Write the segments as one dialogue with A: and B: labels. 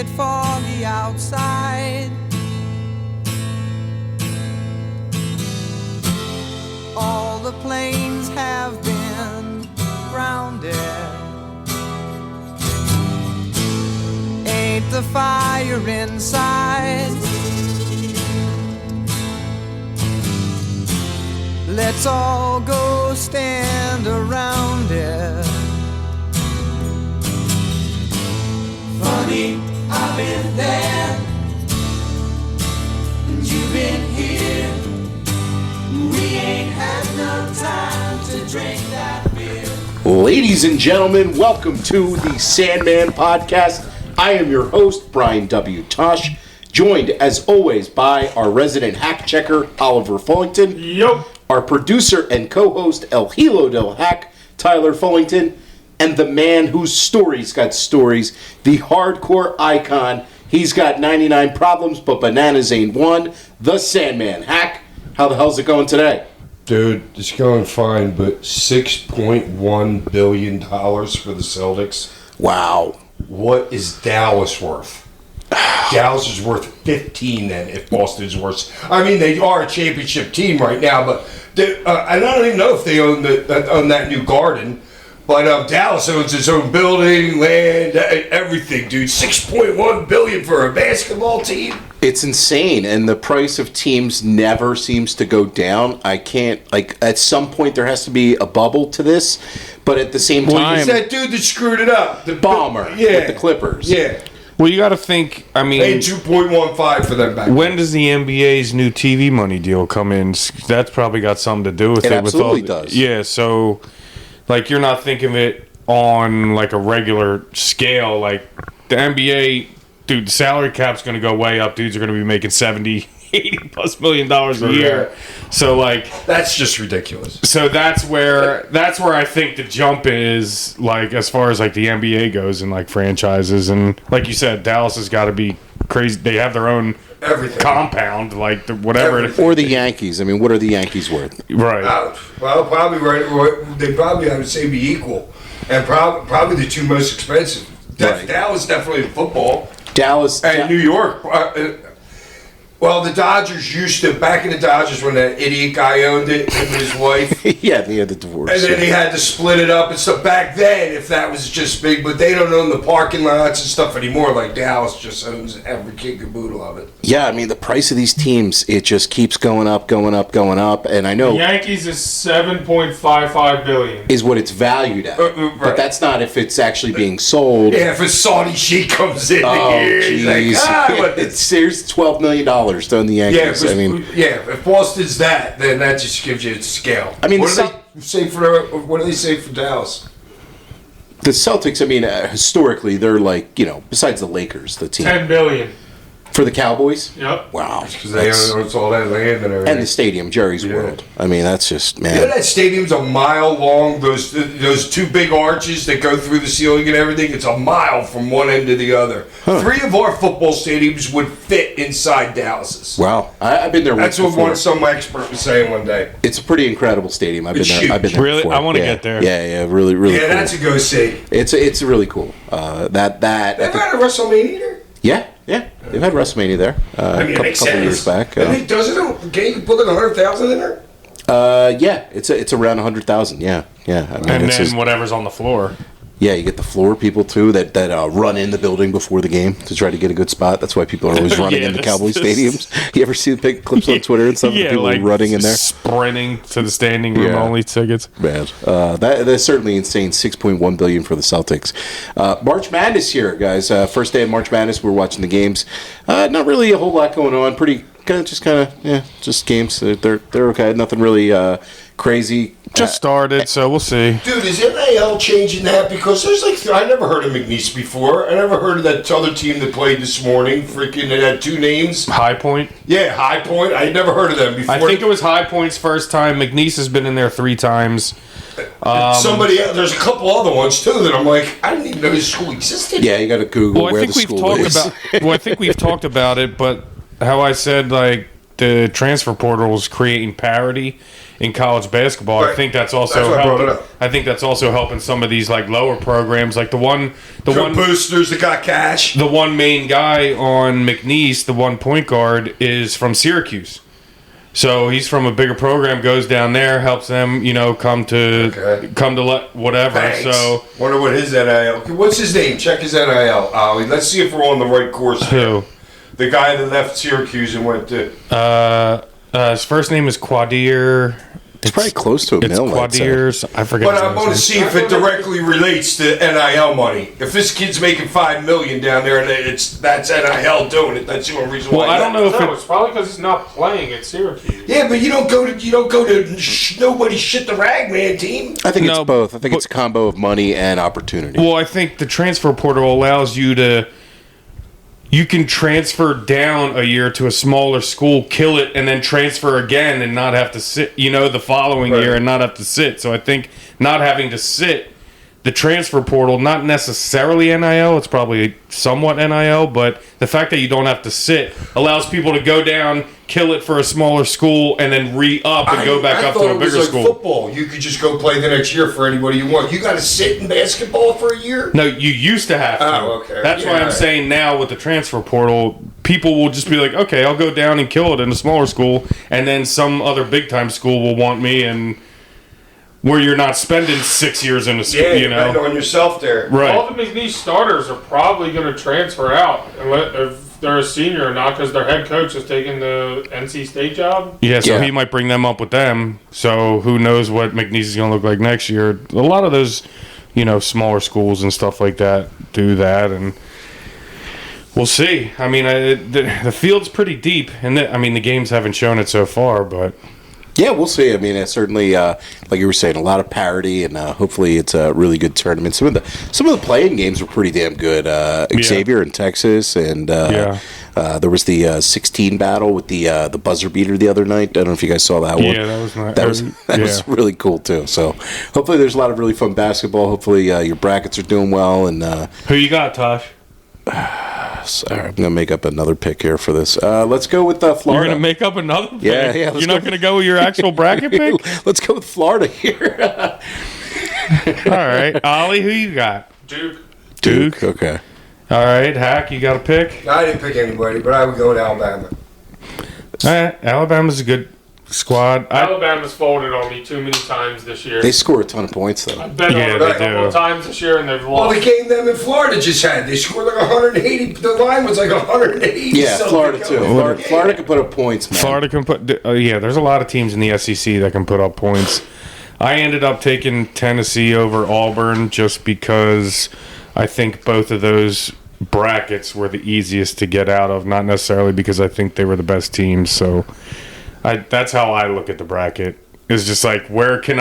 A: it foggy outside. All the planes have been grounded. Ain't the fire inside? Let's all go stand around it. Funny, I've been there, and you've been here. We ain't had no time to drink that beer.
B: Ladies and gentlemen, welcome to the Sandman podcast. I am your host, Brian W. Tosh, joined as always by our resident hack checker, Oliver Fullington.
C: Yup.
B: Our producer and co-host, El Hilo del Hack, Tyler Fullington. And the man whose story's got stories, the hardcore icon. He's got 99 problems, but bananas ain't one. The Sandman. Hack, how the hell's it going today?
D: Dude, it's going fine, but $6.1 billion for the Celtics.
B: Wow.
D: What is Dallas worth? Dallas is worth 15 then, if Boston's worth. I mean, they are a championship team right now, but I don't even know if they own that new garden. But Dallas owns its own building, land, everything, dude. $6.1 billion for a basketball team.
B: It's insane, and the price of teams never seems to go down. I can't, at some point there has to be a bubble to this, but at the same time...
D: It's that dude that screwed it up. The
B: Bomber with the Clippers.
D: Yeah.
C: Well, you got to think, I mean...
D: Paid $2.15 for them back
C: when
D: then.
C: does the NBA's new TV money deal come in? That's probably got something to do with it.
B: It absolutely does.
C: Yeah, so... Like, you're not thinking of it on, like, a regular scale. Like, the NBA, dude, the salary cap's going to go way up. Dudes are going to be making $70, $80+ million a year. So, like...
D: That's just ridiculous.
C: So that's where I think the jump is, like, as far as, like, the NBA goes and, like, franchises. And, like you said, Dallas has got to be crazy. They have their own...
D: Everything.
C: Compound, like whatever.
D: Everything.
B: Or the Yankees. I mean, what are the Yankees worth?
C: Right.
D: Well, probably right. They probably, I would say, be equal, and probably the two most expensive.
B: Right.
D: Dallas definitely in football.
B: Dallas
D: And New York. Well, the Dodgers used to, back in the Dodgers when that idiot guy owned it, him and his wife.
B: Yeah, they had the divorce.
D: And then he had to split it up and stuff. Back then, if that was just big, but they don't own the parking lots and stuff anymore. Like Dallas just owns every kid caboodle of it.
B: Yeah, I mean, the price of these teams, it just keeps going up. And I know...
E: The Yankees is $7.55 billion.
B: Is what it's valued at.
D: Right.
B: But that's not if it's actually being sold.
D: Yeah, if a Saudi sheik comes in
B: Oh,
D: here, he's like,
B: jeez. There's $12 million to own the Yankees.
D: If Boston's that, then that just gives you a scale.
B: I mean,
D: what do they say for Dallas?
B: The Celtics, I mean, historically, they're like, besides the Lakers, the team.
E: $10 billion.
B: For the Cowboys?
E: Yep.
B: Wow.
D: Because they own all that land and everything.
B: And the stadium, Jerry's World. I mean, that's just, man.
D: You know that stadium's a mile long, those two big arches that go through the ceiling and everything? It's a mile from one end to the other. Huh. 3 of our football stadiums would fit inside Dallas's.
B: Wow. I've been there once.
D: That's what some expert was saying one day.
B: It's a pretty incredible stadium. I've been there
C: really?
B: before.
C: I want to get there.
B: Yeah, really, really cool.
D: Yeah, that's a go see.
B: It's really cool. They've
D: had a WrestleMania there?
B: Yeah. They've had WrestleMania there a couple years back.
D: Can't you put in 100,000 in there?
B: Yeah, it's around 100,000. Yeah. I mean,
C: and then whatever's on the floor.
B: Yeah, you get the floor people too that run in the building before the game to try to get a good spot. That's why people are always running into Cowboy stadiums. You ever see the clips on Twitter and stuff?
C: Yeah,
B: people
C: like
B: running in there,
C: sprinting to the standing room only tickets.
B: Man, that's certainly insane. $6.1 billion for the Celtics. March Madness here, guys. First day of March Madness. We're watching the games. Not really a whole lot going on. Just games. They're okay. Nothing really crazy.
C: Just started, so we'll see.
D: Dude, is NIL changing that? Because there's I never heard of McNeese before. I never heard of that other team that played this morning. Freaking, it had 2 names.
C: High Point?
D: Yeah, High Point. I had never heard of them before.
C: I think it was High Point's first time. McNeese has been in there 3 times.
D: Somebody else, there's a couple other ones too that I'm like, I didn't even know this school existed.
B: Yeah, you got to Google where the school is.
C: I think we've talked about it, but how I said, like, the transfer portal is creating parity in college basketball. I
D: Right.
C: think that's also
D: That's why I brought it
C: helping.
D: up.
C: I think that's also helping some of these like lower programs, like the one
D: boosters that got cash.
C: the one main guy on McNeese, the one point guard, is from Syracuse. So he's from a bigger program, goes down there, helps them, come to whatever.
D: Thanks.
C: So
D: Wonder what his NIL. Okay, what's his name? Check his NIL, Ollie. Let's see if we're on the right course.
C: who?
D: The guy that left Syracuse and went to.
C: His first name is Quadir.
B: It's probably close to a
C: It's
B: mil. I'd say.
C: Quadir. I forget.
D: But
C: his
D: I
C: last
D: want to
C: name.
D: see if it directly relates to NIL money. If this kid's making $5 million down there and that's NIL doing it, that's the only reason why.
C: Well, I don't know if
E: No,
C: it,
E: it's probably because he's not playing at Syracuse.
D: Yeah, but you don't go to nobody shit the ragman team.
B: I think
C: No,
B: it's both. I think
C: but-
B: it's a combo of money and opportunity.
C: Well, I think the transfer portal allows you can transfer down a year to a smaller school, kill it, and then transfer again and not have to sit, the following
D: Right.
C: year and not have to sit. So I think not having to sit, the transfer portal, not necessarily NIL, it's probably somewhat NIL, but the fact that you don't have to sit allows people to go down, kill it for a smaller school, and then re-up and go back up to a bigger
D: like
C: school.
D: Football, you could just go play the next year for anybody you want. You got to sit in basketball for a year.
C: No, you used to have to.
D: Oh, okay.
C: That's why
D: Yeah,
C: I'm
D: right.
C: saying now with the transfer portal, people will just be like, okay, I'll go down and kill it in a smaller school, and then some other big time school will want me, and where you're not spending 6 years in a school,
D: Yeah, you depend on yourself there.
E: All
C: Right.
E: the McNeese starters are probably going to transfer out if they're a senior or not, because their head coach is taking the NC State job.
C: Yeah, so
B: Yeah.
C: he might bring them up with them. So who knows what McNeese is going to look like next year. A lot of those, smaller schools and stuff like that do that, and we'll see. I mean, the field's pretty deep, and the games haven't shown it so far, but
B: Yeah, we'll see. I mean, it's certainly, like you were saying, a lot of parity, and hopefully it's a really good tournament. Some of the playing games were pretty damn good. Xavier in Texas, and there was the 16 battle with the buzzer beater the other night. I don't know if you guys saw that one.
C: yeah, that was nice.
B: That was really cool too. So hopefully there's a lot of really fun basketball. Hopefully your brackets are doing well, and
C: Who you got, Tosh?
B: sorry, I'm gonna make up another pick here for this. Let's go with Florida.
C: You're going to make up another pick?
B: Yeah,
C: You're
B: let's
C: not
B: go-
C: going to go with your actual bracket pick?
B: Let's go with Florida here.
C: All right. Ollie, who you got?
E: Duke.
B: Okay.
C: All right. Hack, you got a pick?
D: I didn't pick anybody, but I would go with Alabama.
C: All right. Alabama's a good squad.
E: Alabama's folded on me too many times this year.
B: They score a ton of points though.
E: I've bet
C: Yeah,
E: on
C: they
E: them a couple
C: do.
E: of times this year and they've
D: Well,
E: lost.
D: the game them in Florida just had, they scored like 180. The line was like 180.
B: Yeah,
D: something.
B: Florida too. Florida can put up points, man.
C: Florida can put. There's a lot of teams in the SEC that can put up points. I ended up taking Tennessee over Auburn just because I think both of those brackets were the easiest to get out of, not necessarily because I think they were the best teams. So that's how I look at the bracket. It's just like, where am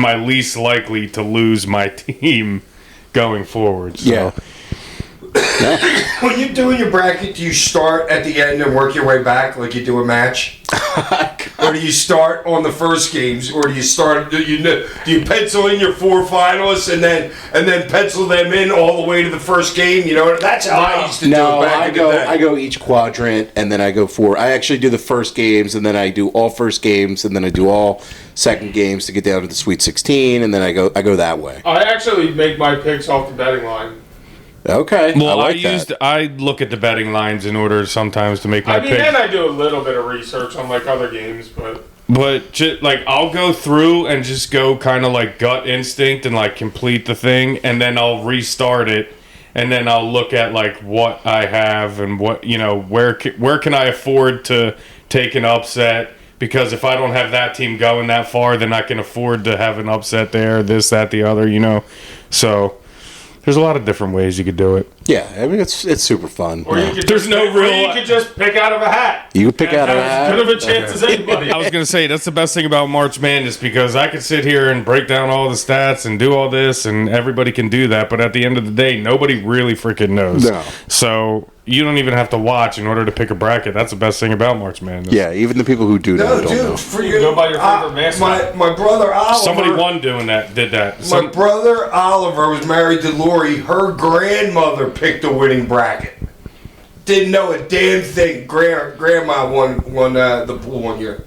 C: I least likely to lose my team going forward? So,
B: Yeah.
D: When you're doing your bracket, do you start at the end and work your way back like you do a match? Or do you start on the first games, or do you pencil in your 4 finalists and then pencil them in all the way to the first game? That's how I used to do
B: No,
D: it back in the day.
B: I go each quadrant, and then I go for. I actually do the first games, and then I do all first games, and then I do all second games to get down to the Sweet 16, and then I go that way.
E: I actually make my picks off the betting line.
B: Okay.
C: Well,
B: I like that.
C: I look at the betting lines in order sometimes to make my
E: I mean,
C: pick.
E: then I do a little bit of research on like other games, but
C: But just, I'll go through and just go kind of like gut instinct and like complete the thing, and then I'll restart it, and then I'll look at like what I have and what where can I afford to take an upset, because if I don't have that team going that far, then I can afford to have an upset there, this, that, the other, So there's a lot of different ways you could do it.
B: Yeah, I mean it's super fun.
E: or you could
C: There's
E: just
C: no
E: pick, or
C: real-
E: you could just pick out of a hat.
B: You can pick
E: And
B: out a
E: have
B: hat.
E: as good of a chance as anybody.
C: I was going to say, that's the best thing about March Madness, because I could sit here and break down all the stats and do all this, and everybody can do that, but at the end of the day, nobody really freaking knows.
B: No.
C: So you don't even have to watch in order to pick a bracket. That's the best thing about March Madness.
B: Yeah, even the people who do know
D: No,
B: don't know.
D: dude, for
E: You
D: you,
E: go by your favorite mascot.
D: my brother Oliver.
C: Somebody did that.
D: My brother Oliver was married to Lori. Her grandmother picked the winning bracket. didn't know a damn thing. Grandma won the pool one year.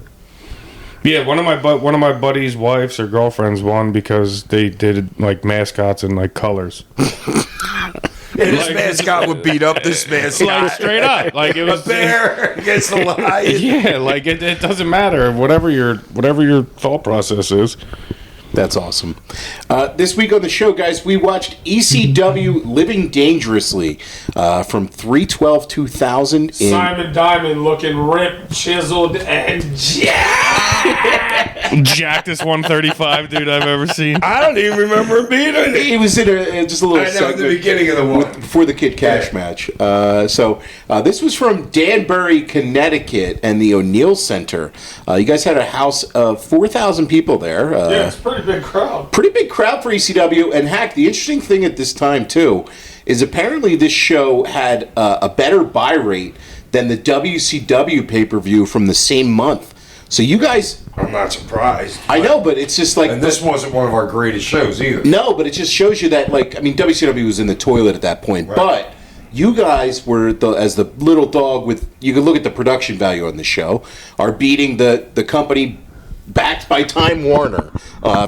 C: Yeah, one of my buddies' wives or girlfriends won because they did like mascots and like colors.
D: And this mascot would beat up this mascot.
C: Like straight up, like it was
D: a bear against a lion.
C: Yeah, like it doesn't matter. Whatever your thought process is.
B: That's awesome. This week on the show, guys, we watched ECW Living Dangerously from 3/12/2000.
E: Simon Diamond looking ripped, chiseled, and
C: Jackedest 135 dude I've ever seen.
D: I don't even remember him being in it.
B: He was in just a little
D: I know at the
B: segment
D: beginning of the one.
B: before the Kid Cash match. So this was from Danbury, Connecticut, and the O'Neill Center. You guys had a house of 4,000 people there.
E: yeah, it's a pretty big crowd.
B: Pretty big crowd for ECW. And heck, the interesting thing at this time, too, is apparently this show had a better buy rate than the WCW pay-per-view from the same month. So you guys...
D: I'm not surprised.
B: I know, but it's just like...
D: And this wasn't one of our greatest shows either.
B: No, but it just shows you that, like, I mean, WCW was in the toilet at that point,
D: Right.
B: but you guys were, as the little dog with... You can look at the production value on the show, are beating the company backed by Time Warner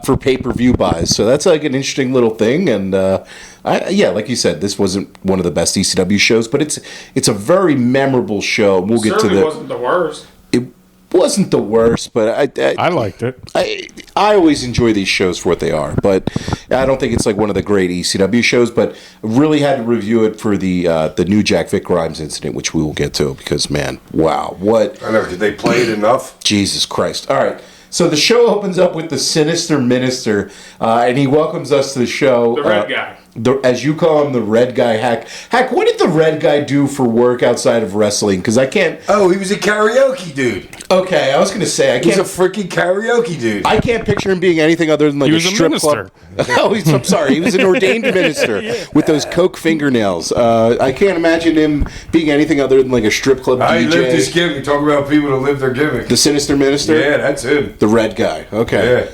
B: for pay-per-view buys. So that's like an interesting little thing, and yeah, like you said, this wasn't one of the best ECW shows, but it's a very memorable show. We'll get to
E: Certainly wasn't the worst.
B: It wasn't the worst, but
C: I liked it.
B: I always enjoy these shows for what they are, but I don't think it's like one of the great ECW shows. But really had to review it for the New Jack Vic Grimes incident, which we will get to, because man, wow, what?
D: I know. Did they play it enough?
B: Jesus Christ! All right. So the show opens up with the Sinister Minister, and he welcomes us to the show.
E: The red guy.
B: As you call him, the red guy. Hack, what did the red guy do for work outside of wrestling? Because I can't...
D: Oh, he was a karaoke dude.
B: Okay, I was going to say,
D: He was a freaking karaoke dude.
B: I can't picture him being anything other than like
C: He was
B: a
C: a
B: strip
C: minister.
B: club. Oh, I'm sorry. He was an ordained minister with those Coke fingernails. I can't imagine him being anything other than like a strip club
D: I
B: DJ.
D: lived his gimmick. Talk about people that live their gimmick.
B: The Sinister Minister?
D: Yeah, that's him.
B: The red guy. Okay.
D: Yeah.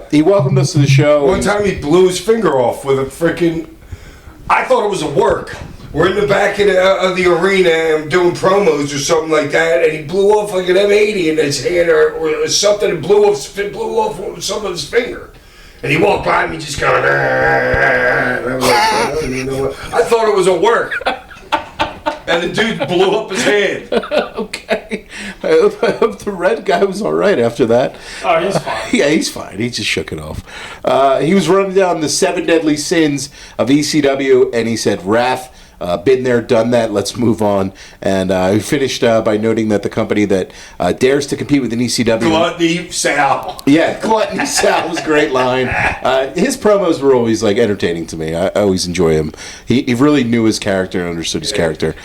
B: He welcomed us to the show.
D: One time he blew his finger off with a freaking... I thought it was a work. We're in the back of the arena and doing promos or something like that, and he blew off like an M80 in his hand or something, and blew off some of his finger. And he walked by me just going, and I was like, I don't even know what. I thought it was a work. And the dude blew up his hand.
B: Okay. I hope the red guy was all right after that.
E: Oh, he's fine.
B: Yeah, he's fine. He just shook it off. He was running down the 7 deadly sins of ECW, and he said, Wrath, been there, done that, let's move on. And he finished by noting that the company that dares to compete with an ECW...
D: Gluttony Sal.
B: Yeah, Gluttony Sal was a great line. His promos were always like entertaining to me. I always enjoy him. He really knew his character and understood his character.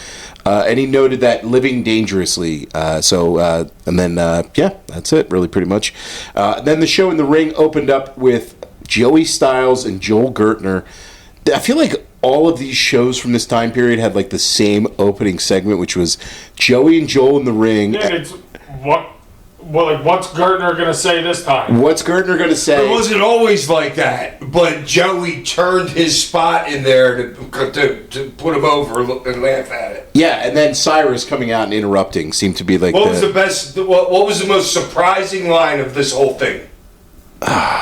B: And he noted that living dangerously. And then that's it, really, pretty much. Then the show in the ring opened up with Joey Styles and Joel Gertner. I feel like all of these shows from this time period had like the same opening segment, which was Joey and Joel in the ring.
E: Yeah, it's what's Gertner gonna say this time?
B: What's Gertner gonna say?
D: It wasn't always like that, but Joey turned his spot in there to put him over and laugh at it.
B: Yeah, and then Cyrus coming out and interrupting seemed to be like
D: What was the best? What was the most surprising line of this whole thing?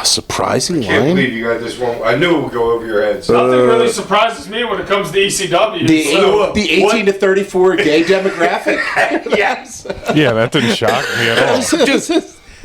B: surprising
D: Can't
B: line?
D: believe you got this one. I knew it would go over your heads.
E: Nothing really surprises me when it comes to ECW.
B: The 18 to 34 gay demographic?
D: Yes.
C: Yeah, that didn't shock me at all.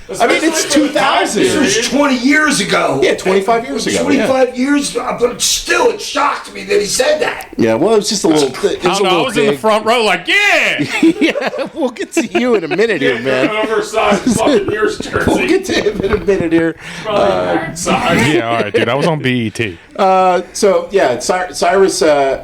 B: I mean, it's 2000.
D: This was 20 years ago.
B: Yeah, 25 years ago.
D: 25 years, but still, it shocked me that he said that.
B: Yeah, well, it was just a little. It was
C: I was in the front row, like, yeah.
B: Yeah, we'll get to you in a minute here, man.
E: An oversized fucking years jersey.
B: We'll get to him in a minute here.
C: Yeah, all right, dude. I was on BET.
B: So yeah, Cyrus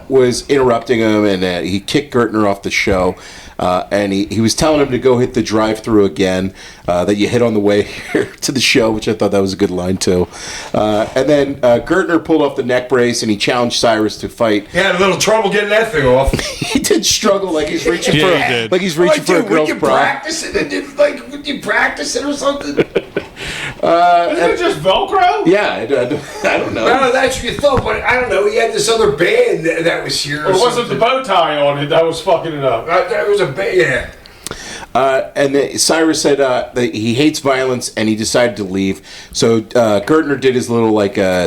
B: was interrupting him, and he kicked Gertner off the show. And he was telling him to go hit the drive-thru again that you hit on the way here to the show, which I thought that was a good line too. And then Gertner pulled off the neck brace and he challenged Cyrus to fight.
D: He had a little trouble getting that thing off.
B: He did struggle like he's reaching
C: Yeah,
B: for
C: he did.
B: like he's reaching for a girl's bra.
D: Practice it? Would you practice it or something?
E: Isn't it just Velcro?
B: Yeah, I don't know.
D: No, that's what you thought, but I don't know. He had this other band that was here.
E: Or was it the bow tie on it that was fucking it up?
D: That was a band, yeah.
B: And Cyrus said that he hates violence, and he decided to leave. So Gertner did his little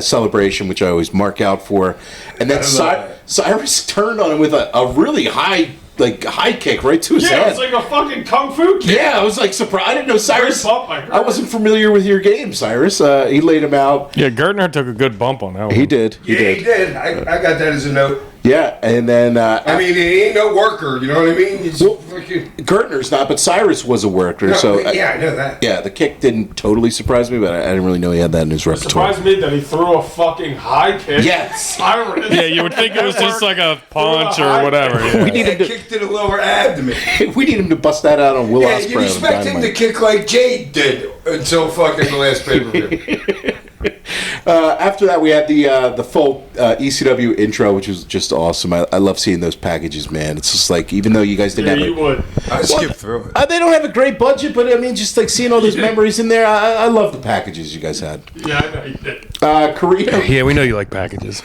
B: celebration, which I always mark out for. And then Cyrus turned on him with a really high kick right to his head.
E: Yeah, it's like a fucking kung fu kick.
B: Yeah, I was like surprised. I didn't know Cyrus.
E: Bump by Gertner.
B: I wasn't familiar with your game, Cyrus. He laid him out.
C: Yeah, Gertner took a good bump on that one.
B: He did.
D: He did. I got that as a note.
B: Yeah, and then
D: I mean, he ain't no worker. You know what I mean? He's
B: Gertner's not, but Cyrus was a worker. So
D: yeah, I know that.
B: Yeah, the kick didn't totally surprise me, but I didn't really know he had that in his repertoire.
E: Surprised me that he threw a fucking high kick.
B: Yes.
E: Cyrus.
C: Yeah, you would think it was just like a punch or whatever. Yeah.
B: We need him to
D: kick to the lower abdomen.
B: we need him to bust that out on Will
D: Yeah,
B: Ospreay.
D: you'd expect him to kick like Jade did until fucking the last pay-per-view.
B: After that, we had the full ECW intro, which was just awesome. I love seeing those packages, man. It's just like, even though you guys didn't
E: Yeah,
B: have
E: you would.
D: I skipped through it.
B: they don't have a great budget, but I mean, just like seeing all those memories in there, I love the packages you guys had.
E: Yeah, I know you did.
B: Carino,
C: Yeah, we know you like packages.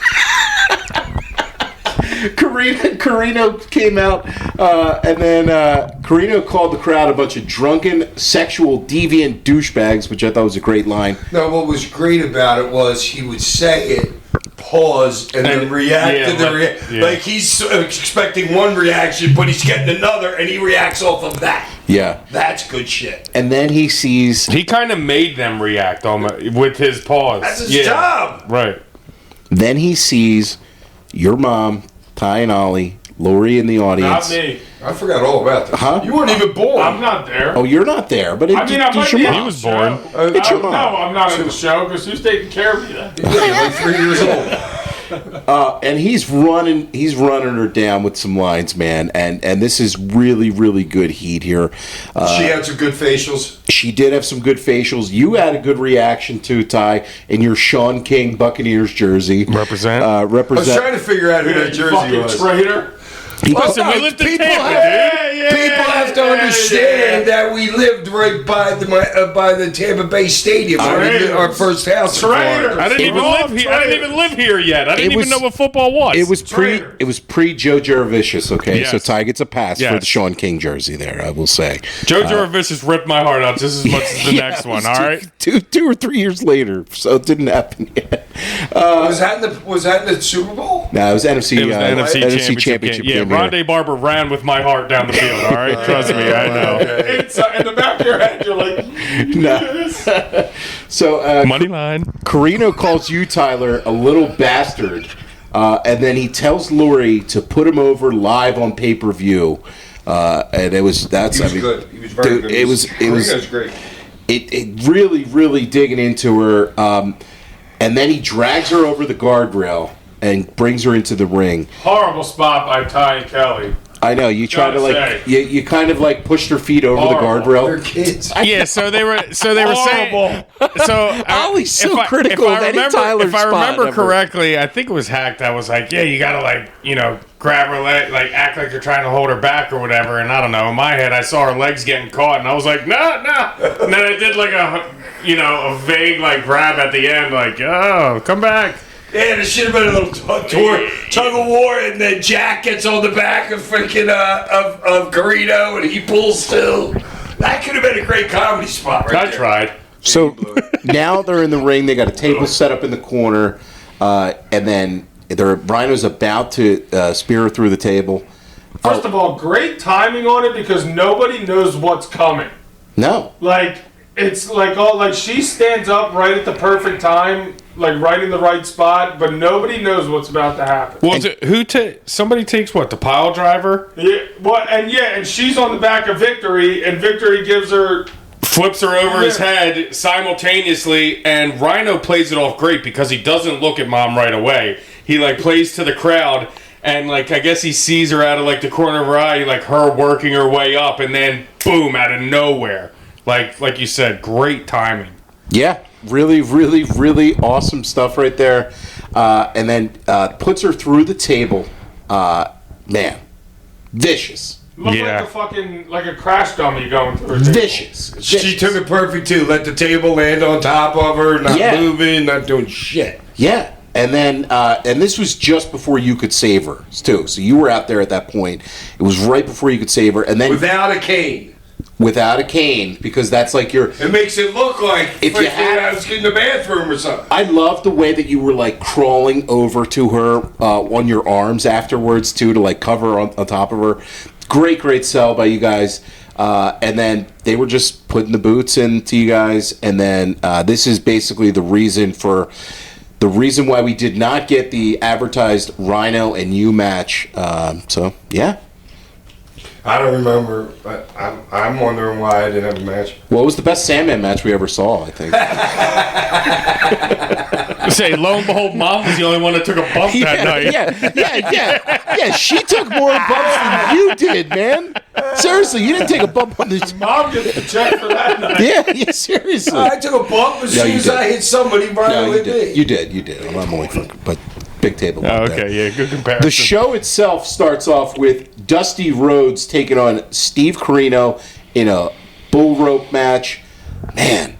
B: Carino came out, and then Carino called the crowd a bunch of drunken, sexual, deviant douchebags, which I thought was a great line.
D: No, what was great about it was he would say it, pause, and then react to the reaction. Like he's expecting one reaction, but he's getting another, and he reacts off of that.
B: Yeah.
D: That's good shit.
B: And then he sees...
C: He kind of made them react with his pause.
D: That's his job.
C: Right.
B: Then he sees your mom, Ty and Ollie, Lori in the audience.
E: Not me.
D: I forgot all about that.
B: Huh?
D: You weren't even born.
E: I'm not there.
B: Oh, you're not there, but
E: I mean, I might
B: your
E: be
B: mom.
C: He was born.
B: It's your mom.
E: No, I'm not in the show because who's taking care of me then?
D: You're like 3 years old.
B: And he's running her down with some lines, man. And this is really, really good heat here.
D: She had some good facials.
B: She did have some good facials. You had a good reaction to Ty in your Sean King Buccaneers jersey.
C: Represent.
D: I was trying to figure out who that
E: You
D: jersey
E: fucking
D: was.
E: traitor.
C: Listen, we lived in Tampa, dude.
D: People have to understand that we lived right by the Tampa Bay Stadium, our first house. In Florida.
C: I didn't even live here. I didn't even live here yet. I didn't even know what football was.
B: It was pre Joe Juravicious, okay?
C: Yes.
B: So Ty gets a pass for
C: Yes.
B: the Sean King jersey there, I will say.
C: Joe Juravicious ripped my heart out just as much as the next one, all right?
B: Two or 3 years later, so it didn't happen yet.
D: Was that in the Super Bowl?
B: No, it was NFC.
C: It was the NFC championship game. Yeah, Rondé Barber ran with my heart down the field, all right? Trust me, I know.
E: It's in the back of your head, you're like,
B: No. So
C: Money line.
B: Carino calls you, Tyler, a little bastard, and then he tells Lori to put him over live on pay-per-view. And
D: He was good. He was very
B: dude,
D: good. Carino's great.
B: It really digging into her, and then he drags her over the guardrail and brings her into the ring.
E: horrible spot by Ty and Kelly.
B: I know you try to
E: Gotta say.
B: you kind of like pushed her feet over the
E: Horrible.
B: guardrail.
D: They're kids.
C: Yeah, so they were saying. So
B: Ollie's so critical of any Tyler
C: If I
B: spot
C: remember
B: ever.
C: correctly, I think it was Hack that was like, "Yeah, you gotta grab her leg, act like you're trying to hold her back or whatever." And I don't know. In my head, I saw her legs getting caught, and I was like, "No." And then I did a vague grab at the end, "Oh, come back."
D: Yeah, there should have been a little tug of war, and then Jack gets on the back of freaking of Carino, and he pulls too. That could have been a great comedy spot, right
C: I tried.
B: So now they're in the ring. They got a table set up in the corner, and then Rhino's about to spear her through the table.
E: First of all, great timing on it because nobody knows what's coming.
B: No,
E: It's she stands up right at the perfect time, right in the right spot, but nobody knows what's about to happen.
C: Well, somebody takes what, the pile driver?
E: Yeah, and she's on the back of Victory, and Victory gives her
C: Flips her over his head simultaneously, and Rhino plays it off great because he doesn't look at Mom right away. He plays to the crowd, and I guess he sees her out of the corner of her eye, her working her way up, and then boom, out of nowhere. Like you said, great timing.
B: yeah, really, really, really awesome stuff right there. And then puts her through the table. Man, vicious.
E: Looked
C: Yeah.
E: like a fucking like a crash dummy going through. A table.
B: Vicious.
D: She took it perfect too. Let the table land on top of her, not moving, not doing shit.
B: Yeah. And then, and this was just before you could save her, too. So you were out there at that point. It was right before you could save her. And then
D: Without a cane.
B: without a cane, because that's like your...
D: It makes it look like
B: If you had-
D: I was in the bathroom or something.
B: I love the way that you were, like, crawling over to her on your arms afterwards, too, to, like, cover on top of her. Great sell by you guys. And then they were just putting the boots into you guys. And then this is basically the reason why we did not get the advertised Rhino and you match. So, yeah.
D: I don't remember. But I'm wondering why I didn't have a match.
B: Well, it was the best Sandman match we ever saw, I think.
C: Say, lo and behold, Mom was the only one that took a bump that night.
B: Yeah, she took more bumps than you did, man. Seriously, you didn't take a bump on this.
E: Mom gets the check for that night.
B: Yeah, seriously.
D: I took a bump as
B: No,
D: soon
B: you
D: as
B: did.
D: I hit somebody right
B: No,
D: with me.
B: you did. I'm only fucking, but big table.
C: Oh,
B: bump
C: okay,
B: there.
C: yeah, good comparison.
B: The show itself starts off with Dusty Rhodes taking on Steve Corino in a bull rope match. Man,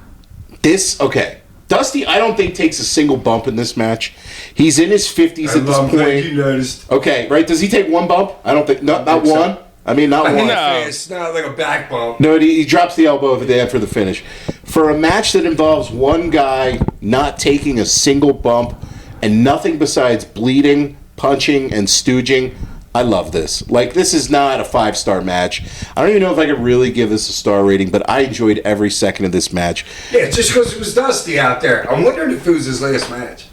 B: okay. Dusty, I don't think takes a single bump in this match. He's in his 50s at this point.
D: You noticed.
B: Okay, right? Does he take one bump? I don't think. Not
D: think so.
B: one. I mean, not one.
C: No.
D: It's not like a back bump.
B: No, he drops the elbow over there for the finish. For a match that involves one guy not taking a single bump and nothing besides bleeding, punching, and stooging, I love this. Like, this is not a 5-star match. I don't even know if I could really give this a star rating, but I enjoyed every second of this match.
D: Yeah, just because it was Dusty out there. I'm wondering if it was his last match.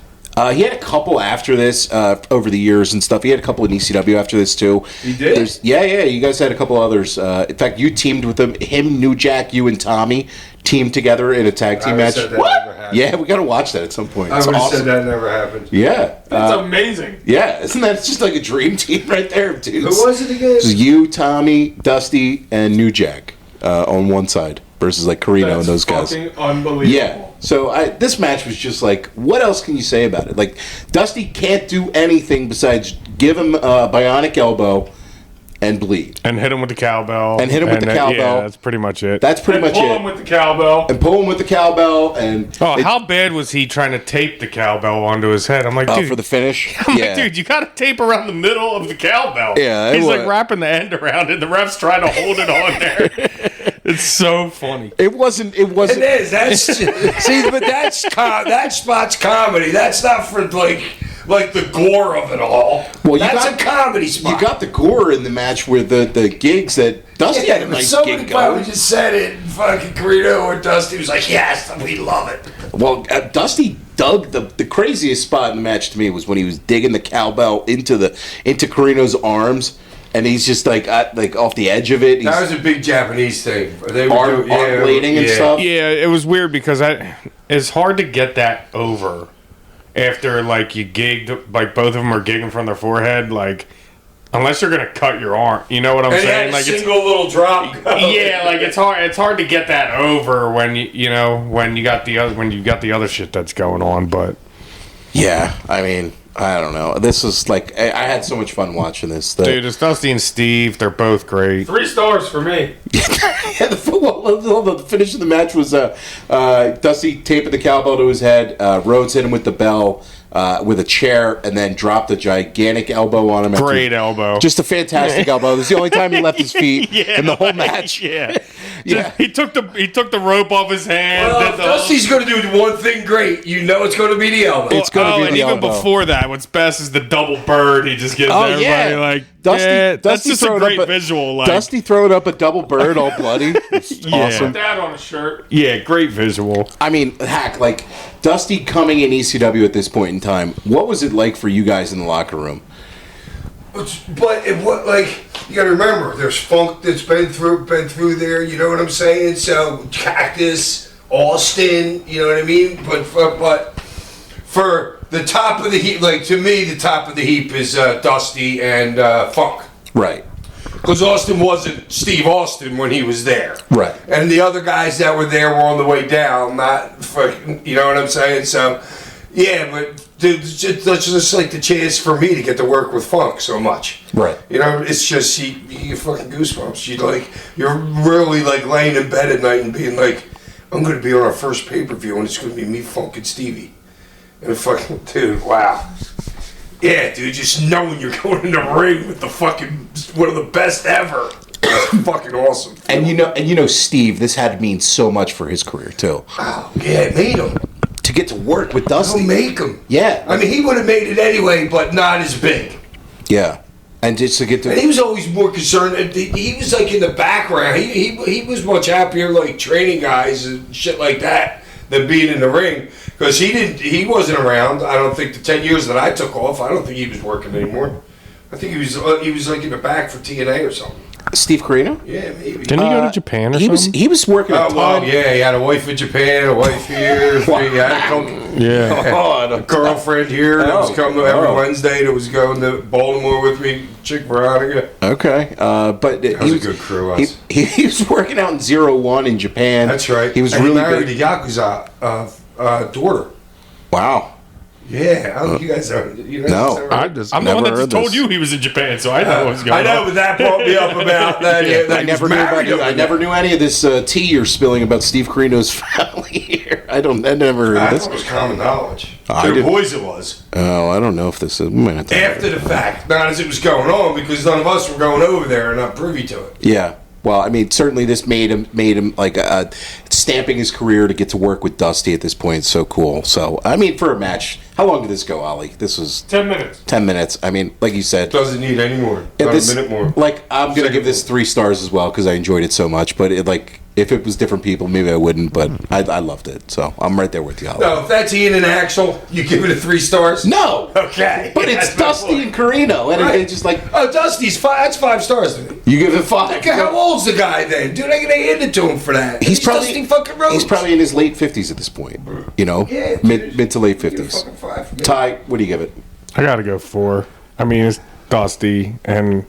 B: He had a couple after this over the years and stuff. He had a couple in ECW after this too.
D: He did?
B: Yeah. You guys had a couple others. In fact, you teamed with him, New Jack, you and Tommy teamed together in a tag team match.
D: Said that never happened.
B: Yeah, we got to watch that at some point.
D: I
B: It's
D: would have
B: awesome.
D: said that never happened.
B: Yeah.
E: That's amazing.
B: Yeah, isn't that just like a dream team right there, dude?
D: Who was it again?
B: It was you, Tommy, Dusty, and New Jack on one side versus like Corino and those guys.
E: Fucking unbelievable.
B: Yeah. So this match was just like, what else can you say about it? Like, Dusty can't do anything besides give him a bionic elbow and bleed.
C: And hit him with the cowbell.
B: cowbell.
C: Yeah, that's pretty much it.
B: That's pretty much
E: Pull him
B: it.
E: with the cowbell.
B: And pull him with the cowbell and
C: how bad was he trying to tape the cowbell onto his head? I'm like, dude.
B: for the finish.
C: I'm like, dude, you got to tape around the middle of the cowbell.
B: Yeah, it
C: he's like
B: was-
C: wrapping the end around it. The ref's trying to hold it on there. It's so funny.
B: It wasn't.
D: It is. That's see, but that spot's comedy. That's not for like the gore of it all.
B: Well,
D: that's a comedy spot.
B: You got the gore in the match with the gigs that Dusty had a
D: but
B: nice
D: somebody
B: gig
D: probably
B: going.
D: just said it. And fucking Corino or Dusty was like, "Yes, we love it."
B: Well, Dusty dug the craziest spot in the match to me was when he was digging the cowbell into Corino's arms, and he's just like off the edge of it.
D: That was a big Japanese thing. They were
B: arm blading and stuff.
C: Yeah, it was weird because it's hard to get that over after like you gigged, like both of them are gigging from their forehead, like unless you're gonna cut your arm. You know what I'm
D: And
C: saying?
D: had a
C: Like
D: single little drop.
C: yeah, like it's hard to get that over when when you got the other shit that's going on. But
B: Yeah, I mean, I don't know. This was like I had so much fun watching this.
C: dude, it's Dusty and Steve. They're both great.
E: 3 stars for me.
B: Yeah, the finish of the match was Dusty taping the cowbell to his head. Rhodes hit him with the bell with a chair, and then dropped a gigantic elbow on him.
C: Great elbow.
B: Just a fantastic elbow. It was the only time he left his feet in the whole
C: like,
B: match.
C: Yeah.
B: Yeah.
C: He took the rope off his hand.
D: Well,
C: did
D: if
C: the-
D: Dusty's going to do one thing great, you know it's going to be the elbow.
B: It's gonna be
C: and
B: the
C: even
B: elbow.
C: before that, what's best is the double bird. He just gives
B: Oh,
C: everybody
B: yeah.
C: like
B: Dusty,
C: yeah, that's
B: Dusty
C: just a
B: throwing
C: great
B: up
C: visual. Like
B: Dusty throwing up a double bird all bloody. It's
C: Yeah.
B: awesome.
E: That on a shirt.
C: yeah, great visual.
B: I mean, heck, like Dusty coming in ECW at this point in time. What was it like for you guys in the locker room?
D: But you got to remember, there's funk that's been through there. You know what I'm saying? So Cactus, Austin, you know what I mean. But for the top of the heap, like to me, the top of the heap is Dusty and Funk.
B: Right.
D: Because Austin wasn't Steve Austin when he was there.
B: Right.
D: And the other guys that were there were on the way down, not fucking, you know what I'm saying? So, yeah, but dude, that's just like the chance for me to get to work with Funk so much.
B: Right.
D: You know, it's just you get fucking goosebumps. You're really like laying in bed at night and being like, I'm gonna be on our first pay-per-view and it's gonna be me, Funk, and Stevie. And fucking dude, wow. Yeah, dude, just knowing you're going in the ring with the fucking one of the best ever. That's fucking awesome.
B: And you know, Steve, this had to mean so much for his career too.
D: Oh, yeah, it made him.
B: To get to work with Dusty.
D: Don't make him.
B: Yeah.
D: I mean, he would have made it anyway, but not as big.
B: Yeah. And just to get to...
D: And he was always more concerned. He was like in the background. He was much happier like training guys and shit like that than being in the ring. Because he wasn't around. I don't think the 10 years that I took off, I don't think he was working anymore. I think he was like in the back for TNA or something.
B: Steve Carino?
D: Yeah, maybe.
C: Didn't he go to Japan or something?
B: He was working a
D: Oh,
B: ton.
D: well, yeah, he had a wife in Japan, a wife here. He had a girlfriend here that was coming every Wednesday that was going to Baltimore with me, Chick Veronica.
B: Okay. But
D: That was a good crew.
B: He was working out in 01 in Japan.
D: That's right.
B: He was
D: and
B: really
D: he married
B: big.
D: the Yakuza daughter.
B: Wow.
D: Yeah, I don't know if you guys know.
B: No.
C: I'm the one
B: Never
C: that
B: heard
C: just told
B: this.
C: you he was in Japan, so I know what's going on.
D: I know, but that brought me up about that.
B: I never knew any of this tea you're spilling about Steve Carino's family here. I never heard
D: I
B: of this.
D: thought it was common knowledge.
B: I
D: To the
B: didn't-
D: boys it was.
B: Oh, I don't know if this is... we might have to-
D: After the fact, not as it was going on, because none of us were going over there and not privy to it.
B: Yeah. Well, I mean, certainly this made him like stamping his career to get to work with Dusty at this point. So cool. So, I mean, for a match, how long did this go, Ollie? This was
E: 10 minutes.
B: 10 minutes. I mean, like you said,
D: Doesn't need any more. Not
B: this-
D: a minute more.
B: Like, I'm gonna give this 3 stars as well because I enjoyed it so much. But if it was different people, maybe I wouldn't. But I loved it. So I'm right there with you, Ollie.
D: No, if that's Ian and Axel, you give it a 3 stars?
B: No.
D: Okay.
B: But it's
D: That's my
B: Dusty
D: point.
B: and Carino, and
D: Right.
B: it's just like
D: Oh, Dusty's 5. That's 5 stars to me.
B: you give it 5.
D: How old's the guy then? Dude, I gotta hand it to him for that.
B: He's probably
D: Dusty fucking Rhodes.
B: He's probably in his late 50s at this point. You know,
D: Yeah,
B: mid to late
D: Give it a
B: 50s.
D: fucking 5 for me.
B: Ty, what do you give it?
C: I gotta go 4. I mean, it's Dusty, and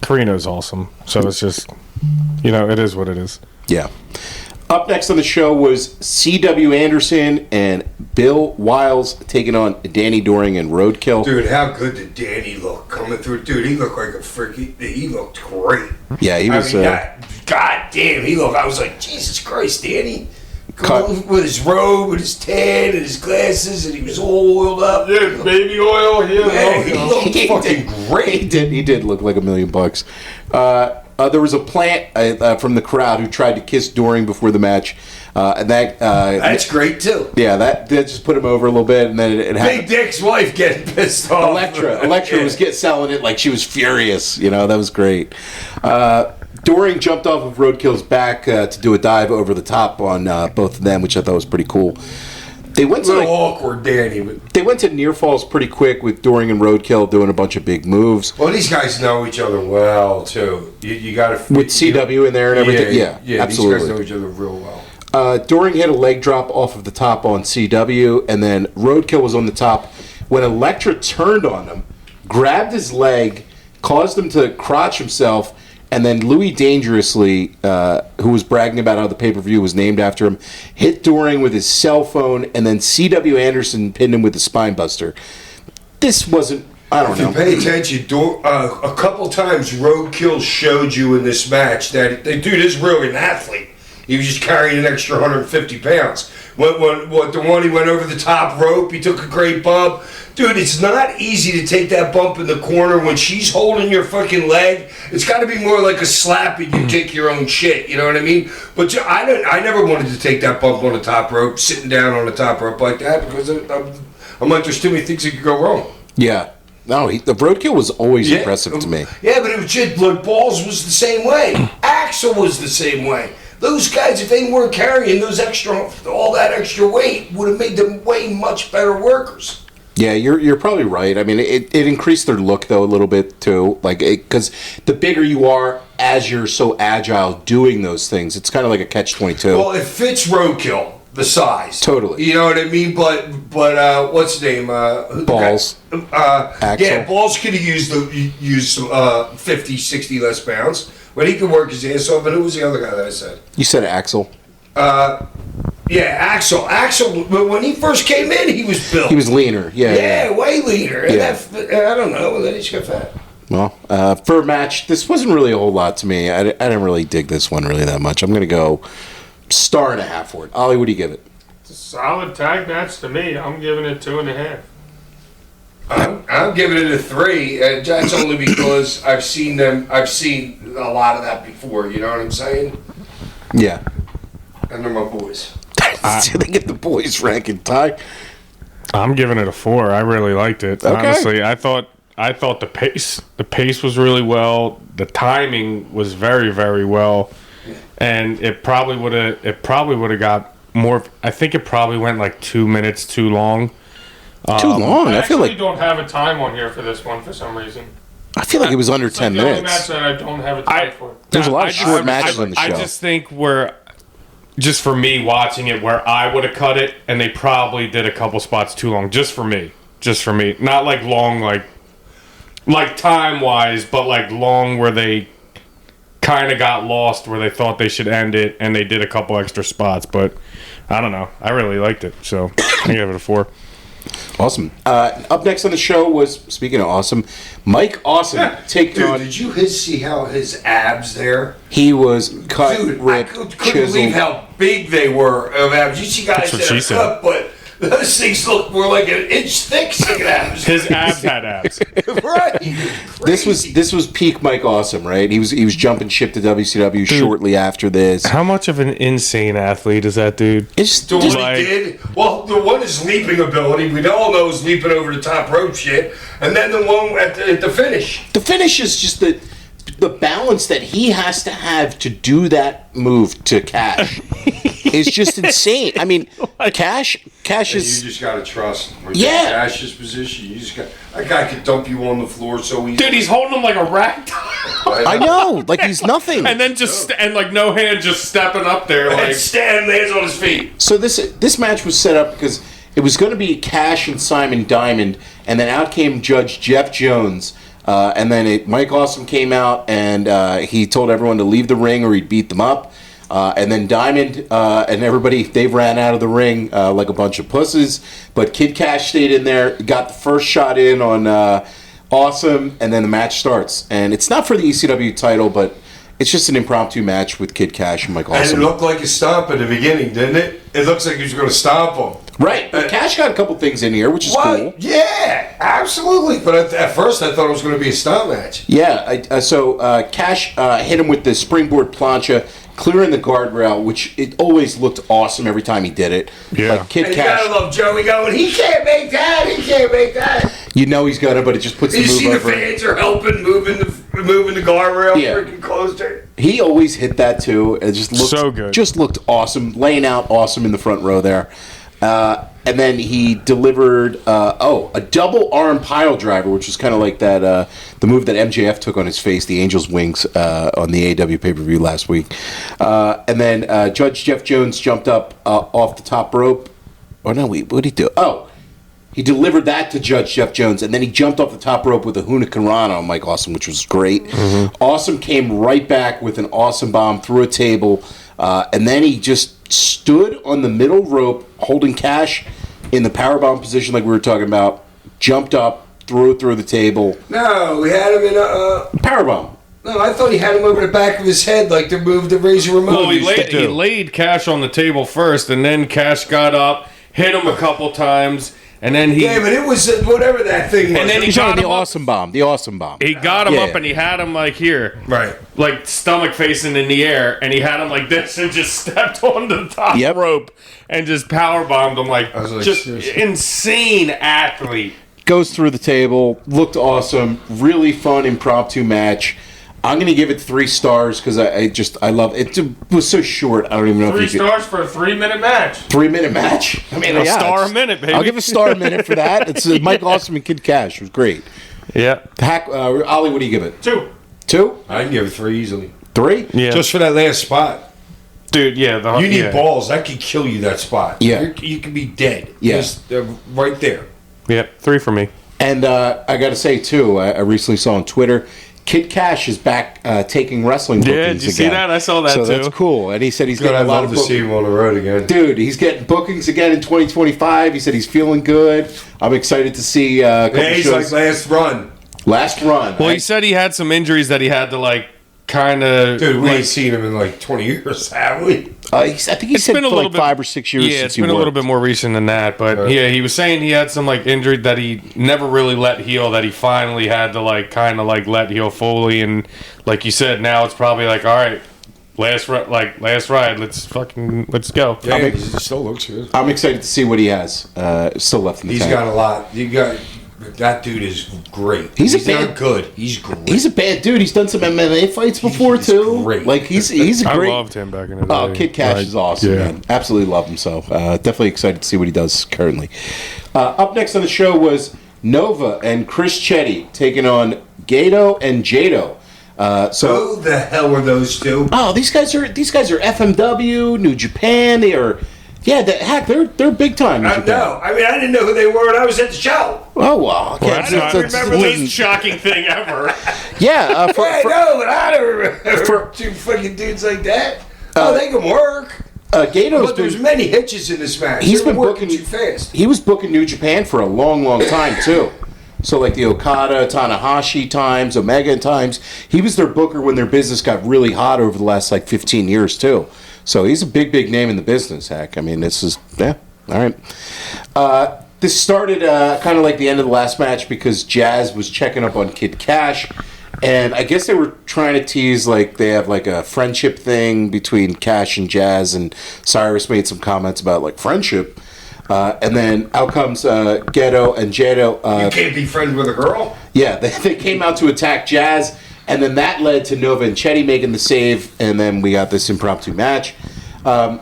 C: Carino's awesome. So it's just, it is what it is.
B: Yeah. Up next on the show was C.W. Anderson and Bill Wiles taking on Danny Doring and Roadkill.
D: Dude, how good did Danny look coming through? Dude, he looked like a freaky. He looked great.
B: Yeah, he was.
D: God damn, he looked. I was like, Jesus Christ, Danny.
B: Cut.
D: With his robe, with his tan, and his glasses, and he was all oiled up.
E: Yeah, baby oil.
D: Yeah, he looked
B: He
D: fucking
B: did.
D: great.
B: He did look like $1 million. There was a plant from the crowd who tried to kiss Doring before the match, and
D: That's great too.
B: yeah, that just put him over a little bit, and then it
D: Big
B: happened.
D: Dick's wife getting pissed off.
B: Electra
D: Yeah.
B: was selling it like she was furious. That was great. Doring jumped off of Roadkill's back to do a dive over the top on both of them, which I thought was pretty cool. They went
D: A
B: to
D: little awkward, Danny. But,
B: they went to near falls pretty quick with Doring and Roadkill doing a bunch of big moves
D: well, these guys know each other well too. You got to
B: with CW in there and everything. Yeah, absolutely.
D: These guys know each other real well.
B: Doring hit a leg drop off of the top on CW, and then Roadkill was on the top when Electra turned on him, grabbed his leg, caused him to crotch himself, and then Louis Dangerously, who was bragging about how the pay-per-view was named after him, hit Doring with his cell phone, and then C.W. Anderson pinned him with the spine buster. This wasn't... I don't
D: If you
B: know.
D: pay attention, a couple times Roadkill showed you in this match that the dude is really an athlete. He was just carrying an extra 150 pounds. The one he went over the top rope, he took a great bump. Dude, it's not easy to take that bump in the corner when she's holding your fucking leg. It's got to be more like a slap and you take your own shit. You know what I mean? But I never wanted to take that bump on the top rope, sitting down on the top rope like that, because I'm like, there's too many things that could go wrong.
B: Yeah. No, the Roadkill was always impressive to me.
D: Yeah, but it was just like Balls was the same way. Axel was the same way. Those guys, if they weren't carrying all that extra weight, would have made them way much better workers.
B: Yeah, you're probably right. I mean, it increased their look though a little bit too, like because the bigger you are, as you're so agile doing those things, it's kind of like a catch-22.
D: Well, it fits Roadkill, the size.
B: Totally.
D: You know what I mean? But what's his name?
B: Balls. Axel.
D: Yeah, Balls could have used 50, 60 less pounds, but he could work his ass off. And who was the other guy that I said?
B: You said Axel.
D: Yeah, Axel. Axel, when he first came in, he was built.
B: He was leaner.
D: Yeah, way leaner. And
B: Yeah.
D: I don't know. Then he just got fat.
B: Well, for a match, this wasn't really a whole lot to me. I didn't really dig this one really that much. I'm going to go 1.5 for it. Ollie, what do you give it?
E: It's a solid tag match to me. I'm giving it 2.5.
D: I'm giving it a 3, and that's only because I've seen a lot of that before. You know what I'm saying?
B: Yeah.
D: And they're my boys.
B: They get the boys ranking tie.
C: I'm giving it a 4. I really liked it.
B: Okay.
C: Honestly, I thought the pace was really well. The timing was very, very well, and it probably would have got more. I think it probably went like 2 minutes too long.
B: Too long.
E: I
B: I feel
E: actually
B: like
E: don't have a time on here for this one for some reason.
B: it was under
E: It's
B: 10
E: like the only
B: minutes.
E: match that I don't have a time for.
B: There's a lot of
C: I
B: short
C: just-
B: matches on the show.
C: I just think just for me watching it, where I would have cut it, and they probably did a couple spots too long. Just for me, not like long, like time wise, but like long where they kind of got lost, where they thought they should end it, and they did a couple extra spots. But I don't know. I really liked it, so I give it a 4.
B: Awesome. Up next on the show was, speaking of awesome, Mike Awesome taking
D: Dude,
B: on.
D: did you see how his abs there?
B: He was cut,
D: Dude,
B: ripped,
D: I couldn't
B: chiseled.
D: believe how big they were of abs. You see guys
C: That's what
D: that
C: she
D: are
C: said.
D: cut, but those things look more like an inch thick sticking abs.
C: His abs had abs.
D: Right.
B: This was peak Mike Awesome, right? He was jumping ship to WCW shortly after this.
C: How much of an insane athlete is that dude?
B: It's
D: The
B: just,
D: one he did, well, the one is leaping ability. We all know is leaping over the top rope shit. And then the one at the finish.
B: the finish is just the balance that he has to have to do that move to Cash is just insane. I mean, Cash
D: You
B: is
D: just gotta trust. With
B: Yeah.
D: Cash's position, you just got that guy could dump you on the floor so easy.
C: Dude, he's holding him like a rag doll.
B: I know, like he's nothing.
C: And then like no hand just stepping up there
D: And
C: like
D: Stan lands on his feet.
B: So this match was set up because it was going to be Cash and Simon Diamond, and then out came Judge Jeff Jones, and then Mike Awesome came out and he told everyone to leave the ring or he'd beat them up. And then Diamond and everybody, they ran out of the ring like a bunch of pussies. But Kid Cash stayed in there, got the first shot in on Awesome, and then the match starts. And it's not for the ECW title, but it's just an impromptu match with Kid Cash and Mike
D: And it
B: Awesome.
D: looked like a stomp at the beginning, didn't it? It looks like he was going to stomp him.
B: Right, but Cash got a couple things in here, which is
D: What?
B: cool.
D: Yeah, absolutely. But at first, I thought it was going to be a stomp match.
B: Yeah, so Cash hit him with the springboard plancha, clearing the guardrail, which it always looked awesome every time he did it.
C: Yeah.
B: Like Kid
D: And you
B: Cash,
D: gotta love Joey going, he can't make that, he can't make that.
B: you know he's got it, but it just puts the
D: You
B: move
D: see the
B: over.
D: fans are helping, moving the guardrail
B: Yeah.
D: freaking closer.
B: He always hit that too. It just looked
C: So good.
B: Just looked awesome, laying out awesome in the front row there. And then he delivered a double arm pile driver, which was kind of like that the move that MJF took on his face, the Angel's Wings, on the AEW pay-per-view last week. And then Judge Jeff Jones jumped up off the top rope. Oh no, what did he do? Oh, he delivered that to Judge Jeff Jones, and then he jumped off the top rope with a Hurricane Rana on Mike Awesome, which was great. Awesome came right back with an awesome bomb through a table, and then he just stood on the middle rope holding Cash in the powerbomb position like we were talking about, jumped up, threw it through the table.
D: No, we had him in
B: Powerbomb.
D: no, I thought he had him over the back of his head like the move the Razor Ramon
C: Well, he
D: used to
C: laid, he
D: do.
C: laid Cash on the table first, and then Cash got up, hit him a couple times, and then he
D: Yeah, but it was whatever that thing was.
C: And then he
B: He's
C: got
B: on the
C: him up.
B: awesome bomb. The awesome bomb.
C: he got him
B: Yeah.
C: up, and he had him like here,
D: right.
C: like stomach facing in the air, and he had him like this, and just stepped on the top
B: Yep.
C: rope and just power bombed him like,
D: was like,
C: just
D: seriously.
C: insane athlete.
B: Goes through the table. Looked awesome. Really fun impromptu match. I'm gonna give it 3 stars because I love it. It was so short. I don't even know
E: 3
B: if you could.
E: stars for a 3-minute match.
B: 3-minute match. I mean,
C: A star a
B: it's-
C: minute, baby.
B: I'll give a star a minute for that. It's Mike Awesome and Kid Cash. It was great.
C: Yeah,
B: Ollie, what do you give it?
E: 2.
B: 2?
D: I can give it 3 easily.
B: 3?
C: yeah,
D: Just for that last spot.
C: dude. Yeah,
D: You need
C: yeah.
D: balls. That could kill you, that spot.
B: Yeah.
D: You could be dead.
B: Yeah.
D: Just right there.
C: Yeah, 3 for me.
B: And I got to say, too, I recently saw on Twitter, Kid Cash is back taking wrestling bookings
C: Yeah,
B: again.
C: did you see that? I saw that
B: so
C: too.
B: that's cool. And he said he's
D: Good,
B: getting
D: I'd
B: a lot
D: love
B: of
D: to see
B: bookings.
D: him on the road again.
B: Dude, he's getting bookings again in 2025. He said he's feeling good. I'm excited to see a couple
D: Yeah, he's
B: shows.
D: like last run.
B: Last run.
C: Well, he said he had some injuries that he had to like kind of.
D: Dude, we ain't seen him in like 20 years, have we?
B: I think he said for like 5 or 6 years
C: Yeah,
B: since
C: it's
B: he
C: been a little
B: worked.
C: bit more recent than that, but yeah, he was saying he had some like injury that he never really let heal. That he finally had to like kind of like let heal fully, and like you said, now it's probably like all right, last ride, let's go.
D: Yeah, he still looks good.
B: I'm excited to see what he has still left in the
D: He's
B: tank.
D: got a lot. That dude is great.
B: He's a
D: not
B: bad-
D: good. He's great.
B: He's a bad dude. He's done some MMA fights before
D: He's
B: too.
D: great.
B: Like he's a
C: I
B: great.
C: loved him back in the day.
B: Oh, Kid Cash
C: Like,
B: is awesome,
C: yeah.
B: man. Absolutely love him. So definitely excited to see what he does currently. Up next on the show was Nova and Chris Chetty taking on Gato and Jado.
D: Who the hell are those two?
B: Oh, these guys are FMW, New Japan. They are, they're big time. New
D: I
B: Japan.
D: know. I mean, I didn't know who they were when I was at the show.
B: Oh well,
C: That's not
B: it's
C: the
B: leading-
C: most shocking thing ever.
B: Yeah,
D: I know, but I don't remember two fucking dudes like that. They can work.
B: Gato's
D: But there's
B: been,
D: many hitches in this match.
B: He's
D: They
B: been
D: were working
B: booking-
D: too fast.
B: he was booking New Japan for a long, long time too. So like the Okada, Tanahashi times, Omega times, he was their booker when their business got really hot over the last like 15 years too. So he's a big, big name in the business. Heck, I mean, this is all right. This started kind of like the end of the last match because Jazz was checking up on Kid Cash, and I guess they were trying to tease like they have like a friendship thing between Cash and Jazz, and Cyrus made some comments about like friendship. And then out comes Ghetto and Jado.
D: You can't be friends with a girl.
B: Yeah, they came out to attack Jazz, and then that led to Nova and Chetty making the save, and then we got this impromptu match. I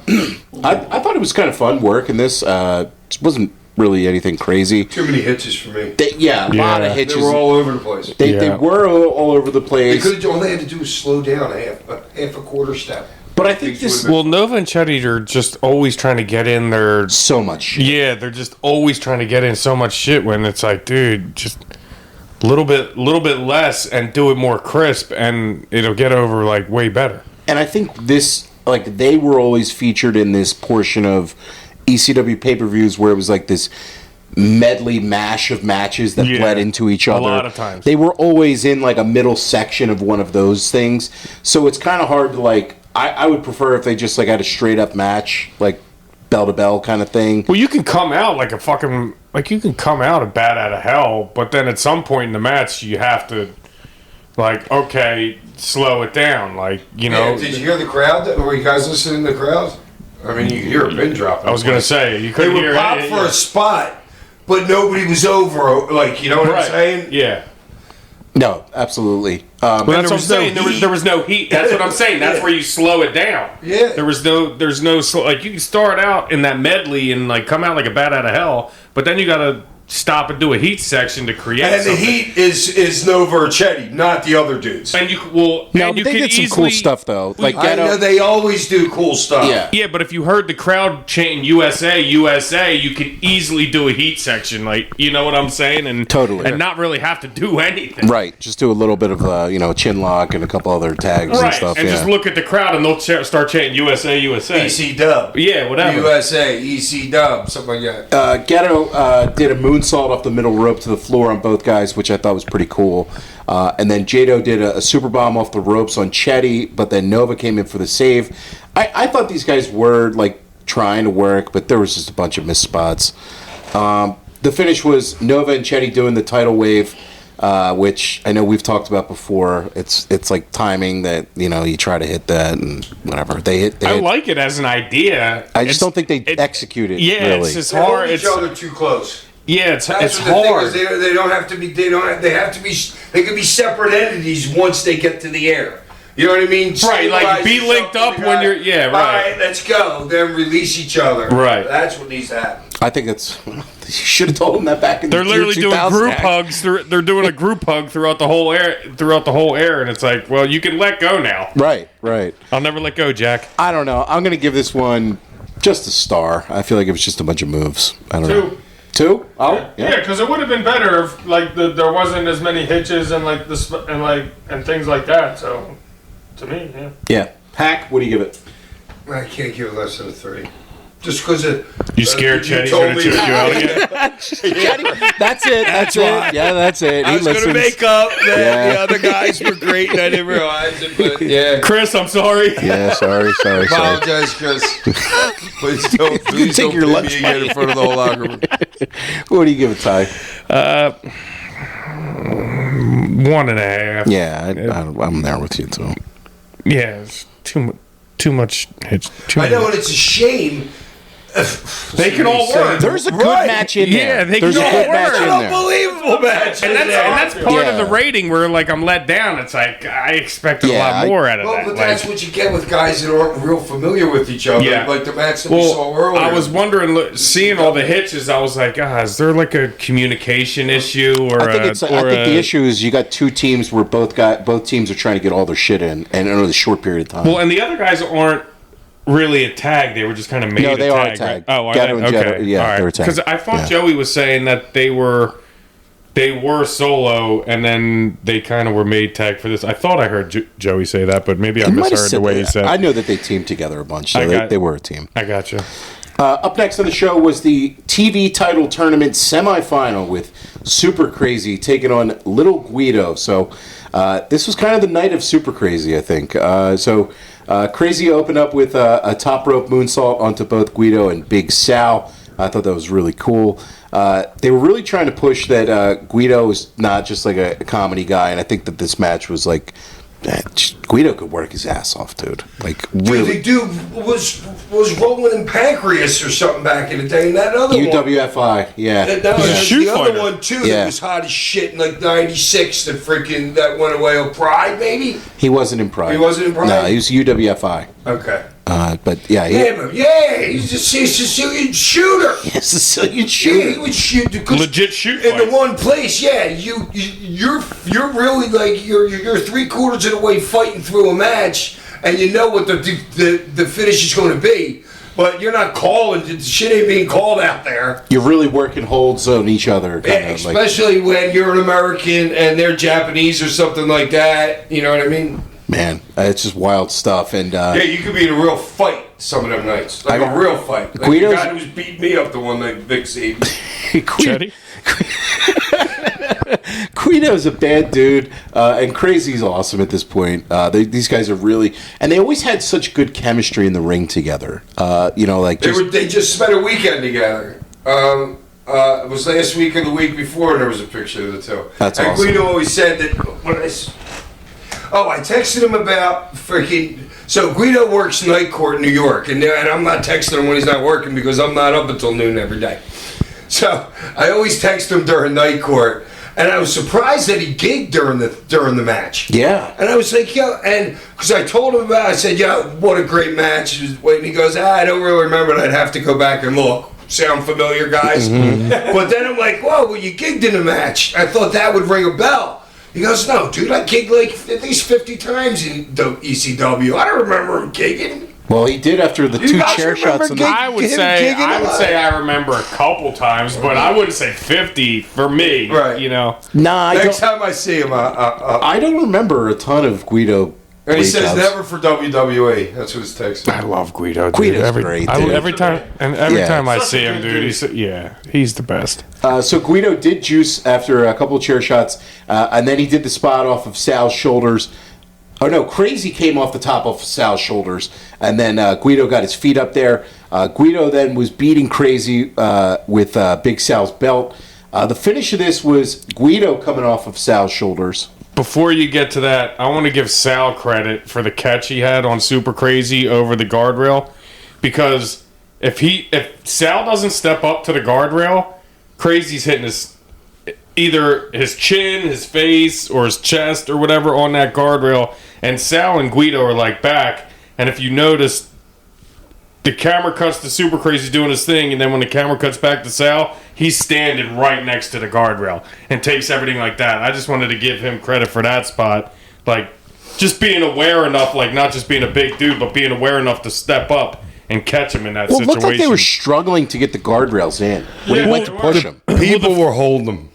B: thought it was kind of fun work in this. It wasn't really anything crazy.
D: Too many hitches for me.
B: A lot of hitches.
D: They were all over the place.
B: They were all over the place.
D: All they had to do was slow down half a quarter step.
B: But I think this
C: Well, Nova and Chetty are just always trying to get in their.
B: so much shit.
C: Yeah, they're just always trying to get in so much shit when it's like, dude, just a little bit less and do it more crisp, and it'll get over like way better.
B: And I think this, like, they were always featured in this portion of ECW pay-per-views where it was like this medley mash of matches that
C: Yeah,
B: bled into each
C: a
B: other.
C: lot of times.
B: They were always in like a middle section of one of those things. So it's kind of hard to like, I would prefer if they just like had a straight up match, like bell to bell kind of thing.
C: Well, you can come out like a fucking you can come out a bat out of hell, but then at some point in the match you have to like slow it down, like
D: Yeah, did you hear the crowd? Were you guys listening to the crowd? I mean, you could hear a pin drop.
C: I was gonna say you
D: They
C: couldn't
D: would
C: hear
D: pop
C: it.
D: for a spot, but nobody was over. Like, you know what I'm saying?
C: Yeah.
B: No, absolutely.
C: Well, that's what I'm
D: was no
C: saying. There was no heat. That's what I'm saying. That's
D: Yeah.
C: where you slow it down.
D: Yeah.
C: There's no like you can start out in that medley and like come out like a bat out of hell, but then you gotta stop and do a heat section to create.
D: And the
C: something.
D: heat is Nova or Chetty, not the other dudes.
C: And you
B: No,
C: and
B: but
C: you
B: they
C: could
B: did some
C: easily,
B: cool stuff though. Like
D: I know
B: Ghetto,
D: they always do cool stuff.
B: yeah.
C: Yeah, but if you heard the crowd chanting USA, USA, you could easily do a heat section, like you know what I'm saying, and
B: Totally.
C: and not really have to do anything.
B: Right, just do a little bit of chin lock and a couple other tags and
C: Right,
B: stuff.
C: and
B: yeah.
C: just look at the crowd, and they'll start chanting USA, USA.
D: EC Dub.
C: Yeah, whatever.
D: USA, EC Dub, something like that.
B: Ghetto did a moonsault off the middle rope to the floor on both guys, which I thought was pretty cool. And then Jado did a super bomb off the ropes on Chetty, but then Nova came in for the save. I thought these guys were like trying to work, but there was just a bunch of missed spots. The finish was Nova and Chetty doing the tidal wave, which I know we've talked about before. It's like timing that you try to hit that and whatever they hit.
C: I like it as an idea.
B: I just don't think they execute it.
C: Yeah,
B: really.
C: it's just
D: They hold
C: hard.
D: each other too close.
C: Yeah, it's
D: That's what the
C: hard.
D: thing is. They don't have to be. They have to be. They can be separate entities once they get to the air. You know what I mean?
C: Right, like,
D: Stabilize
C: be
D: yourself
C: linked
D: with
C: up
D: the
C: when
D: guy.
C: you're- yeah, right.
D: All right, let's go. Then release each other.
C: Right.
D: That's what needs to happen.
B: I think you should have told them that back in
C: They're
B: the year
C: literally doing
B: 2000.
C: group hugs. They're doing a group hug throughout the whole air, and it's like, well, you can let go now.
B: Right.
C: I'll never let go, Jack.
B: I don't know. I'm going to give this one just a star. I feel like it was just a bunch of moves. I don't know. 2? Oh,
E: Yeah, because it would have been better if like there wasn't as many hitches and like this and things like that. So, to me, yeah.
B: Yeah. Hack, what do you give it?
D: I can't give it less than a 3. Just because it.
C: You scared Chetty's
D: told
C: going to
D: me
C: choke you out
D: that-
C: again?
B: That's it. That's it. Yeah, that's it.
D: I was going to make up that
B: Yeah.
D: the other guys were great and I didn't realize it, but yeah.
C: Chris, I'm sorry.
B: Yeah, sorry.
D: Apologize, Chris. Please don't, please
B: take
D: don't
B: your
D: put
B: lunch
D: me again in front of the whole locker room.
B: What do you give it, Ty?
C: 1.5.
B: Yeah, I'm there with you, too.
C: Yeah, it's too much hits.
D: I know, and it's a shame.
C: They can all work.
B: There's a good
D: Right.
B: match in there.
C: Yeah, they
B: There's
C: can
B: a
C: all
B: good
C: work.
B: match in
D: An
B: there.
D: unbelievable match.
C: And that's part of
B: Yeah.
C: the rating where like I'm let down. It's like I expected
B: Yeah,
C: a lot more out of
D: Well,
C: that.
D: but
C: Like,
D: that's what you get with guys that aren't real familiar with each other.
C: Yeah.
D: Like the match that we saw earlier.
C: I was wondering, seeing all the hitches, I was like, is there like a communication issue or
B: I think the issue is you got two teams where both teams are trying to get all their shit in a short period of time.
C: Well, and the other guys aren't really a tag. They were just kind of made
B: No,
C: a
B: they
C: tag.
B: are a
C: right?
B: tag.
C: Oh, are
B: Gatto
C: they?
B: and Jetto,
C: Okay.
B: yeah,
C: All right.
B: they're a tag.
C: Because I thought
B: Yeah.
C: Joey was saying that they were solo and then they kind of were made tag for this. I thought I heard Joey say that, but maybe I
B: He might have
C: misheard the
B: said
C: way
B: that.
C: he said.
B: I know that they teamed together a bunch, so they were a team.
C: I gotcha.
B: Up next on the show was the TV title tournament semifinal with Super Crazy taking on Little Guido. So this was kind of the night of Super Crazy, I think. Crazy opened up with a top rope moonsault onto both Guido and Big Sal. I thought that was really cool. They were really trying to push that Guido is not just like a comedy guy, and I think that this match was like, Guido could work his ass off, dude. Like, really.
D: Dude, the dude was rolling in pancreas or something back in the day. And that other one.
B: UWFI, yeah.
D: That was
C: Shoot
D: the
C: fighter.
D: other one, too,
B: Yeah.
D: that was hot as shit in like 96 that went away. Oh, Pride, maybe?
B: He wasn't in Pride.
D: He wasn't in Pride?
B: No, he was UWFI.
D: Okay.
B: But yeah,
D: He's a Sicilian shooter.
B: a Sicilian
D: Yeah, he
B: shooter.
D: would shoot.
C: Legit shoot
D: In the
C: fight.
D: one place, yeah, you're really like you're 3/4 of the way fighting through a match, and you know what the finish is going to be, but you're not calling. The shit ain't being called out there.
B: You're really working holds on each other,
D: Yeah,
B: kind of like.
D: especially when you're an American and they're Japanese or something like that. You know what I mean?
B: Man, it's just wild stuff. And
D: Yeah, you could be in a real fight some of them nights, like a real fight. Like
B: Guido's-
D: the guy who's beat me up the one night, Vic saved me.
C: Chetty?
B: Guido's a bad dude, and Crazy's awesome at this point. These guys are really, and they always had such good chemistry in the ring together.
D: They just spent a weekend together. It was last week or the week before, and there was a picture of the two.
B: That's
D: and
B: awesome.
D: Guido always said that. I texted him about freaking. So Guido works night court in New York, and I'm not texting him when he's not working because I'm not up until noon every day. So I always text him during night court, and I was surprised that he gigged during the match.
B: Yeah.
D: And I was like, and because I told him about it, I said, what a great match. And he goes, I don't really remember it. I'd have to go back and look. Sound familiar, guys? But then I'm like, well, you gigged in a match. I thought that would ring a bell. He goes, no, dude, I gigged like at least 50 times in the ECW. I don't remember him gigging.
B: Well, he did after the
D: You
B: two
D: guys
B: chair
D: remember
B: shots.
C: I would say I remember a couple times, but I wouldn't say 50 for me.
D: Right.
C: You know.
B: Nah,
D: Next time I see him,
B: I don't remember a ton of Guido.
D: and he says
B: breakouts.
D: never for WWE. That's what his text
C: I
D: said.
C: love Guido. Dude.
B: Guido's great, dude.
C: Every time I
E: Such a
C: see him,
E: good
C: dude,
E: dude.
C: he's the best.
B: So Guido did juice after a couple of chair shots, and then he did the spot off of Sal's shoulders. Oh no, Crazy came off the top of Sal's shoulders, and then Guido got his feet up there. Guido then was beating Crazy with Big Sal's belt. The finish of this was Guido coming off of Sal's shoulders.
C: Before you get to that, I want to give Sal credit for the catch he had on Super Crazy over the guardrail, because if Sal doesn't step up to the guardrail, Crazy's hitting either his chin, his face, or his chest, or whatever on that guardrail, and Sal and Guido are like back, and if you notice, the camera cuts to Super Crazy doing his thing, and then when the camera cuts back to Sal, he's standing right next to the guardrail and takes everything like that. I just wanted to give him credit for that spot. Like, just being aware enough, like, not just being a big dude, but being aware enough to step up and catch him in that
B: Well, it
C: situation.
B: looked like they were struggling to get the guardrails in when
E: Yeah,
B: he went
E: they
B: to push
E: were.
B: them.
D: People were holding them.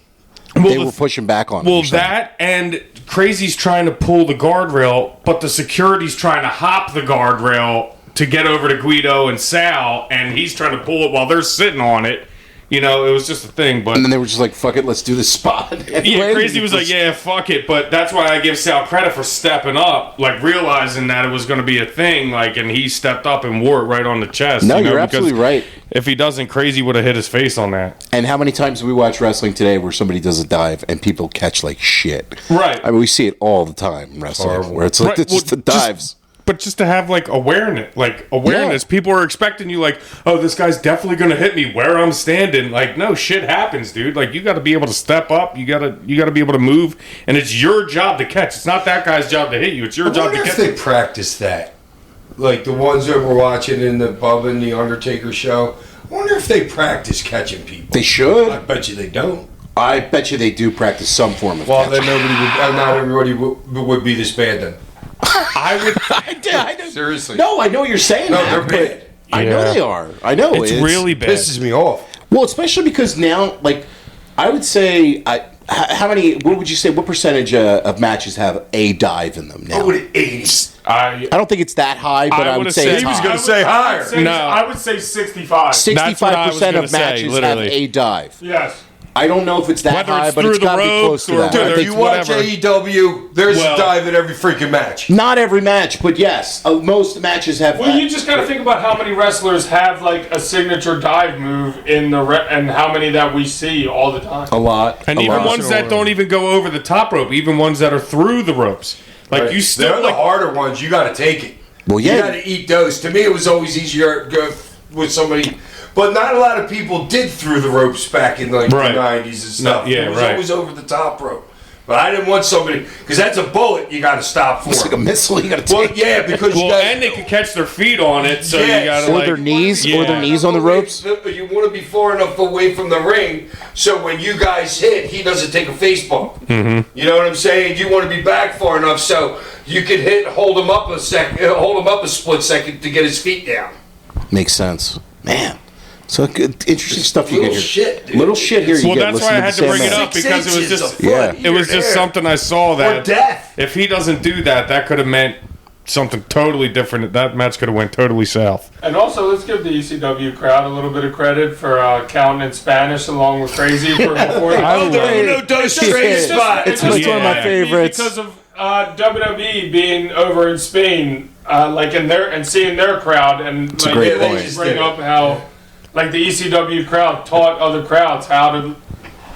B: They were pushing back on him.
C: Well,
B: or something.
C: that and Crazy's trying to pull the guardrail, but the security's trying to hop the guardrail to get over to Guido and Sal, and he's trying to pull it while they're sitting on it. You know, it was just a thing, but...
B: And then they were just like, fuck it, let's do this spot.
C: Yeah, Crazy was like, yeah, fuck it, but that's why I give Sal credit for stepping up, like, realizing that it was going to be a thing, like, and he stepped up and wore it right on the chest.
B: No,
C: you know,
B: you're
C: because
B: absolutely right.
C: If he doesn't, Crazy would have hit his face on that.
B: And how many times do we watch wrestling today where somebody does a dive and people catch like shit?
C: Right.
B: I mean, we see it all the time in wrestling,
D: Horrible.
B: where it's like,
C: Right,
B: it's just the
C: well,
B: dives.
C: But just to have, like, awareness.
B: Yeah.
C: People are expecting you, like, oh, this guy's definitely going to hit me where I'm standing. Like, no, shit happens, dude. Like, you got to be able to step up. You got to be able to move. And it's your job to catch. It's not that guy's job to hit you. It's your
D: I
C: job
D: wonder
C: to
D: if
C: catch.
D: they practice that. Like the ones that we're watching in the Bubba and the Undertaker show. I wonder if they practice catching people.
B: They should.
D: I bet you they don't.
B: I bet you they do practice some form of
D: Well,
B: catch.
D: then nobody would. Not everybody would be this bad then.
C: I would.
B: I know.
D: Seriously.
B: No, I know what you're saying.
D: No,
B: Matt,
D: they're
B: but
D: bad.
B: I know
C: Yeah.
B: they are. I know.
C: It's really bad.
D: Pisses me off.
B: Well, especially because now, like, I would say, how many, what would you say, what percentage of matches have a dive in them now?
D: I would 80.
C: I
B: I don't think it's that high, but
C: I
B: I would
C: would've
B: say
C: said-
B: it's
C: He was
B: high.
D: gonna say higher.
C: No.
E: I would say 65.
C: That's what I was
B: 65%
C: gonna
B: of
C: say,
B: matches have
C: literally.
B: a dive.
E: Yes.
B: I don't know if it's that
C: Whether
B: high,
C: it's
B: but
C: through
B: it's
C: the
B: got to be close
C: ropes
B: to
C: or
B: that.
C: through
B: I
C: the-
D: If
B: think
D: you watch
C: whatever.
D: AEW, there's
C: Well-
D: a dive at every freaking match.
B: not every match, but yes, most matches have.
E: Well, you just got to think about how many wrestlers have like a signature dive move in the and how many that we see all the time.
B: a lot,
C: and
B: a
C: even
B: lot.
C: ones that don't even go over the top rope, even ones that are through the ropes. Like
D: Right.
C: you still
D: They're the
C: like
D: harder ones. You got to take it.
B: Well,
D: You
B: yeah.
D: got to eat those. To me, it was always easier to go with somebody. But not a lot of people did through the ropes back in like
C: Right.
D: the 90s and stuff.
C: No, yeah,
D: it was
C: right.
D: always over the top rope. But I didn't want somebody, because that's a bullet you got to stop for.
B: It's like a missile. You got to
D: Well,
B: take.
D: yeah, because you
C: well,
D: got
C: and they can catch their feet on it, so
D: Yeah,
C: you gotta
B: or
C: like
B: their knees,
C: yeah.
B: or their knees on the ropes.
D: You want to be far enough away from the ring so when you guys hit, he doesn't take a face bump. Mm-hmm. You know what I'm saying? You want to be back far enough so you can hold him up a split second to get his feet down.
B: Makes sense, man. So good, interesting stuff you
D: Little
B: get here.
D: shit, dude.
B: Little shit here. You
C: Well,
B: get
C: that's why I
B: listening
C: had to
B: the
C: bring it
B: Sandman.
C: up because it was
D: 6 inches
C: just
D: a foot
B: Yeah.
C: it was
D: here,
C: just
D: there.
C: something I saw
D: Or
C: that
D: death.
C: if he doesn't do that, that could have meant something totally different. That match could have went totally south.
E: And also, let's give the ECW crowd a little bit of credit for counting in Spanish along with Crazy for before the
D: Oh, no, dos straight
B: Yeah.
D: spot.
B: It's
E: just
B: one of my
C: Yeah.
B: favorites.
E: because of WWE being over in Spain, like in their and seeing their crowd, and
B: a
E: like
B: great
E: they
B: point.
E: just bring up how like the ECW crowd taught other crowds how to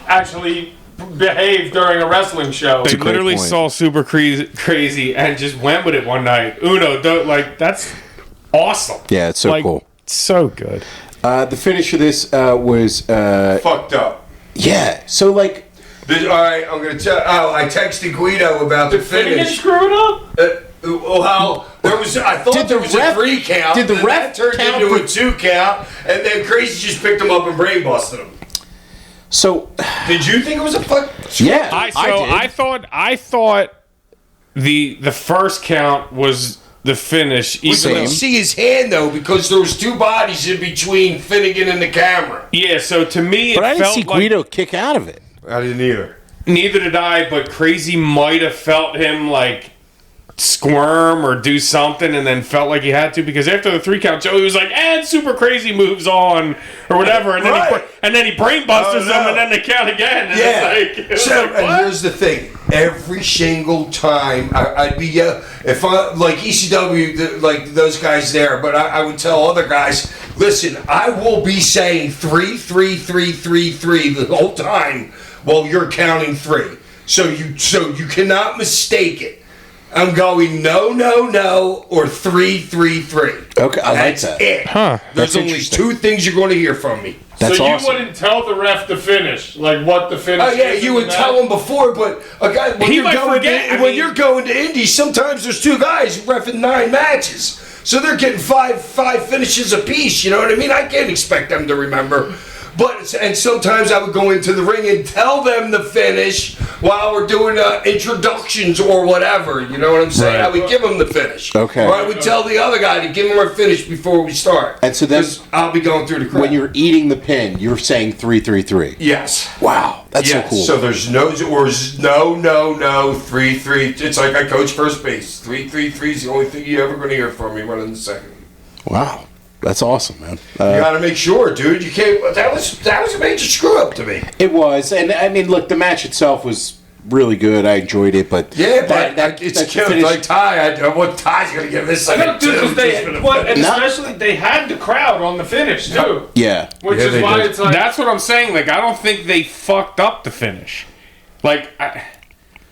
E: actually behave during a wrestling show.
C: They
B: a great
C: literally
B: point.
C: saw Super Crazy and just went with it one night. Uno, like that's awesome.
B: Yeah, it's so
C: Like,
B: cool.
C: So good.
B: The finish of this was,
D: Fucked up.
B: yeah. So like,
D: All right, I'm going to tell. Oh, I texted Guido about the
E: Did Finnegan
D: finish.
E: screw it up?
D: How there was? I thought
B: Did the
D: there was
B: ref-
D: a 3 count.
B: did the
D: then
B: ref
D: that turned
B: count
D: into
B: for-
D: a 2 count? And then Crazy just picked him up and brain busted him.
B: so
D: Did you think it was a fuck?
B: yeah.
C: I thought the first count was the finish.
D: We
C: Even
D: couldn't
C: though,
D: see his hand though because there was 2 bodies in between Finnegan and the camera.
C: yeah. So to me,
B: but
C: it
B: I didn't
C: felt
B: see
C: like
B: Guido kick out of it.
D: I didn't either.
C: neither did I. But Crazy might have felt him like squirm or do something, and then felt like he had to because after the 3 count, Joey was like, "And Super Crazy moves on" or whatever, and then
D: Right.
C: he brain busters
D: Oh, no.
C: him, and then they count again. And
D: Yeah.
C: it's like, it was
D: So,
C: like,
D: and
C: what?
D: here's the thing: every single time I'd be if I like ECW, like those guys there, but I would tell other guys, listen, I will be saying 3, 3, 3, 3, 3 the whole time while you're counting 3. So you cannot mistake it. I'm going no, or 3, 3, 3.
B: Okay, I like
D: That's
B: that.
D: it.
C: Huh.
D: There's
B: That's
D: only
B: interesting.
D: 2 things you're going to hear from me.
B: That's
E: so you
B: awesome.
E: wouldn't tell the ref to finish, like what the finish.
D: Oh yeah,
E: is
D: you
E: in
D: would
E: the
D: tell
E: match?
D: him before, but a guy when
C: He
D: you're
C: might
D: going
C: forget,
D: to,
C: I
D: when
C: mean-
D: you're going to indies, sometimes there's 2 guys reffing 9 matches, so they're getting five finishes apiece. You know what I mean? I can't expect them to remember. And sometimes I would go into the ring and tell them the finish while we're doing introductions or whatever. You know what I'm saying?
C: Right.
D: I would give them the finish.
B: Okay.
D: Or I would tell the other guy to give him our finish before we start.
B: And so then,
D: 'Cause I'll be going through the crowd.
B: when you're eating the pin, you're saying 3-3-3.
D: Yes.
B: Wow, that's
D: Yes.
B: so cool.
D: So there's no 3-3. It's like I coach first base. 3-3-3 is the only thing you're ever going to hear from me running the second.
B: Wow, that's awesome, man.
D: You got to make sure, dude. You can't. That was a major screw up to me.
B: It was, and I mean, look, the match itself was really good. I enjoyed it, but
D: Yeah, but it's
B: that
D: killed.
B: finish-
D: Like Ty, what Ty's going to give this
E: I
D: second
E: know, dude, 'cause and
B: Not-
E: especially they had the crowd on the finish too,
B: yeah.
E: which
D: Yeah,
E: is
D: they
E: why
D: did.
E: it's like
C: That's what I'm saying. Like, I don't think they fucked up the finish. Like,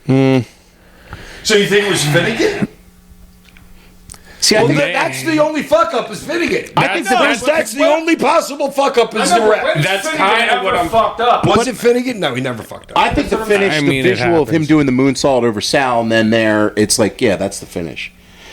D: So you think it was Finnegan?
B: See, I
D: Well,
B: think
D: that's the only fuck up is Finnegan.
C: I think
D: That's the only possible fuck up is the ref.
C: That's kinda what I'm-
E: fucked up.
D: Was it Finnegan? No, he never fucked up.
B: I think the finish,
C: I mean,
B: the
C: it
B: visual of him
C: happens.
B: doing the moonsault over Sal, and then there, it's like, yeah, that's the finish.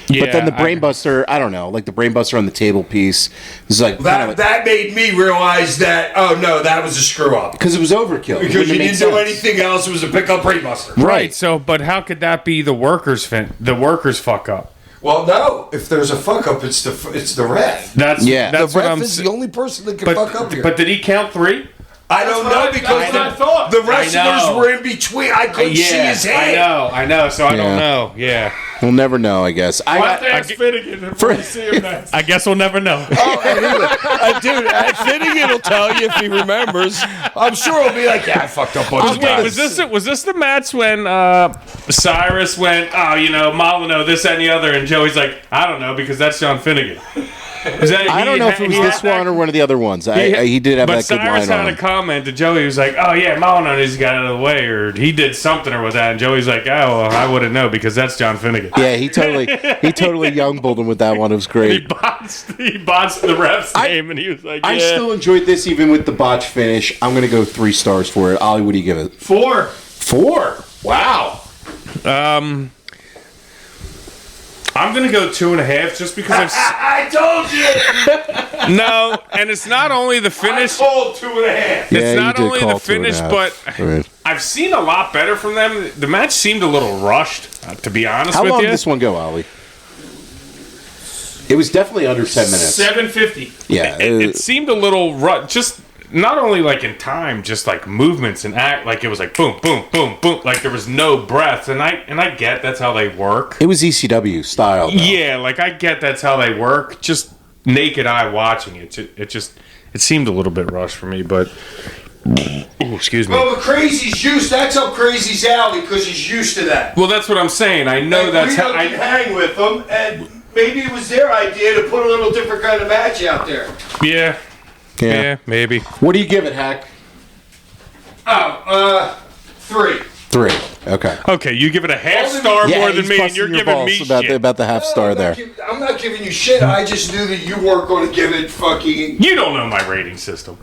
B: but then the brainbuster, I don't know, like the brainbuster on the table piece is like
D: That made me realize that, oh no, that was a screw up.
B: because it was overkill. It
D: Because
B: wouldn't
D: you
B: have made
D: didn't do
B: sense.
D: anything else. It was a pickup brainbuster.
C: Right. So, but how could that be the workers' fuck up?
D: Well, no. If there's a fuck up, it's the ref.
C: That's
B: Yeah.
C: That's
D: The
C: what
D: ref
C: I'm.
D: is the only person that can
C: But
D: fuck up here.
C: but did he count 3?
D: I don't
E: That's
D: know
E: what I-
D: because
E: that's what I thought.
D: the wrestlers
C: know.
D: were in between. I couldn't see his head.
C: I know. So I
B: Yeah.
C: don't know. Yeah.
B: We'll never know, I guess.
E: We'll have to ask Finnegan before we see him next.
C: I guess we'll never know.
D: Dude, Finnegan will tell you if he remembers. I'm sure he'll be like, yeah, I fucked up on
C: Wait, was this the match when Cyrus went, oh, Molyneux, this, that, and the other, and Joey's like, I don't know, because that's John Finnegan.
B: I don't know if it was this one or one of the other ones. He did have
C: but
B: that good
C: Cyrus
B: line
C: had
B: on
C: a
B: him.
C: comment to Joey. He was like, "Oh yeah, Molyneux needs to get out of the way, or he did something or with that." And Joey's like, "Oh, well, I wouldn't know because that's John Finnegan."
B: Yeah, he totally young bulled him with that one. It was
C: He
B: great.
C: botched the ref's name, and he was like,
B: I
C: "Yeah."
B: still enjoyed this even with the botch finish. I'm going to go 3 stars for it. Ollie, what do you give it?
E: 4.
B: 4. Wow.
C: I'm gonna go 2.5 just because
D: I told you.
C: no, and it's not only the finish.
D: Called 2.5.
C: It's not only the finish, but
B: Right.
C: I've seen a lot better from them. The match seemed a little rushed, to be honest
B: How
C: with
B: long
C: you.
B: did this one go, Ollie? It was definitely under 10 minutes.
E: 750.
B: Yeah.
C: It seemed a little just not only like in time, just like movements and act. Like it was like boom, boom, boom, boom. Like there was no breaths, and I get that's how they work.
B: It was ECW style, though.
C: Yeah, like I get that's how they work. Just naked eye watching it, it seemed a little bit rushed for me. But excuse me.
D: Well, but Crazy's used. That's how Crazy's alley because he's used to that.
C: Well, that's what I'm saying. I know
D: And
C: that's
D: we
C: how
D: don't hang with them, and maybe it was their idea to put a little different kind of match out there.
C: Yeah, maybe.
B: What do you give it, Hack?
D: 3.
B: 3. Okay.
C: Okay, you give it a half star more than
B: he's
C: me, and
B: busting
C: you're
B: your
C: giving
B: balls
C: me
B: about
C: shit.
B: about the half star there.
D: I'm not giving you shit. I just knew that you weren't going to give it fucking.
C: You don't know my rating system.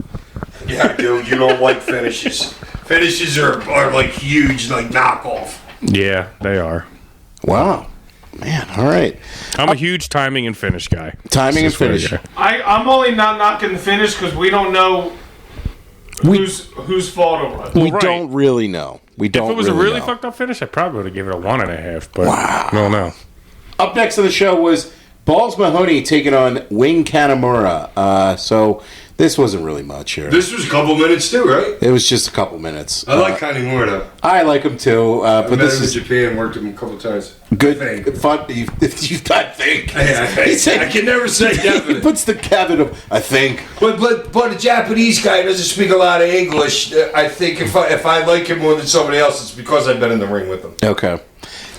D: Yeah, dude, you don't like finishes. Finishes are like huge, like knockoff.
C: Yeah, they are.
B: Wow. Man, all right.
C: I'm a huge timing and finish guy.
B: Timing and
C: This is where I
B: finish.
C: go.
E: I'm only not knocking the finish because we don't know whose fault it was.
B: We
C: right.
B: don't really know. We don't
C: If it was a really
B: know.
C: fucked up finish, I probably would have given it a 1.5. But I don't know.
B: Up next on the show was Balls Mahoney taking on Wing Kanamura. So this wasn't really much here.
D: This was a couple minutes too, right?
B: It was just a couple minutes.
D: I like Kanimura though.
B: I like him too,
D: I
B: but
D: met
B: this
D: him in
B: is
D: Japan, worked with him a couple times.
B: good.
D: Thank.
B: Fun. You I think.
D: Yeah,
B: He said-
D: I can never say
B: He
D: definite.
B: puts the caveat of I think.
D: But a Japanese guy doesn't speak a lot of English. I think if I like him more than somebody else, it's because I've been in the ring with him.
B: Okay.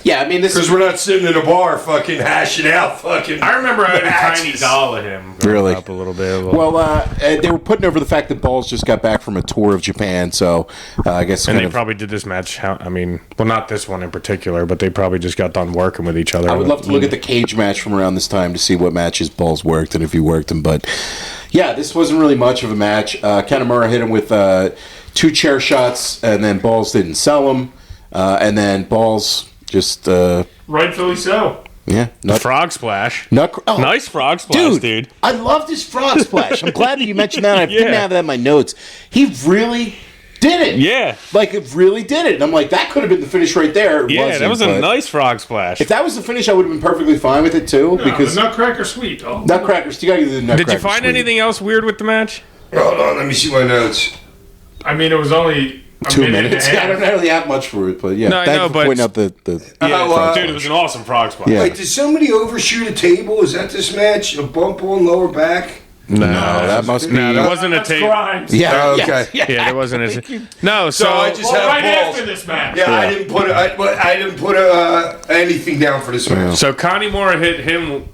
B: Yeah, I mean this
D: Because
B: is
D: we're not sitting in a bar fucking hashing out fucking.
C: I remember I had a tiny
D: matches.
C: doll of him. growing
B: Really?
C: Up a little bit.
B: well. They were putting over the fact that Balls just got back from a tour of Japan, so I guess
C: and
B: kind
C: they
B: of.
C: probably did this match. Well, not this one in particular, but they probably just got done working with each other.
B: I would love to look at the cage match from around this time to see what matches Balls worked and if he worked them. But yeah, this wasn't really much of a match. Kanemaru hit him with 2 chair shots, and then Balls didn't sell him, and then Balls just
E: Rightfully so.
B: Yeah.
C: Frog splash.
B: Oh,
C: Nice frog splash, dude.
B: I loved his frog splash. I'm glad that you mentioned that. I didn't
C: Yeah.
B: have that in my notes. He really did it.
C: Yeah.
B: Like, it really did it. And I'm like, that could have been the finish right there. It
C: Yeah,
B: wasn't,
C: that was a
B: but
C: nice frog splash.
B: If that was the finish, I would have been perfectly fine with it, too.
E: No,
B: because
E: the Nutcracker Suite. Oh.
B: Nutcrackers, you got to do the Nutcracker
C: Did you find
B: Suite.
C: anything else weird with the match?
D: Hold on, let me see my notes.
E: I mean, it was only a
B: 2
E: minute
B: minutes.
E: and a
B: I don't
E: half.
B: really have much for it, but yeah.
C: No, I
B: Thanks
C: know,
B: for
C: but-
B: pointing out the
C: Yeah, dude, it was an awesome frog splash.
B: Yeah.
D: Wait, did somebody overshoot a table? Is that this match? A bump on lower back?
B: No, that must be.
C: No, there wasn't a
E: That's
C: table.
E: Grimes.
B: Yeah,
D: Oh,
B: yeah,
D: okay.
B: yeah.
C: Yeah, there wasn't a. No, so
D: I just
E: Well,
D: have
E: right
D: balls.
E: after this match.
D: Yeah, I
B: Yeah.
D: didn't put I didn't put anything down for this match.
C: So Connie Moore hit him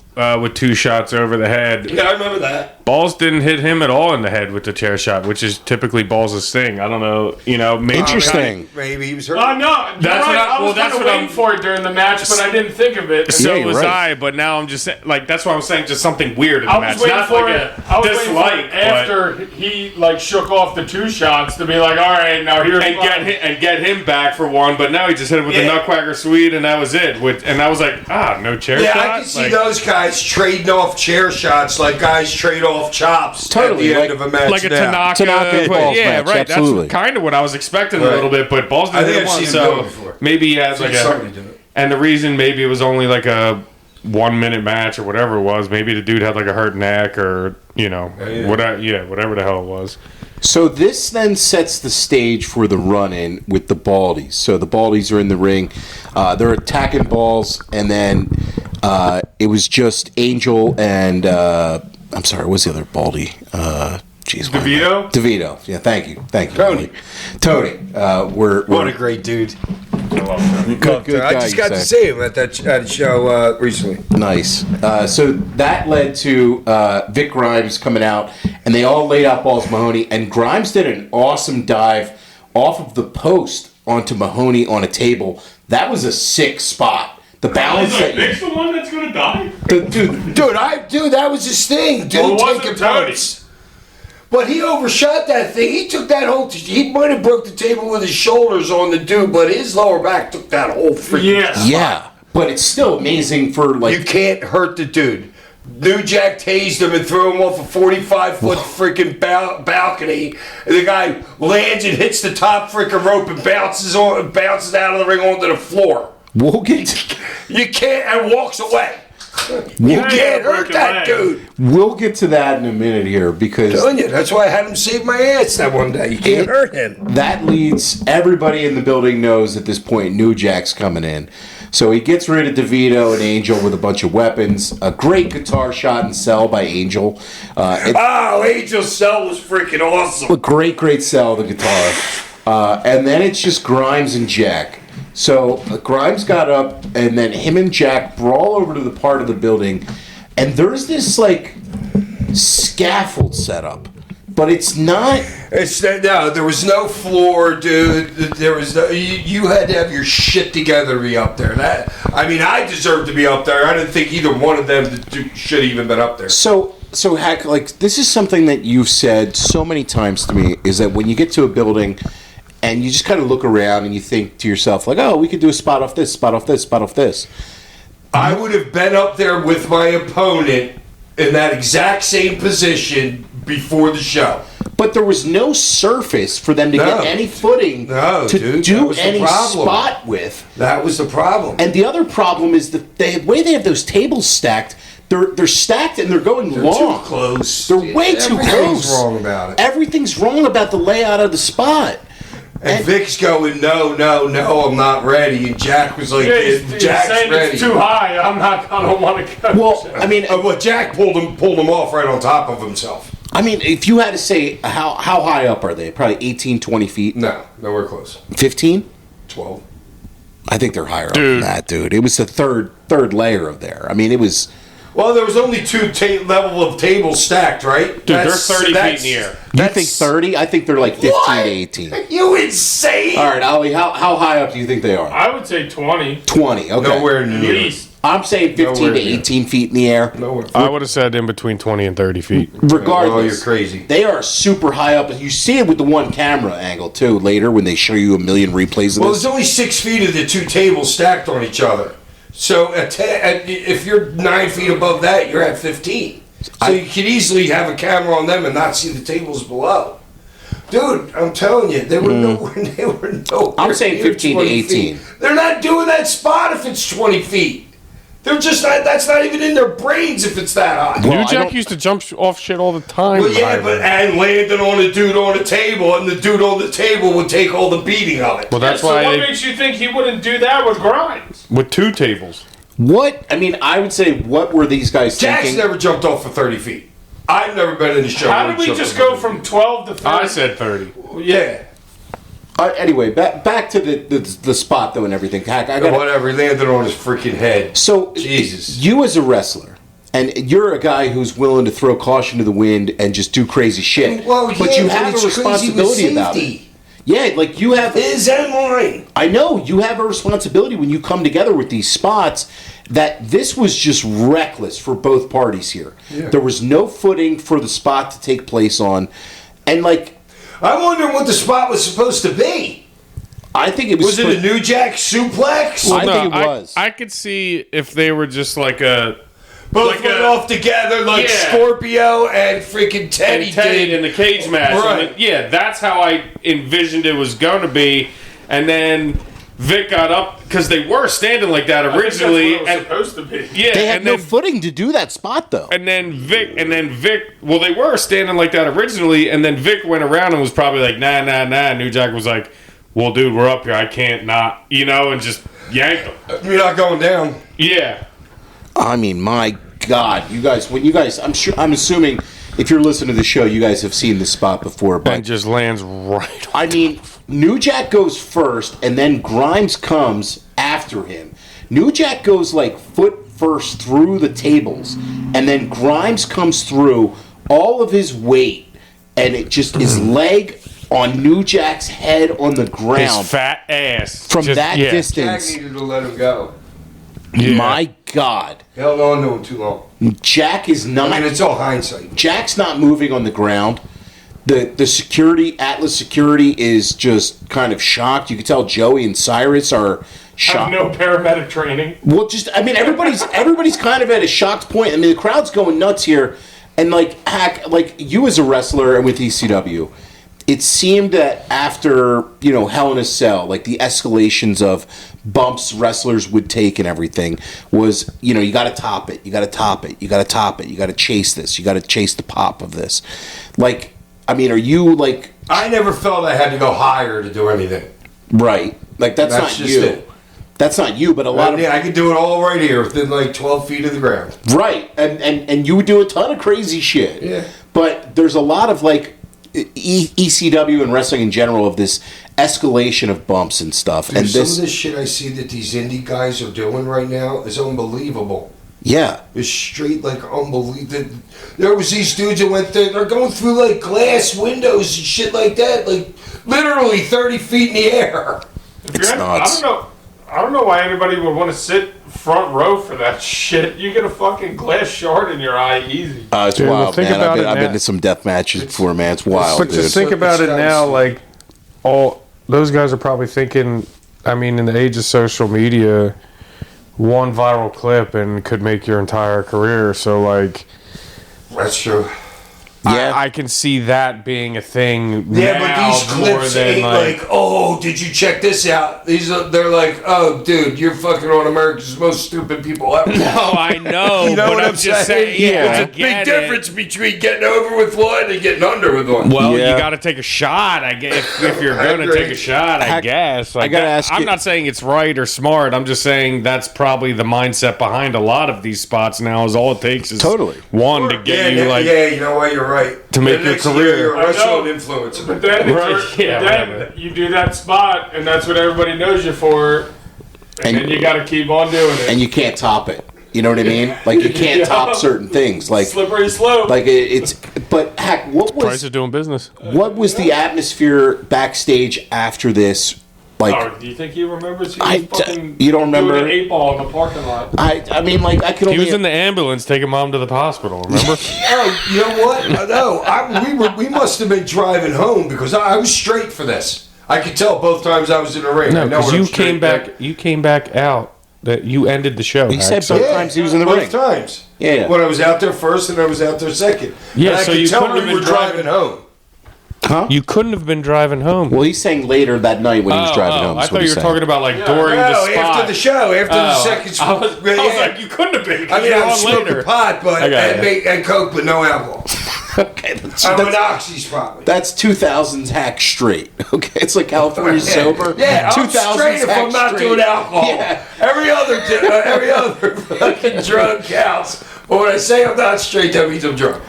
C: with 2 shots over the head.
D: Yeah, I remember that.
C: Balls didn't hit him at all in the head with the chair shot, which is typically Balls' thing. I don't know, maybe
B: Interesting.
D: Maybe he was hurt.
E: No,
C: That's
E: that's
C: what
E: right.
C: I-
E: I was
C: well, that's
E: kind of
C: what
E: waiting
C: I'm-
E: for it during the match, but I didn't think of it.
C: So
B: Yeah, you're
C: was
B: right.
C: I, but now I'm just saying, like, that's why I'm saying just something weird in the
E: I
C: match.
E: was waiting
C: Not
E: for
C: like
E: it.
C: a
E: I was waiting for
C: dislike,
E: it after he shook off the 2 shots to be like, all right, now here's
C: and get him back for one, but now he just hit him with the
D: Yeah.
C: Nutcracker Suite, and that was it. And I was like, no chair
D: Yeah,
C: shot?
D: I can see
C: Like-
D: those guys trading off chair shots like guys trade off chops
B: Totally,
D: at the
B: like-
D: end of a match.
C: like a
D: now.
C: Tanaka,
B: Tanaka
C: but
B: Balls
C: yeah,
B: match,
C: right.
B: absolutely.
C: That's kind of what I was expecting a
D: Right.
C: little bit, but Balls
D: I
C: didn't
D: think
C: hit
D: I've
C: one,
D: seen him
C: so
D: do it before.
C: maybe he has like
D: Somebody did it.
C: and the reason maybe it was only like a 1 minute match or whatever it was. Maybe the dude had like a hurt neck or whatever the hell it was.
B: So this then sets the stage for the run-in with the Baldies. So the Baldies are in the ring. They're attacking Balls, and then it was just Angel and... I'm sorry, what's the other Baldy? Jeez, why am I-
E: DeVito?
B: DeVito. Yeah, thank you.
D: Tony.
B: Tony.
D: What a great dude.
B: good
D: I
B: guy,
D: just
B: you
D: got to
B: say.
D: see him at that show recently.
B: Nice. So that led to Vic Grimes coming out, and they all laid out Balls Mahoney, and Grimes did an awesome dive off of the post onto Mahoney on a table. That was a sick spot. The balance that
E: Vic's the one that's gonna die.
B: dude,
D: Dude, that was his thing. Didn't
E: Well, it
D: take
E: wasn't
D: it punts. But he overshot that thing. He took that whole. He might have broke the table with his shoulders on the dude, but his lower back took that whole freaking.
E: Yes.
B: yeah, but it's still amazing for
D: You
B: like
D: can't hurt the dude. New Jack tased him and threw him off a 45-foot freaking balcony. And the guy lands and hits the top freaking rope and bounces out of the ring onto the floor.
B: we'll get to,
D: You can't and walks away. You can't hurt that dude.
B: we'll get to that in a minute here because
D: Telling you, that's why I had him save my ass that one day. You can't hurt him.
B: that leads everybody in the building knows at this point New Jack's coming in. So he gets rid of DeVito and Angel with a bunch of weapons. A great guitar shot and sell by Angel.
D: Angel's cell was freaking awesome.
B: A great sell of the guitar. And then it's just Grimes and Jack. So Grimes got up, and then him and Jack brawl over to the part of the building, and there's this like scaffold set up, but it's not.
D: No, there was no floor, dude. There was no, you had to have your shit together to be up there. I deserved to be up there. I didn't think either one of them should have even been up there.
B: So Hack, like this is something that you've said so many times to me is that when you get to a building and you just kind of look around and you think to yourself like, oh, we could do a spot off this, spot off this, spot off this.
D: I would have been up there with my opponent in that exact same position before the show.
B: But there was no surface for them to
D: No.
B: get any footing
D: No,
B: to
D: dude, that
B: do
D: was the
B: any
D: problem.
B: spot with.
D: That was the problem.
B: And the other problem is the way they have those tables stacked. They're stacked and they're going
D: They're
B: long.
D: too close.
B: They're way too
D: Everything's
B: close.
D: wrong about it.
B: Everything's wrong about the layout of the spot.
D: And Vic's going, no, I'm not ready. And Jack was like,
E: Yeah, he's
D: Jack's
E: saying
D: ready.
E: it's too high. I don't want to go.
B: Well, I mean,
D: Well, Jack pulled him off right on top of himself.
B: if you had to say how high up are they? Probably 18, 20 feet.
D: No, nowhere close.
B: 15?
D: 12.
B: I think they're higher up than that, dude. It was the third layer of there. I mean, it was.
D: Well, there was only two level of tables stacked, right?
C: Dude, they're 30 feet in the air.
B: You think 30? I think they're like 15
D: What?
B: to 18.
D: You insane?
B: All right, Ali, how high up do you think they are?
E: I would say 20
B: 20. Okay.
D: Nowhere
E: at
D: near.
E: least.
B: I'm saying 15
D: Nowhere
B: to
D: near.
B: 18 feet in the air.
D: Nowhere.
C: I would have said in between 20 and 30 feet.
B: Regardless,
D: Oh, you're crazy.
B: they are super high up. You see it with the one camera angle too. Later, when they show you a million replays of
D: Well,
B: this.
D: there's only 6 feet of the two tables stacked on each other. So if you're 9 feet above that, you're at 15. So you could easily have a camera on them and not see the tables below. Dude, I'm telling you, they were nowhere. They were nowhere.
B: I'm saying
D: near
B: 15 to
D: 20
B: 18.
D: feet. They're not doing that spot if it's 20 feet. They're just not. That's not even in their brains if it's that high.
C: New Jack used to jump off shit all the time.
D: Well, yeah, and landing on a dude on a table, and the dude on the table would take all the beating of it.
C: Well, that's
E: So
C: why
E: what makes you think he wouldn't do that with Grimes?
C: with 2 tables.
B: What? I mean, I would say, what were these guys
D: Jack's
B: thinking?
D: never jumped off for 30 feet. I've never been in a show.
E: How
D: where
E: did
D: he
E: we
D: jumped
E: just
D: off
E: go
D: for
E: from 12 to 30?
C: I said 30.
D: Yeah.
B: Anyway, back to the spot though and everything. Hack, I got
D: Whatever. He landed on his freaking head.
B: So
D: Jesus.
B: You as a wrestler, and you're a guy who's willing to throw caution to the wind and just do crazy shit.
D: Well,
B: but
D: yeah,
B: you have a
D: it's crazy with
B: responsibility about it.
D: safety.
B: Yeah, like you have.
D: His and mine.
B: I know you have a responsibility when you come together with these spots. That this was just reckless for both parties here.
D: Yeah.
B: There was no footing for the spot to take place on, and like
D: I wonder what the spot was supposed to be.
B: I think it was.
D: Was it a New Jack suplex?
B: I think it was.
C: I could see if they were just like a
D: Both
C: like
D: went
C: a-
D: off together like
C: Yeah.
D: Scorpio and freaking Teddy, did.
C: in the cage match.
D: Right.
C: And yeah, that's how I envisioned it was going to be. And then Vic got up because they were standing like that originally.
E: I think that's what it was supposed to be.
C: Yeah,
B: They had
C: and
B: no
C: then
B: footing to do that spot though.
C: And then Vic, well, they were standing like that originally, and then Vic went around and was probably like, nah. New Jack was like, well, dude, we're up here. I can't not, and just yanked him.
D: You're not going down.
C: Yeah.
B: I mean, my God, I'm assuming if you're listening to the show, you guys have seen this spot before,
C: And
B: but
C: just lands right on.
B: I mean, New Jack goes first, and then Grimes comes after him. New Jack goes like foot first through the tables, and then Grimes comes through all of his weight, and it just his leg on New Jack's head on the ground
C: His fat ass.
B: from
C: Just-
B: that
C: yeah.
D: Jack
B: distance.
D: needed to let him go.
C: Yeah.
B: My God,
D: Held on to him too long.
B: Jack is not.
D: I mean, it's all hindsight.
B: Jack's not moving on the ground. The security, Atlas security, is just kind of shocked. You can tell Joey and Cyrus are
E: Have
B: shocked.
E: no paramedic training.
B: Well, everybody's kind of at a shocked point. I mean, the crowd's going nuts here, and like you as a wrestler and with ECW, it seemed that after Hell in a Cell, like the escalations of bumps wrestlers would take and everything was you got to top it, you got to top it, you got to top it, you got to chase this, you got to chase the pop of this. Like, I mean, are you like?
D: I never felt I had to go higher to do anything.
B: Right. Like that's not
D: just
B: you.
D: it.
B: That's not you, but a lot of
D: I could do it all right here within like 12 feet of the ground.
B: right, and you would do a ton of crazy shit.
D: Yeah.
B: But there's a lot of like ECW and wrestling in general of this escalation of bumps and stuff,
D: Dude,
B: and
D: some
B: this,
D: of this shit I see that these indie guys are doing right now is unbelievable.
B: yeah,
D: It's straight like unbelievable. There was these dudes that went there. They're going through like glass windows and shit like that, like literally 30 feet in the air.
B: It's nuts.
E: I don't know why anybody would want to sit front row for that shit. You get a fucking glass shard in your eye easy.
B: It's
C: Dude, well,
B: wild,
C: think
B: man.
C: about
B: I've
C: it
B: been
C: now.
B: to some death matches before, man. It's wild,
C: But
B: dude.
C: just think about it
D: It's
C: now,
D: nice.
C: like all those guys are probably thinking. I mean, in the age of social media, one viral clip and could make your entire career. So, like,
D: That's true.
B: Yeah.
C: I can see that being a thing.
D: Yeah,
C: now
D: but these
C: more
D: clips
C: than
D: ain't like, oh, did you check this out? They're like, oh, dude, you're fucking on America's most stupid people ever.
C: Oh, I know.
D: You know
C: but
D: what
C: I'm
D: I'm
C: just
D: saying?
C: saying. Yeah,
D: There's
C: I
D: a big
C: get
D: difference between getting over with one and getting under with one.
C: Well,
B: Yeah.
C: you got to take a shot. I guess if you're
D: I
C: going to
D: agree.
C: take a shot, I guess. Like,
B: I gotta ask
C: I'm
B: you-
C: not saying it's right or smart. I'm just saying that's probably the mindset behind a lot of these spots now. Is all it takes is
B: Totally.
C: one to get you like.
D: yeah, you know what? You're right.
C: To make
D: The
C: your
D: next year,
C: career.
D: You're a
E: I
D: wrestling
E: know.
D: influencer.
E: But then,
C: Right, yeah,
E: then
C: whatever.
E: you do that spot, and that's what everybody knows you for. And then you got to keep on doing it.
B: and you can't top it. You know what I mean? Like you can't
E: Yeah.
B: top certain things. Like
E: Slippery slope.
B: it's. But heck, what
C: Price
B: was
C: of doing business.
B: the atmosphere backstage after this? Like.
E: Oh, do you think he remembers? He
B: I
E: was fucking
B: you don't remember?
E: doing an 8-ball in the parking lot.
B: I mean, like I could
C: He
B: only.
C: was in the ambulance taking mom to the hospital. Remember?
D: Oh, you know what? No, we must have been driving home because I was straight for this. I could tell both times I was in the ring.
C: No,
D: I know
C: because
D: when I'm
C: you
D: straight
C: came back. You came back out That you ended the show.
B: He said
C: Hack, so-
B: both times he was in the
D: both
B: ring.
D: times.
B: Yeah.
D: When I was out there first and I was out there second.
C: Yeah,
D: And I
C: so
D: could
C: you
D: tell
C: couldn't
D: we
C: have
D: were
C: been
D: driving home.
B: Huh?
C: You couldn't have been driving home.
B: Well, he's saying later that night when he was driving home.
C: I
B: is what
C: thought
B: he's
C: you were
B: saying.
C: talking about like during the
D: No,
C: spot.
D: after the show, after the
C: Oh,
D: second
C: I
D: spot.
C: was like, you couldn't have been.
D: I mean,
C: you were
D: I'm
C: on
D: smoking
C: later.
D: pot, but
C: I got
D: and coke, but no alcohol.
B: Okay, that's,
D: I'm an
B: that's,
D: oxys probably.
B: that's 2000s hack straight. Okay, it's like California sober.
D: Yeah, I'm
B: 2000s
D: straight if
B: hack
D: I'm not
B: straight.
D: doing alcohol.
B: Yeah.
D: Every other fucking drug counts. But when I say I'm not straight, that means I'm drunk.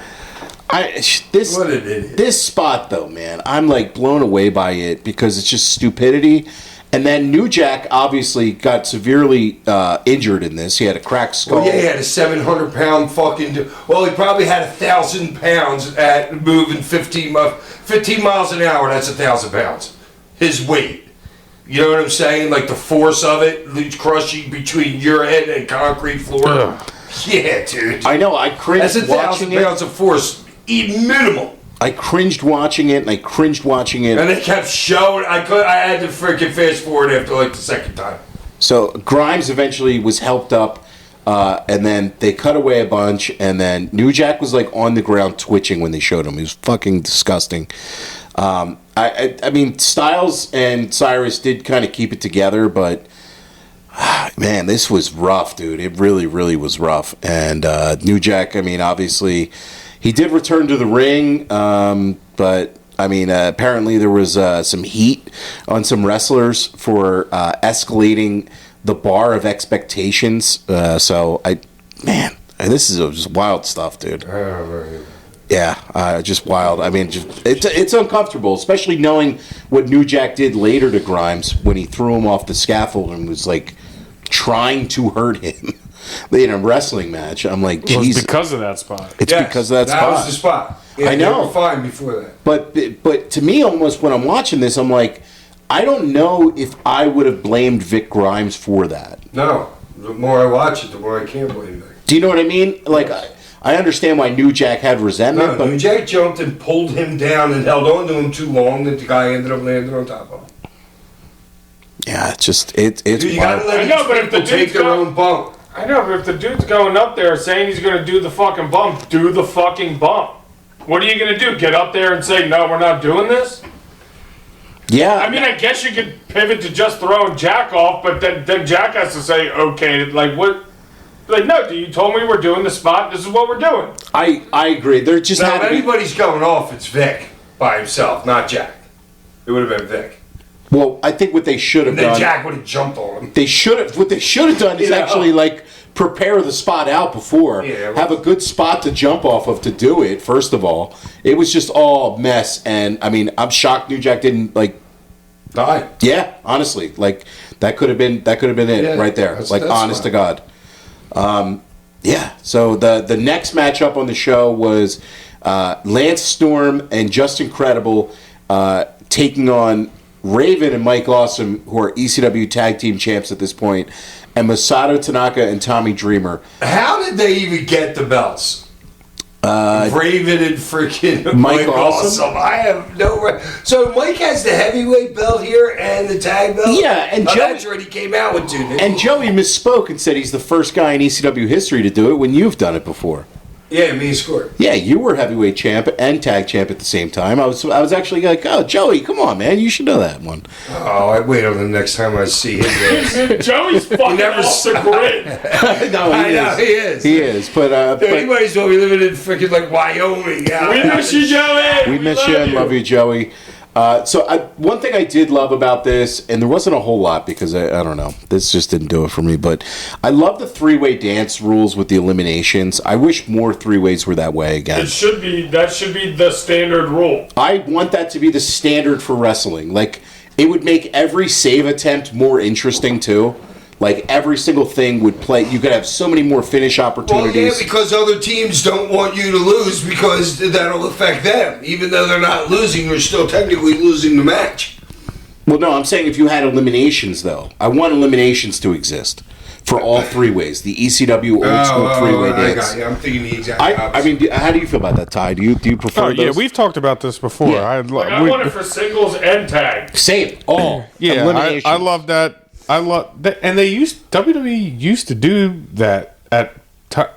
B: This
D: What an idiot.
B: This spot though, man, I'm like blown away by it because it's just stupidity. And then New Jack obviously got severely injured in this. He had a cracked skull.
D: Well, yeah, he had a 700-pound fucking. Well, he probably had 1,000 pounds at moving 15 miles an hour. That's 1,000 pounds. His weight. You know what I'm saying? Like the force of it, crushing between your head and concrete floor.
C: Ugh.
D: Yeah, dude.
B: I know. I
D: That's
B: cringed
D: 1,000
B: watching it.
D: pounds of force, minimal.
B: I cringed watching it, and I cringed watching it.
D: And they kept showing. I had to freaking fast forward after like the second time.
B: So Grimes eventually was helped up, and then they cut away a bunch, and then New Jack was like on the ground twitching when they showed him. It was fucking disgusting. I mean, Styles and Cyrus did kind of keep it together, but man, this was rough, dude. It really, really was rough. And New Jack, I mean, obviously, he did return to the ring, but I mean, apparently there was some heat on some wrestlers for escalating the bar of expectations. Man, this is just wild stuff, dude. Yeah, just wild. I mean, it's uncomfortable, especially knowing what New Jack did later to Grimes when he threw him off the scaffold and was like trying to hurt him in a wrestling match. I'm like,
C: It was
B: Jesus.
C: because of that spot.
B: It's because of that spot.
D: That was the spot. Yeah,
B: I know.
D: They were fine before that.
B: But to me, almost when I'm watching this, I'm like, I don't know if I would have blamed Vic Grimes for that.
D: No. The more I watch it, the more I can't blame it.
B: Do you know what I mean? Like, I understand why New Jack had resentment,
D: No,
B: but
D: New Jack jumped and pulled him down and held on to him too long that the guy ended up landing on top of him.
B: yeah, it's just it's
D: Dude, you gotta
B: wild.
D: let
E: I know,
D: these
E: but if the
D: people take
E: dude's
D: their
E: got-
D: own bump.
E: I know, but if the dude's going up there saying he's going to do the fucking bump, do the fucking bump. What are you going to do? Get up there and say, no, we're not doing this?
B: Yeah,
E: I mean, I guess you could pivot to just throwing Jack off, but then Jack has to say, okay, like what? Like, no, dude, you told me we're doing the spot. This is what we're doing.
B: I agree. There just
D: Now,
B: had
D: if
B: to be.
D: anybody's going off, it's Vic by himself, not Jack. It would have been Vic.
B: Well, I think what they should have
D: And then
B: done.
D: Jack would have jumped on him.
B: They should have. What they should have done is
D: You know?
B: actually like prepare the spot out before.
D: Yeah, well-
B: have a good spot to jump off of to do it. First of all, it was just all mess, and I mean, I'm shocked New Jack didn't like.
D: Die.
B: Yeah, honestly, like that could have been it
D: Yeah,
B: right there.
D: that's-
B: Like
D: that's
B: honest to
D: fine.
B: God. Yeah. So the next matchup on the show was Lance Storm and Justin Credible taking on Raven and Mike Awesome, who are ECW Tag Team Champs at this point, and Masato Tanaka and Tommy Dreamer.
D: How did they even get the belts? Raven and freaking
B: Mike
D: Mike
B: Awesome?
D: Awesome. I have no. So Mike has the heavyweight belt here and the tag belt.
B: Yeah, and
D: oh,
B: Joey-
D: that's right. He came out with two. didn't
B: And
D: he?
B: Joey misspoke and said he's the first guy in ECW history to do it when you've done it before.
D: Yeah, me and Squirt.
B: Yeah, you were heavyweight champ and tag champ at the same time. I was actually like, oh, Joey, come on, man, you should know that one.
D: Oh, I wait on the next time I see his ass.
E: Joey's fucking
D: never
E: off the grid.
B: No,
D: I know he is.
B: He is, but
D: Anybody's gonna be living in freaking like Wyoming.
E: We miss you, Joey.
B: we miss you and love you, Joey. One thing I did love about this, and there wasn't a whole lot because I don't know, this just didn't do it for me, but I love the three-way dance rules with the eliminations. I wish more three-ways were that way again.
E: That should be the standard rule.
B: I want that to be the standard for wrestling. Like, it would make every save attempt more interesting, too. Like, every single thing would play. You could have so many more finish
D: Well,
B: opportunities.
D: yeah, because other teams don't want you to lose because that'll affect them. Even though they're not losing, you're still technically losing the match.
B: Well, no, I'm saying if you had eliminations, though. I want eliminations to exist for all three ways. The ECW old school three-way
D: I
B: dance.
D: got you. I'm thinking the exact
B: I
D: opposite.
B: mean, how do you feel about that, Ty? Do you prefer
C: Oh yeah,
B: those?
C: we've talked about this before.
B: Yeah.
E: I want it for singles and tag.
B: Same. All.
C: Yeah,
B: Elimination.
C: I love that. love, and WWE used to do that at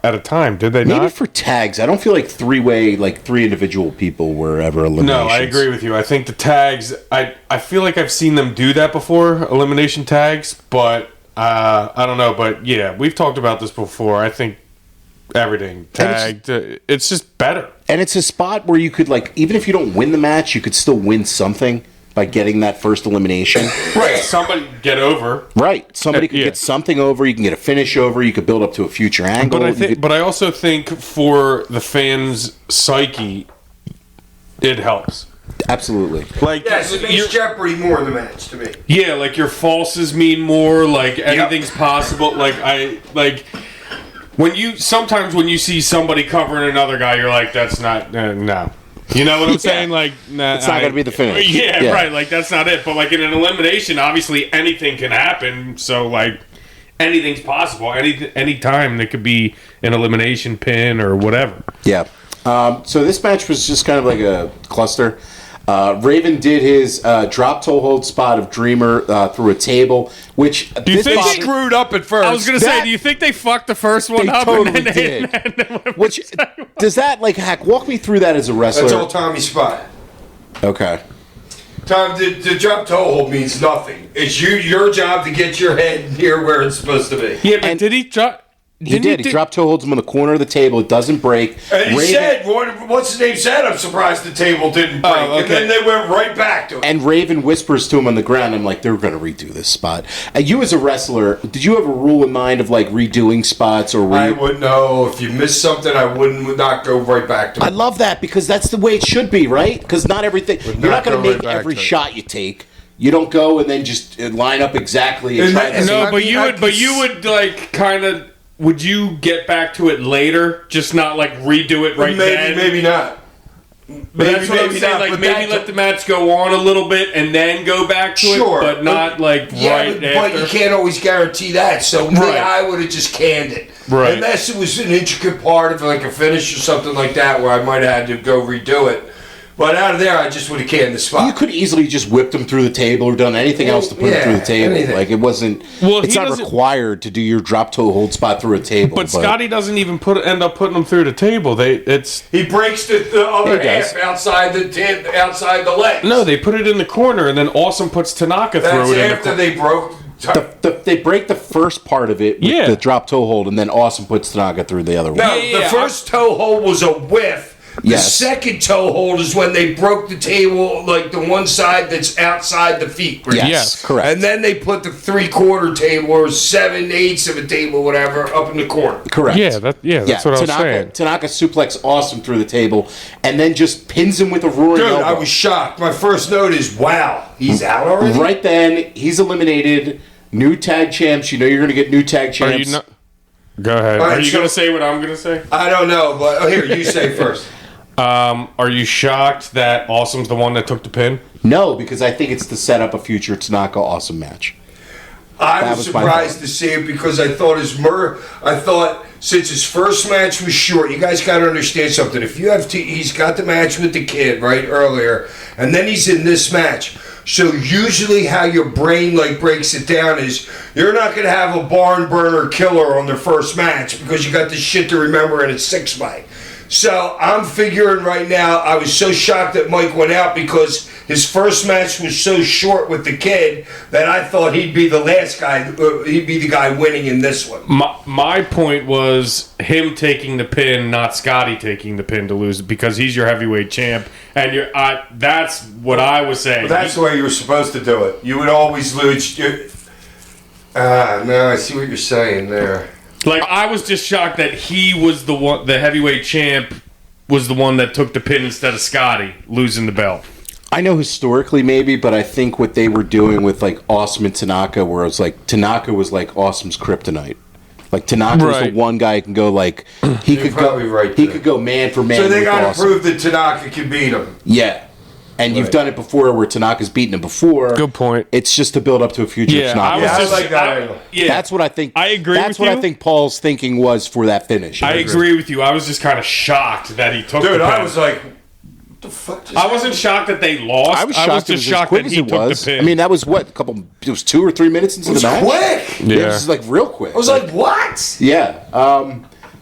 C: a time, did they
B: Maybe
C: not?
B: for tags. I don't feel like three-way, like 3 individual people were ever eliminations.
C: No, I agree with you. I think the tags, I feel like I've seen them do that before, elimination tags, but I don't know. But yeah, we've talked about this before. I think everything tagged, it's just better.
B: And it's a spot where you could, like, even if you don't win the match, you could still win something by getting that first elimination.
C: Right, somebody get over.
B: Right. Somebody could
C: Yeah.
B: get something over. You can get a finish over. You could build up to a future angle.
C: But I also think for the fans' psyche, it helps.
B: Absolutely.
C: Like,
D: Yes, it makes Jeopardy more in the match to me.
C: yeah, like your falses mean more. Like anything's possible. When you see somebody covering another guy, you're like, that's not no. You know what I'm saying? Like, nah,
B: It's not going to be the finish.
C: Yeah, right. Like that's not it. But like in an elimination, obviously anything can happen. So like anything's possible. Any time there could be an elimination pin or whatever.
B: Yeah. So this match was just kind of like a cluster. Raven did his drop toe hold spot of Dreamer through a table, which
C: you
B: this
C: think
B: bothered-
D: Screwed up at first.
C: I was gonna
B: That-
C: say, do you think they fucked the first one
B: They
C: up?
B: totally
C: and then
B: did. Which does that like Hack? Walk me through that as a wrestler.
D: That's all Tommy's spot.
B: Okay.
D: Tom, the drop toe hold means nothing. It's your job to get your head near where it's supposed to be.
C: Yeah, but
B: And-
C: did he drop?
B: He did. He drop toe holds him on the corner of the table. It doesn't break.
D: And he
B: Raven-
D: said, what's his name said, I'm surprised the table didn't break.
C: Oh,
D: And then they went right back to it.
B: And Raven whispers to him on the ground. I'm like, they're going to redo this spot. You as a wrestler, did you have a rule in mind of like redoing spots or?
D: I would know. If you missed something, I would not go right back to it.
B: I love that because that's the way it should be, right? Because not everything. You're not
D: not
B: going
D: go
B: to
D: right
B: make
D: back
B: every
D: to it.
B: shot you take. You don't go and then just line up exactly and
D: And
B: try
D: that-
B: to.
D: no,
C: No,
D: I
C: but
D: mean,
C: you
D: I
C: would. But
D: can
C: you would like kind of. Would you get back to it later? Just not like redo it right then.
D: Maybe not.
C: But that's what I'm
D: maybe
C: saying.
D: not,
C: Like
D: but
C: maybe
D: that-
C: let the match go on a little bit and then go back to
D: Sure,
C: it, but not like
D: Yeah,
C: right
D: but
C: after.
D: you can't always guarantee that. So me,
C: Right.
D: I would have just canned it.
C: Right.
D: Unless it was an intricate part of like a finish or something like that where I might have had to go redo it. But out of there, I just would have canned the spot.
B: You could easily just whipped him through the table or done anything else to put him
D: Yeah,
B: through the table.
D: anything.
B: Like it wasn't.
C: Well,
B: it's
C: he
B: not
C: doesn't-
B: required to do your drop toe hold spot through a table.
C: but Scotty doesn't even end up putting them through the table. It's
D: He breaks the other
B: He does.
D: half outside the leg.
C: no, they put it in the corner, and then Awesome puts Tanaka
D: That's
C: through it in the
D: after
C: corner.
D: they broke.
B: they break the first part of it with
C: Yeah.
B: the drop toe hold, and then Awesome puts Tanaka through the other one.
D: No,
C: Yeah,
D: the first toe hold was a whiff. The
B: Yes.
D: second toe hold is when they broke the table, like the one side that's outside the feet. Right?
B: Yes,
C: Yes.
B: correct.
D: And then they put the 3/4 table or 7/8 of a table, whatever, up in the corner.
B: Correct.
C: Yeah, that's what I was saying.
B: Tanaka suplex Awesome through the table, and then just pins him with a roaring
D: Dude,
B: elbow.
D: I was shocked. My first note is, wow, he's out already?
B: Right then, he's eliminated. New tag champs. You know you're going to get new tag
C: Are
B: champs.
C: you not? Go ahead.
D: All right,
C: Are you
D: so-
C: gonna say what I'm gonna say?
D: I don't know, but here, you say first.
C: Are you shocked that Awesome's the one that took the pin?
B: No, because I think it's to set up a future Tanaka Awesome match.
D: I
B: That
D: was
B: was my
D: surprised
B: thought.
D: to see it because I thought I thought since his first match was short, you guys got to understand something. If you have he's got the match with the kid right earlier, and then he's in this match. So usually how your brain like breaks it down is you're not going to have a barn burner killer on their first match because you got this shit to remember and it's 6-way. So I'm figuring right now, I was so shocked that Mike went out because his first match was so short with the kid that I thought he'd be the last guy, he'd be the guy winning in this one.
C: My point was him taking the pin, not Scotty taking the pin to lose it, because he's your heavyweight champ, and that's what I was saying.
D: That's the way you were supposed to do it. You would always lose. No, I see what you're saying there.
C: Like, I was just shocked that he was the heavyweight champ was the one that took the pin instead of Scotty losing the belt.
B: I know historically maybe, but I think what they were doing with like Awesome and Tanaka, where it's like Tanaka was like Awesome's kryptonite. Like Tanaka was the
C: Right.
B: one guy who can go like he could
D: probably
B: go
D: right
B: he
D: there.
B: could go man for man.
D: So they
B: with
D: got to
B: Awesome.
D: prove that Tanaka can beat him.
B: Yeah. And you've
D: Right.
B: done it before where Tanaka's beaten him before.
C: Good point.
B: It's just to build up to a future
C: Yeah,
B: Tanaka.
C: I was
D: Yeah, I
C: just
D: like that angle.
C: Yeah,
B: That's what I think.
C: I agree
B: That's
C: with
B: what
C: you.
B: I think Paul's thinking was for that finish.
C: I agree with you. I was just kind of shocked that he took
D: Dude,
C: the pin.
D: I was like, The fuck just
C: I wasn't shocked that they lost.
B: I was shocked.
C: just
B: it was
C: shocked
B: as quick
C: that
B: as
C: he
B: it
C: took
B: was.
C: the pin.
B: I mean, that was what It was 2 or 3 minutes into
D: It was
B: the match.
D: quick.
B: Yeah,
C: Yeah.
B: this is like real quick.
D: I was like, what?
B: Yeah.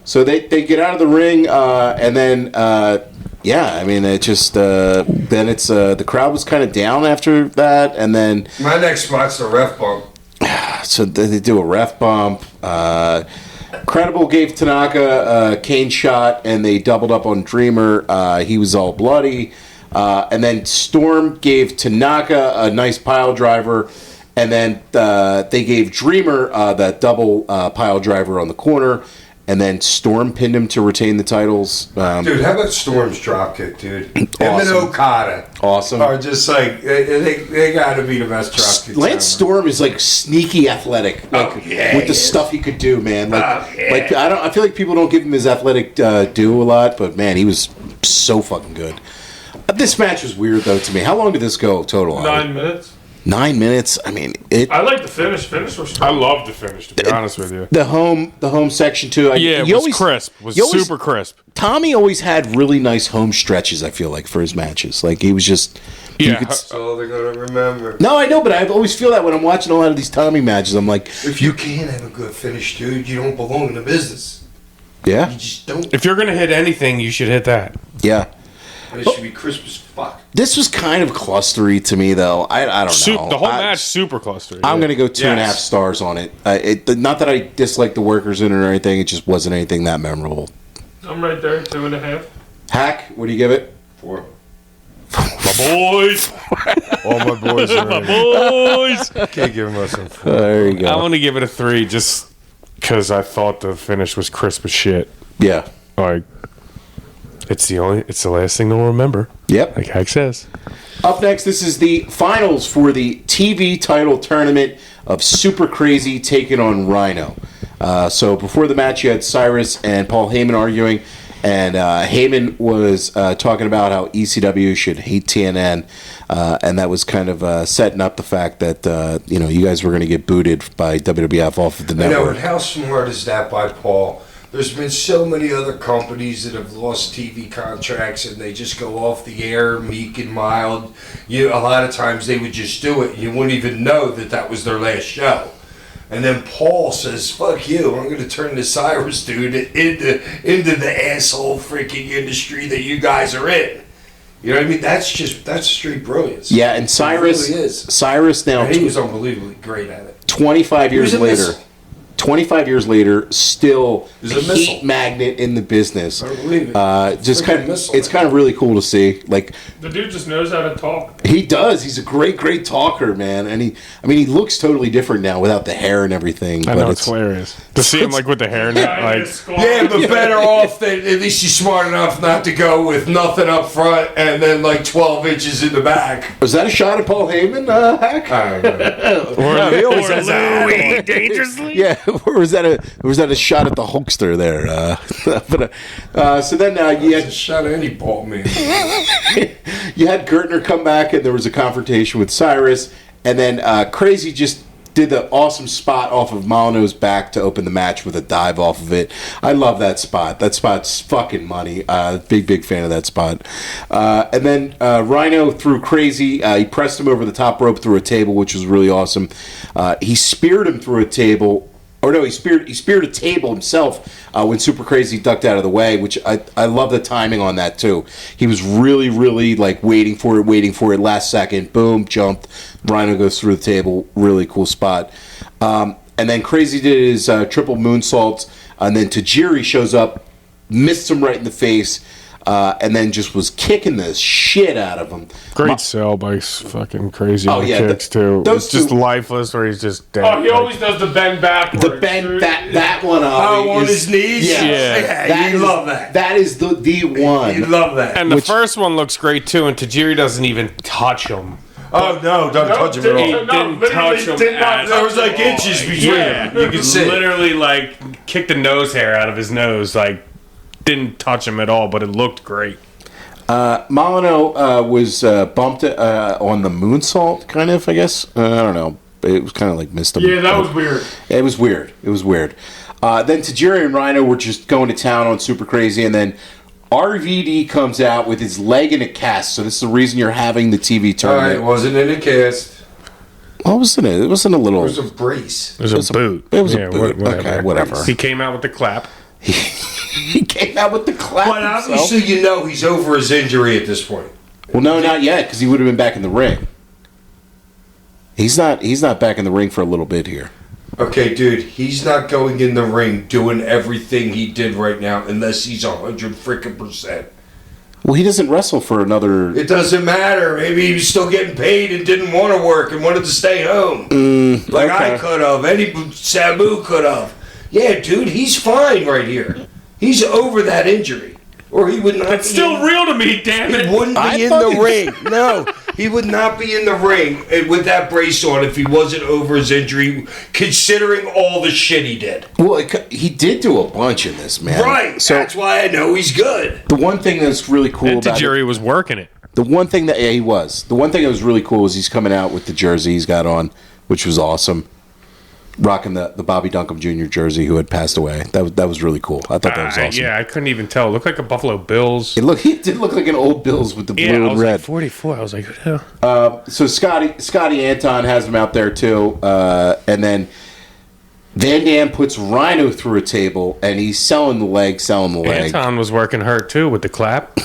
B: So they get out of the ring, and then yeah, I mean, it just then it's the crowd was kind of down after that, and then
D: My next spot's the ref bump.
B: so they do a ref bump. Credible gave Tanaka a cane shot, and they doubled up on Dreamer. He was all bloody. And then Storm gave Tanaka a nice pile driver, and then they gave Dreamer that double pile driver on the corner, and then Storm pinned him to retain the titles.
D: Dude, how about Storm's dropkick, dude? Him and
B: Awesome.
D: Okada
B: Awesome.
D: are just like, they got to be the best dropkicks
B: Lance
D: ever.
B: Storm is like sneaky athletic, like,
D: yeah,
B: with the
D: he is.
B: stuff he could do, man. Like,
D: Yeah.
B: like I feel like people don't give him his athletic due a lot, but man, he was so fucking good. This match was weird though to me. How long did this go total?
E: 9 minutes.
B: 9 minutes. I mean, it.
E: I like the finish. Finish was
C: I
E: strong.
C: love the finish, to be honest with you.
B: The home section too.
C: Yeah, it
B: you
C: was
B: always-
C: crisp. It was
B: you always-
C: super crisp.
B: Tommy always had really nice home stretches. I feel like for his matches, like he was just. you
C: Yeah,
B: could-
D: That's all they're going to remember.
B: no, I know, but I always feel that when I'm watching a lot of these Tommy matches, I'm like,
D: If you can't have a good finish, dude, you don't belong in the business.
B: yeah,
D: You just don't.
C: if you're gonna hit anything, you should hit that.
B: yeah.
D: And it should be crisp as fuck.
B: This was kind of clustery to me, though. I don't know.
C: The whole
B: I-
C: match super cluster.
B: I'm going to go 2.5
C: Yes.
B: stars on it. Not that I dislike the workers in it or anything. It just wasn't anything that memorable.
E: I'm right there, 2.5.
B: Hack, what do you give it?
D: 4.
C: My boys,
D: All my boys are
C: my
D: in.
C: boys.
D: Can't give them less than 4.
B: There you go.
C: I want to give it a 3, just because I thought the finish was crisp as shit.
B: Yeah.
C: Like, it's the last thing they'll remember.
B: Yep.
C: Like Hack says.
B: Up next, this is the finals for the TV title tournament of Super Crazy taking on Rhino. So before the match, you had Cyrus and Paul Heyman arguing, and Heyman was talking about how ECW should hate TNN, and that was kind of setting up the fact that you guys were going to get booted by WWF off of the
D: I know,
B: network.
D: and how smart is that by Paul? There's been so many other companies that have lost TV contracts and they just go off the air, meek and mild. A lot of times they would just do it. You wouldn't even know that was their last show. And then Paul says, "Fuck you! I'm going to turn this Cyrus dude into the asshole freaking industry that you guys are in." You know what I mean? That's straight brilliance.
B: Yeah, and Cyrus,
D: It really is.
B: Cyrus now,
D: And he was unbelievably great at it.
B: 25
D: He
B: years
D: was a
B: later.
D: missile.
B: 25 years later, still
D: He's
B: a
D: a
B: heat
D: missile.
B: magnet in the business.
D: I don't believe it.
B: Just
D: Freaking
B: kind of,
D: missile,
B: it's
D: man.
B: kind of really cool to see. Like
E: The dude just knows how to talk.
B: he does. He's a great talker, man. And he looks totally different now without the hair and everything.
C: I
B: but
C: know, it's hilarious. To see him like with the hair
E: Yeah,
C: like
E: his skull.
D: Yeah, but better off that at least he's smart enough not to go with nothing up front and then like 12 inches in the back.
B: Was that a shot at Paul Heyman, Hack?
D: I don't know.
C: or,
B: he always
C: or
B: has that.
C: Louis dangerously.
B: Yeah, or was that a shot at the Hulkster there? So then you had
D: Just shot any ball, man.
B: you had Gertner come back, and there was a confrontation with Cyrus, and then Crazy just did the awesome spot off of Molyneux's back to open the match with a dive off of it. I love that spot. That spot's fucking money. Big fan of that spot. And then Rhino threw Crazy. He pressed him over the top rope through a table, which was really awesome. He speared him through a table. Or no, he speared a table himself when Super Crazy ducked out of the way, which I love the timing on that too. He was really like waiting for it. Last second, boom, jumped. Rhino goes through the table. Really cool spot. And then Crazy did his triple moonsaults, and then Tajiri shows up, missed him right in the face, and then just was kicking the shit out of him.
C: Great sell by fucking Crazy
B: Oh,
C: on the
B: yeah,
C: kicks too.
B: those
C: It's just
B: two-
C: lifeless, or he's just dead.
E: Oh, he always does the bend backwards.
B: The bend that one up.
D: Oh, on his knees?
C: Yeah.
D: You love that.
B: That is the one.
D: You love that.
C: And the first one looks great too, and Tajiri doesn't even touch him.
D: Oh, no, don't touch him at all.
C: Didn't
E: literally
C: touch him
E: did not
C: at
D: There was like
E: touch him at all.
D: inches between them. You could see.
C: Literally, like, kicked the nose hair out of his nose. Like, didn't touch him at all, but it looked great.
B: Molyneux was bumped on the moonsault, kind of, I guess. I don't know. It was kind of like missed him.
E: Yeah, that was weird.
B: It was weird. Then Tajiri and Rhino were just going to town on Super Crazy, and then RVD comes out with his leg in a cast, so this is the reason you're having the TV
D: All
B: tournament.
D: right, wasn't in a cast.
B: What was it? It wasn't a little.
D: It was a brace.
C: It was a boot.
B: It was a boot. Okay, whatever.
C: He came out with the clap.
B: He came out with the clap.
D: But obviously, you know he's over his injury at this point.
B: Well, no, not yet, because he would have been back in the ring. He's not back in the ring for a little bit here.
D: Okay, dude, he's not going in the ring doing everything he did right now unless he's 100%.
B: Well, he doesn't wrestle for another.
D: It doesn't matter. Maybe he was still getting paid and didn't want to work and wanted to stay home. Like
B: okay.
D: I could have. Any Sabu could have. Yeah, dude, he's fine right here. He's over that injury. Or he would not
E: It's still real to me, damn it.
D: He wouldn't be in the ring. No, he would not be in the ring with that brace on if he wasn't over his injury, considering all the shit he did.
B: Well, he did do a bunch in this, man.
D: Right.
B: So
D: that's why I know he's good.
B: the one thing that's really cool about
C: Jerry was working it.
B: the one thing that he was. The one thing that was really cool was he's coming out with the jersey he's got on, which was awesome. Rocking the Bobby Duncombe Jr. jersey, who had passed away. That was really cool. I thought that was awesome.
C: Yeah, I couldn't even tell. It looked like a Buffalo Bills.
B: He did look like an old Bills with the blue
C: Yeah, I
B: and
C: was
B: red.
C: like 44. I was like, who the hell?
B: So Scotty Anton has him out there too, and then Van Dam puts Rhino through a table, and he's selling the leg.
C: Anton was working hurt too with the clap.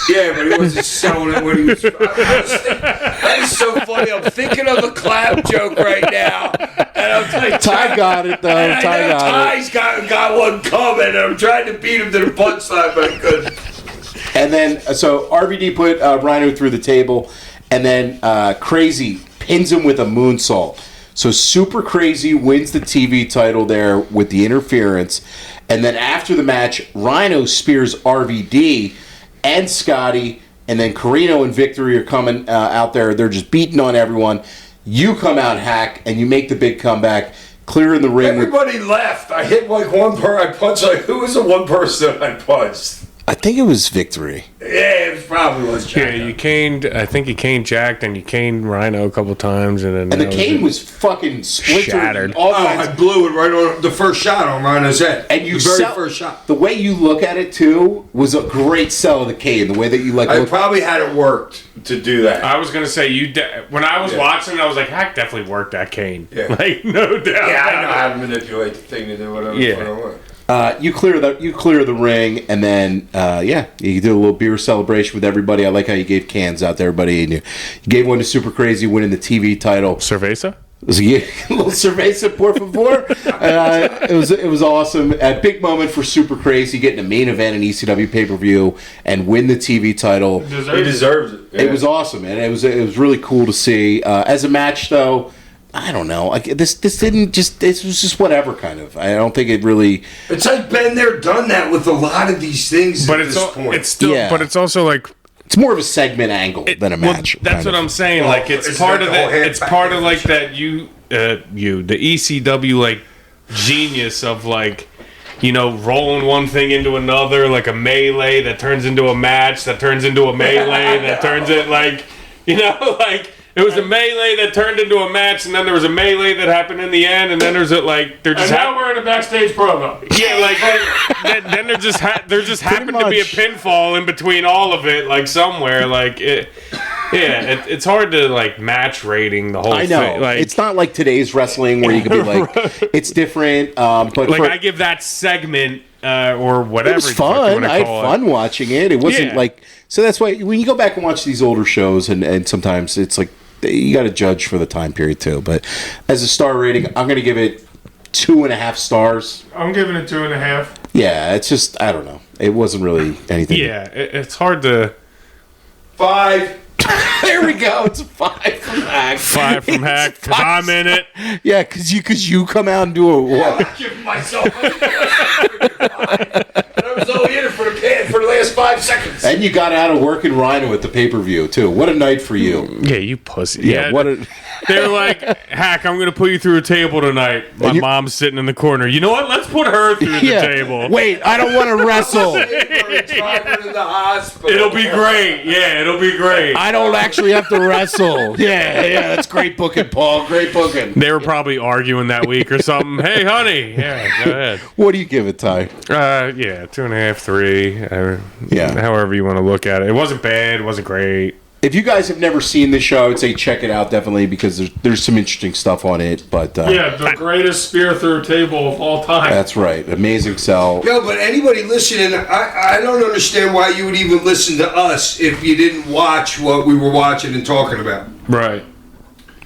D: Yeah, but he wasn't selling it when he was. That is so funny. I'm thinking of a clap joke right now, and I'm like,
B: Ty got it though.
D: and I
B: Ty
D: know
B: got
D: Ty's got one coming, and I'm trying to beat him to the punchline, but I couldn't.
B: it. And then so RVD put Rhino through the table, and then Crazy pins him with a moonsault. So Super Crazy wins the TV title there with the interference. And then after the match, Rhino spears RVD and Scotty. And then Carino and Victory are coming out there. They're just beating on everyone. You come out, Hack, and you make the big comeback. Clearing the ring.
D: Everybody left. I hit like one I punched like who was the one person I punched?
B: I think it was Victory.
D: Yeah, it probably was Jack.
C: Yeah, you caned. I think you caned Jack, and you caned Rhino a couple times, and then
B: And the cane was fucking splintered.
C: Shattered.
B: All
D: Oh,
B: kinds
D: I blew it right on the first shot on Rhino's head.
B: And you
D: the very
B: sell-
D: first shot.
B: The way you look at it too was a great sell of the cane. The way that you like
D: I
B: look.
D: probably had it worked to do that.
C: I was gonna say when I was watching, I was like, Hack definitely worked that cane.
D: Yeah.
C: Like no doubt.
D: Yeah, I know how to manipulate the thing to do whatever
C: Yeah.
D: the fuck I want.
B: You clear the ring, and then you do a little beer celebration with everybody. I like how you gave cans out to everybody, and you gave one to Super Crazy winning the TV title.
C: Cerveza?
B: It was a little cerveza, por favor. It was awesome. A big moment for Super Crazy getting a main event in ECW pay-per-view and win the TV title.
D: He deserves it. Yeah.
B: It was awesome, man. It was really cool to see. As a match, though, I don't know. Like this didn't just. It was just whatever kind of. I don't think it really.
D: It's like been there, done that with a lot of these things.
C: But
D: at this point.
C: it's still.
B: Yeah.
C: But it's also like.
B: It's more of a segment angle than a match.
C: Well, that's what I'm saying.
D: Well,
C: Like it's
D: it's
C: part
D: like
C: of
D: the whole
C: that.
D: hand
C: It's part of like
D: package.
C: that. The ECW like genius of like. Rolling one thing into another, like a melee that turns into a match, that turns into a melee, that turns it like, like it was a melee that turned into a match, and then there was a melee that happened in the end, and then there's they're just
E: And now we're in a backstage promo.
C: yeah, like then there just happened to be a
B: much.
C: pinfall in between all of it, like somewhere, like it. Yeah, it's hard to like match rating the whole
B: I know.
C: thing. Like,
B: It's not like today's wrestling where you can be like, it's different. But
C: like
B: for,
C: I give that segment or whatever.
B: it was
C: the fuck you
B: fun.
C: wanna
B: I had
C: call it.
B: fun watching it. It wasn't
C: Yeah.
B: like so. That's why when you go back and watch these older shows, and sometimes it's like you got to judge for the time period too. But as a star rating, I'm going to give it 2.5 stars.
E: I'm giving it 2.5.
B: Yeah, it's just I don't know. It wasn't really anything.
C: Yeah, it's hard to
D: 5.
B: There we go. It's a 5 from Hack.
C: 5 from Hack because I'm in it.
B: Yeah, because you come out and do a what?
D: I'm giving myself. And I was only in it for the last 5 seconds.
B: And you got out of working Rhino at the pay-per-view too. What a night for you.
C: Yeah, you pussy.
B: Yeah, what a
C: They're like, Hack, I'm going to put you through a table tonight. My
B: And you-
C: mom's sitting in the corner. You know what? Let's put her through the table.
B: Wait, I don't want to wrestle.
D: Driving in the hospital.
C: It'll be great. Yeah, it'll be great.
B: I don't actually have to wrestle. Yeah, that's great booking, Paul. Great booking.
C: They were probably arguing that week or something. Hey, honey. Yeah, go ahead.
B: What do you give it, Ty?
C: Yeah, 2.5, 3.
B: Yeah.
C: However you want to look at it. It wasn't bad. It wasn't great.
B: If you guys have never seen this show, I would say check it out definitely because there's some interesting stuff on it. But
E: Yeah, the greatest spear through a table of all time.
B: that's right, amazing cell.
D: No, but anybody listening, I don't understand why you would even listen to us if you didn't watch what we were watching and talking about.
C: Right.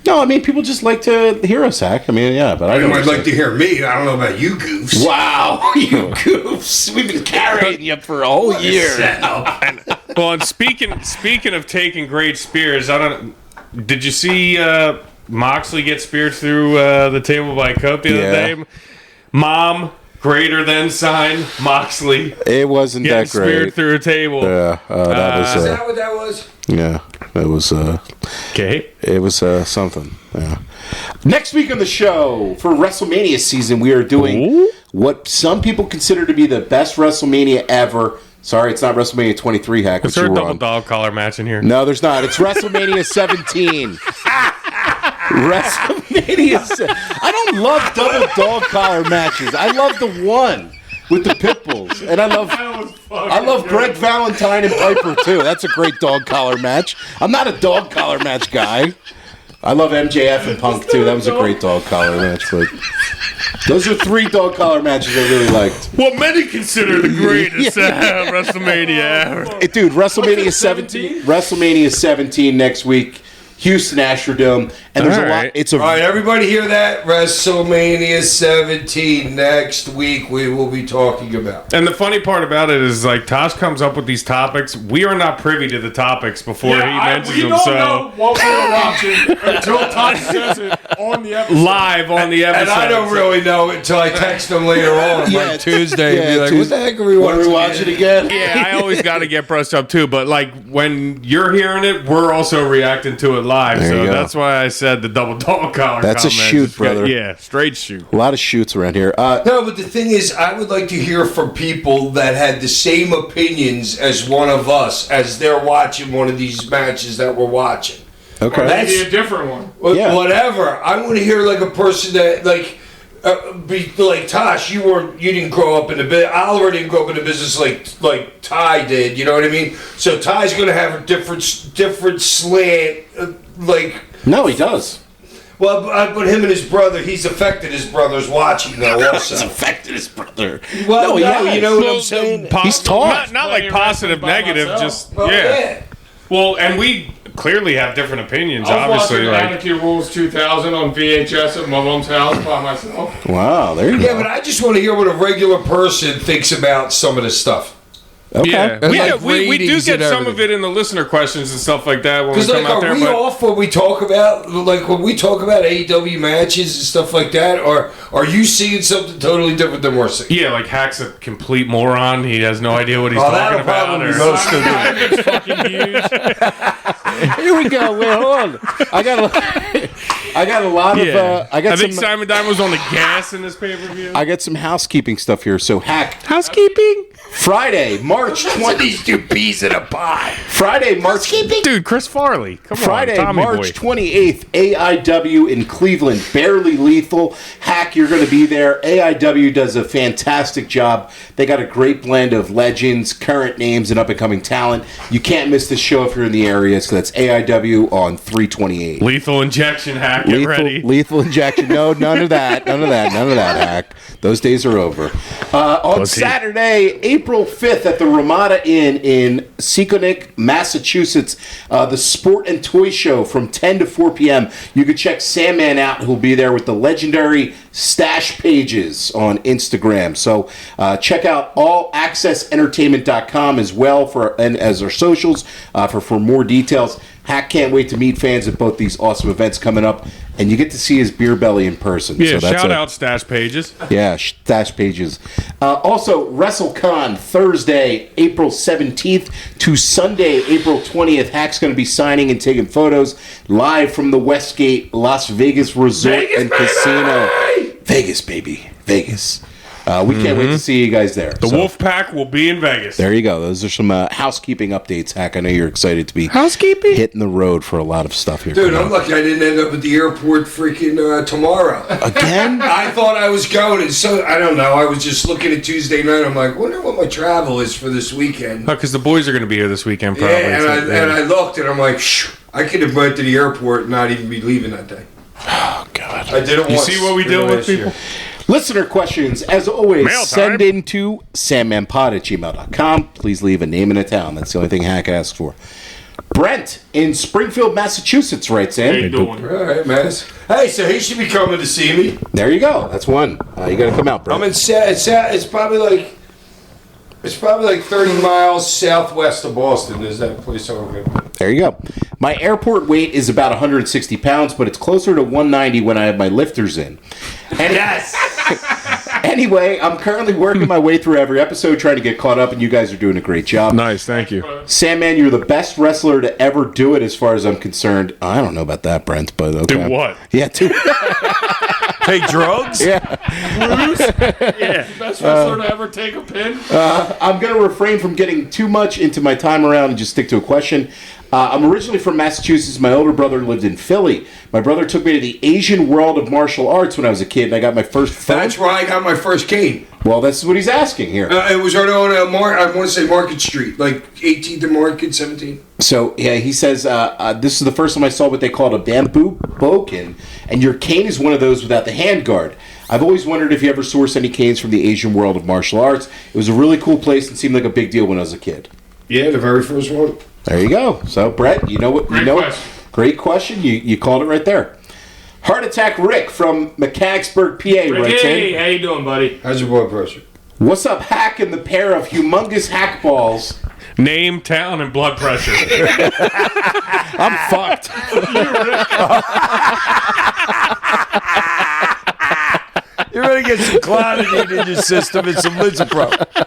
B: No, I mean people just like to hear us, Hack. I mean, yeah, but I
D: You
B: don't
D: might like to hear me. I don't know about you goofs.
B: Wow, you goofs! We've been carrying you for a whole year.
C: Well, and speaking of taking great spears, did you see Moxley get speared through the table by Cope the other day? Mom, greater than sign, Moxley.
B: It wasn't
C: Getting
B: that great.
C: speared through a table.
B: Yeah, that was.
D: Is that what that was?
B: Yeah, it was.
C: Okay.
B: It was something. Yeah. Next week on the show for WrestleMania season, we are doing what some people consider to be the best WrestleMania ever. Sorry, it's not WrestleMania 23, Hack.
C: Is there a double dog collar match in here?
B: No, there's not. It's WrestleMania 17. WrestleMania. I don't love double dog collar matches. I love the one with the pit bulls, and I love Greg Valentine and Piper too. That's a great dog collar match. I'm not a dog collar match guy. I love MJF and Punk too. That was a great dog collar match. But those are 3 dog collar matches I really liked.
C: What many consider the greatest WrestleMania ever.
B: Dude, WrestleMania 17. WrestleMania 17 next week. Houston Astrodome, and there's a lot. It's
D: All right, everybody hear that? WrestleMania 17 next week we will be talking about.
C: And the funny part about it is, like, Tosh comes up with these topics. We are not privy to the topics before he mentions
E: we
C: them.
E: don't
C: So
E: know what we're watching until Tosh says it on the episode.
C: live on the episode.
D: And I don't really know it until I text them later on,
B: Yeah,
D: like Tuesday, and be like,
B: Tuesday.
D: what the heck are we
B: What
D: watching?
B: are we watching again?
C: Yeah, I always got to get brushed up too. But like when you're hearing it, we're also reacting to it live.
B: There you
C: So
B: go.
C: that's why I said the double dog collar.
B: That's a
C: comment.
B: shoot,
C: It's good.
B: brother.
C: Yeah, straight shoot.
B: A lot of shoots around here.
D: No, but the thing is, I would like to hear from people that had the same opinions as one of us as they're watching one of these matches that we're watching.
B: Okay.
E: Maybe a different one.
B: Yeah.
D: Whatever. I want to hear like a person that be like Tosh. You didn't grow up in the business. Oliver didn't grow up in the business like Ty did. You know what I mean? So Ty's going to have a different slant.
B: No, he does.
D: Well, but him and his brother, he's affected his brother's watching though.
B: He's
D: Also,
B: affected his brother.
D: well,
B: he
D: no,
B: has.
D: you know what I'm saying?
B: He's taught.
C: Not like positive,
E: by
C: negative.
E: myself.
C: Just
D: Well,
C: yeah. Well, and we clearly have different opinions.
E: I was
C: Obviously,
E: watching
C: like
E: Anarchy Rules 2000 on VHS at my mom's house by myself.
B: Wow, there you
D: Yeah,
B: go.
D: but I just want to hear what a regular person thinks about some of this stuff.
B: Okay.
C: yeah,
D: And
C: we,
D: like
C: we do
D: ratings
C: get
D: and
C: some of
D: everything.
C: it in the listener questions and stuff like that when we
D: Because
C: come
D: like,
C: out
D: are
C: there.
D: we
C: But
D: off when we talk about AEW matches and stuff like that, or are you seeing something totally different than we're seeing?
C: yeah, like Hack's a complete moron. He has no idea what he's
D: Oh,
C: talking
D: that'll
C: about.
D: probably
C: Or,
D: be most of them.
E: It's fucking huge.
B: Here we go. Wait, hold on. I got a lot of.
C: yeah,
B: I got
C: think
B: some.
C: Simon Dime was on the gas in this pay-per-view.
B: I got some housekeeping stuff here. So Hack.
C: Housekeeping,
B: Friday, March 20th.
D: These two peas in a pie.
B: Friday, March.
C: dude. Chris Farley, come
B: Friday,
C: on, Tommy
B: March
C: boy.
B: 28th, AIW in Cleveland. Barely Lethal. Hack, you're going to be there. AIW does a fantastic job. They got a great blend of legends, current names, and up-and-coming talent. You can't miss this show if you're in the area, so that's AIW on 328.
C: Lethal injection, Hack. Get ready.
B: Lethal injection. No, none of that. None of that. None of that, Hack. Those days are over. On
C: Pussy.
B: Saturday, April 5th at the Ramada Inn in Seaconik, Massachusetts, the Sport and Toy Show from 10 to 4 p.m. You can check Sandman out, who'll be there with the legendary Stash Pages on Instagram. So check out allaccessentertainment.com as well and as our socials for more details. Hack can't wait to meet fans at both these awesome events coming up, and you get to see his beer belly in person.
C: Yeah,
B: so that's
C: shout out Stash Pages.
B: Yeah, Stash Pages. Also, WrestleCon, Thursday, April 17th to Sunday, April 20th. Hack's going to be signing and taking photos live from the Westgate Las Vegas Resort and Casino. Vegas, baby. Vegas. We can't wait to see you guys there.
C: The Wolf Pack will be in Vegas.
B: There you go. Those are some housekeeping updates, Hack. I know you're excited to be
C: Housekeeping?
B: hitting the road for a lot of stuff here.
D: Dude, I'm lucky I didn't end up at the airport freaking tomorrow.
B: Again?
D: I thought I was going, and so, I don't know, I was just looking at Tuesday night, I'm like, wonder what my travel is for this weekend.
C: Because the boys are going to be here this weekend, probably.
D: Yeah, and I looked, and I'm like, shh, I could have went to the airport and not even be leaving that day.
B: Oh, God.
D: I did it
C: You
D: once.
C: see what we deal with, people?
B: Listener questions, as always,
C: Mail time.
B: send in to sandmanpod@gmail.com. Please leave a name and a town. That's the only thing Hack asks for. Brent in Springfield, Massachusetts writes in.
E: How you doing?
D: All right, man. Hey, so he should be coming to see me.
B: There you go. That's one. You got to come out, Brent.
D: I'm in it's probably like 30 miles southwest of Boston. Is that place I'm going?
B: There you go. My airport weight is about 160 pounds, but it's closer to 190 when I have my lifters in. And
D: Yes.
B: anyway, I'm currently working my way through every episode, trying to get caught up, and you guys are doing a great job.
C: Nice, thank you.
B: Sandman, you're the best wrestler to ever do it, as far as I'm concerned. I don't know about that, Brent, but okay.
C: Do what?
B: Yeah, do
C: Take drugs?
B: yeah.
E: Best wrestler to ever take a pin?
B: I'm going to refrain from getting too much into my time around and just stick to a question. I'm originally from Massachusetts. My older brother lived in Philly. My brother took me to the Asian world of martial arts when I was a kid, and I got my first phone.
D: That's where I got my first cane.
B: Well, this is what he's asking here.
D: It was right on, I want to say Market Street, like 18th and Market, 17th.
B: So, yeah, he says, this is the first time I saw what they called a bamboo bokin, and your cane is one of those without the hand guard. I've always wondered if you ever sourced any canes from the Asian world of martial arts. It was a really cool place and seemed like a big deal when I was a kid.
D: Yeah, the very first one.
B: There you go. So, Brett, you know what?
E: Great question.
B: Great question. You called it right there. Heart Attack Rick from Mechanicsburg, PA, writes
E: Hey,
B: in.
E: how you doing, buddy?
D: How's your blood pressure?
B: What's up, Hack, and the pair of humongous hack balls?
C: Name, town, and blood pressure.
B: I'm fucked.
D: You're going to get some clonidine in your system and some Lizapro.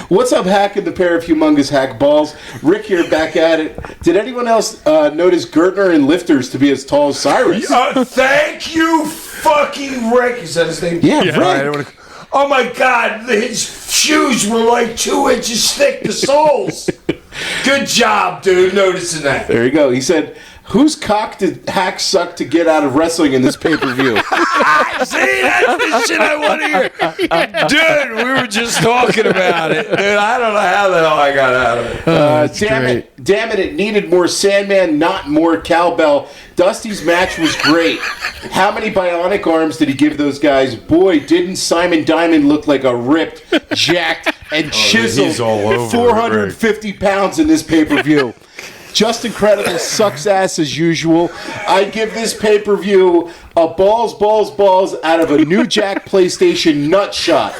B: What's up, Hack, and the pair of humongous hack balls? Rick here, back at it. Did anyone else notice Gertner and lifters to be as tall as Cyrus?
D: Thank you, fucking Rick. Is that his name?
B: Yeah,
C: Yeah.
B: Rick.
D: Oh my God, his shoes were like 2 inches thick, the soles. Good job, dude, noticing that.
B: There you go. He said, whose cock did Hack suck to get out of wrestling in this pay-per-view?
D: See, that's the shit I want to hear. Dude, we were just talking about it. Dude, I don't know how the hell I got out of it.
B: Damn it, it needed more Sandman, not more cowbell. Dusty's match was great. How many bionic arms did he give those guys? Boy, didn't Simon Diamond look like a ripped, jacked, and chiseled
C: he's all over it,
B: 450 pounds in this pay-per-view. Just incredible, sucks ass as usual. I give this pay-per-view a balls out of a New Jack PlayStation nut shot.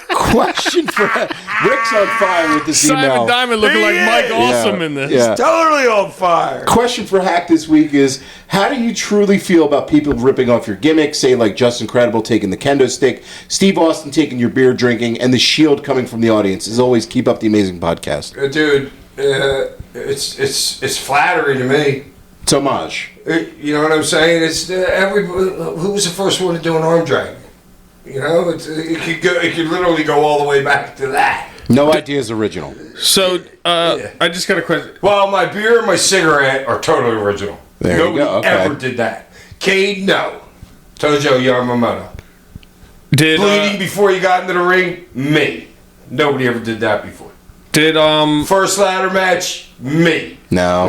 B: Question for Rick's on fire with this email.
C: Simon Diamond looking like Mike Awesome in this.
B: Yeah.
D: Totally on fire.
B: Question for Hack this week is, how do you truly feel about people ripping off your gimmicks, say like Just Incredible taking the kendo stick, Steve Austin taking your beer drinking, and the Shield coming from the audience? As always, keep up the amazing podcast.
D: Dude, it's flattering to me.
B: It's homage.
D: You know what I'm saying? It's who was the first one to do an arm drag? You know, it could literally go all the way back to that.
B: No idea is original.
C: So, I just got a question.
D: Well, my beer and my cigarette are totally original.
B: There you
D: Nobody
B: go, okay.
D: ever did that. Cade, no. Tojo Yamamoto.
C: Did
D: Bleeding before you got into the ring, me. Nobody ever did that before. First ladder match, me.
B: No.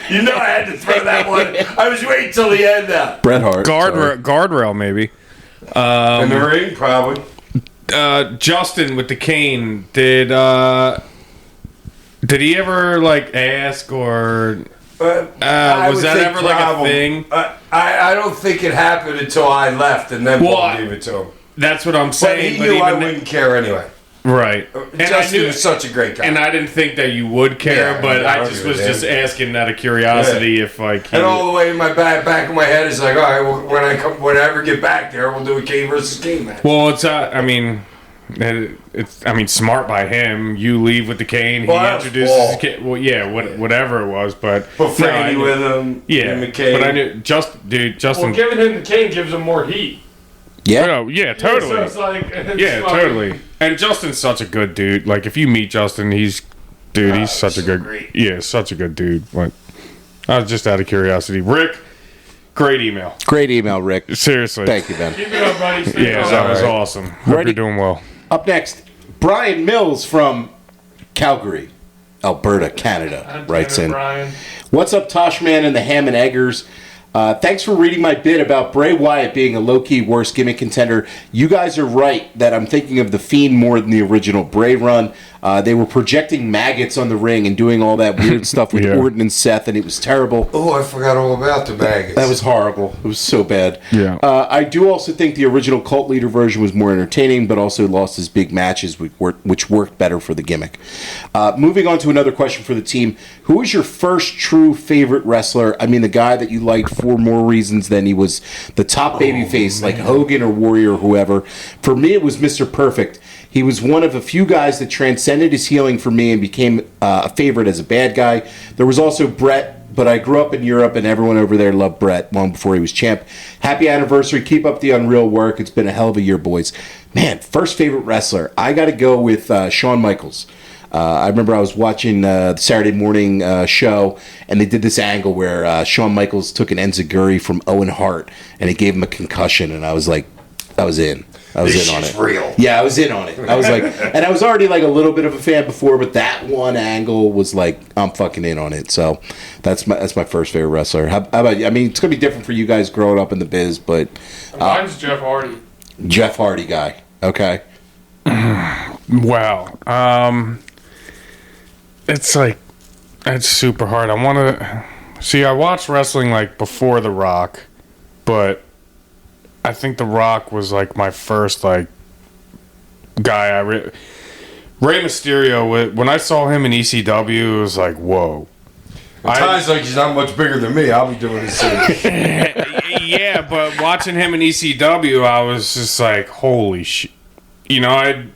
D: You know I had to throw that one. I was waiting till the end now.
B: Bret Hart. sorry.
C: guardrail maybe.
D: In the ring, probably.
C: Justin with the cane. Did he ever like ask or was that ever like a thing?
D: I don't think it happened until I left and then Paul gave it to him.
C: That's what I'm
D: But
C: saying.
D: he knew I wouldn't care anyway.
C: Right. And
D: Justin was such a great guy.
C: And I didn't think that you would care,
D: Yeah,
C: but
D: I
C: I
D: don't
C: just
D: give a
C: was just
D: damn.
C: asking out of curiosity if like.
D: And all the way in my back of my head is like, all right, well, when I ever get back there, we'll do a Kane versus Kane match.
C: Well, it's smart by him. You leave with the cane.
D: Well,
C: he
D: that's
C: introduces
D: Paul.
C: his cane. Well, yeah, whatever it was, but
D: Put
C: no, I
D: Franny
C: knew-
D: with him.
C: Yeah,
D: and McCain.
C: but I knew Justin.
E: Well, giving him the cane gives him more heat.
B: Yeah.
C: Oh, yeah, totally.
E: So it's like, it's
C: Yeah,
E: fucking-
C: totally. And Justin's such a good dude. Like, if you meet Justin, he's such a good, such a good dude. Like, I was just out of curiosity. Rick, great email.
B: Great email, Rick.
C: Seriously.
B: Thank you, Ben.
E: Keep it up, buddy. Stay
C: Yeah,
E: calm.
C: that was awesome. Hope
B: Ready?
C: you're doing well.
B: Up next, Brian Mills from Calgary, Alberta, Canada, writes in.
E: Brian.
B: What's up, Toshman and the Ham and Eggers? Thanks for reading my bit about Bray Wyatt being a low-key worst gimmick contender. You guys are right that I'm thinking of The Fiend more than the original Bray run. They were projecting maggots on the ring and doing all that weird stuff with
C: Yeah.
B: Orton and Seth, and it was terrible.
D: Oh, I forgot all about the maggots.
B: That was horrible. It was so bad.
C: Yeah.
B: I do also think the original Cult Leader version was more entertaining, but also lost his big matches, which worked better for the gimmick. Moving on to another question for the team. Who is your first true favorite wrestler? I mean, the guy that you liked for more reasons than he was the top babyface, like Hogan or Warrior or whoever. For me, it was Mr. Perfect. He was one of a few guys that transcended his healing for me and became a favorite as a bad guy. There was also Brett, but I grew up in Europe and everyone over there loved Brett long before he was champ. Happy anniversary. Keep up the unreal work. It's been a hell of a year, boys. Man, first favorite wrestler. I got to go with Shawn Michaels. I remember I was watching the Saturday morning show, and they did this angle where Shawn Michaels took an enziguri from Owen Hart, and it gave him a concussion, and I was like, I was in. I was
D: This
B: in on
D: shit's
B: it.
D: real.
B: Yeah, I was in on it. I was like, and I was already like a little bit of a fan before, but that one angle was like, I'm fucking in on it. So that's my first favorite wrestler. How about you? I mean, it's gonna be different for you guys growing up in the biz, but
E: Mine's Jeff Hardy.
B: Jeff Hardy guy. Okay.
C: Wow. It's like, it's super hard. I want to see. I watched wrestling like before The Rock, but I think The Rock was like my first like guy. Ray Mysterio. When I saw him in ECW, it was like, whoa.
D: Ty's like he's not much bigger than me. I'll be doing the same.
C: Yeah, but watching him in ECW, I was just like, holy shit. You know,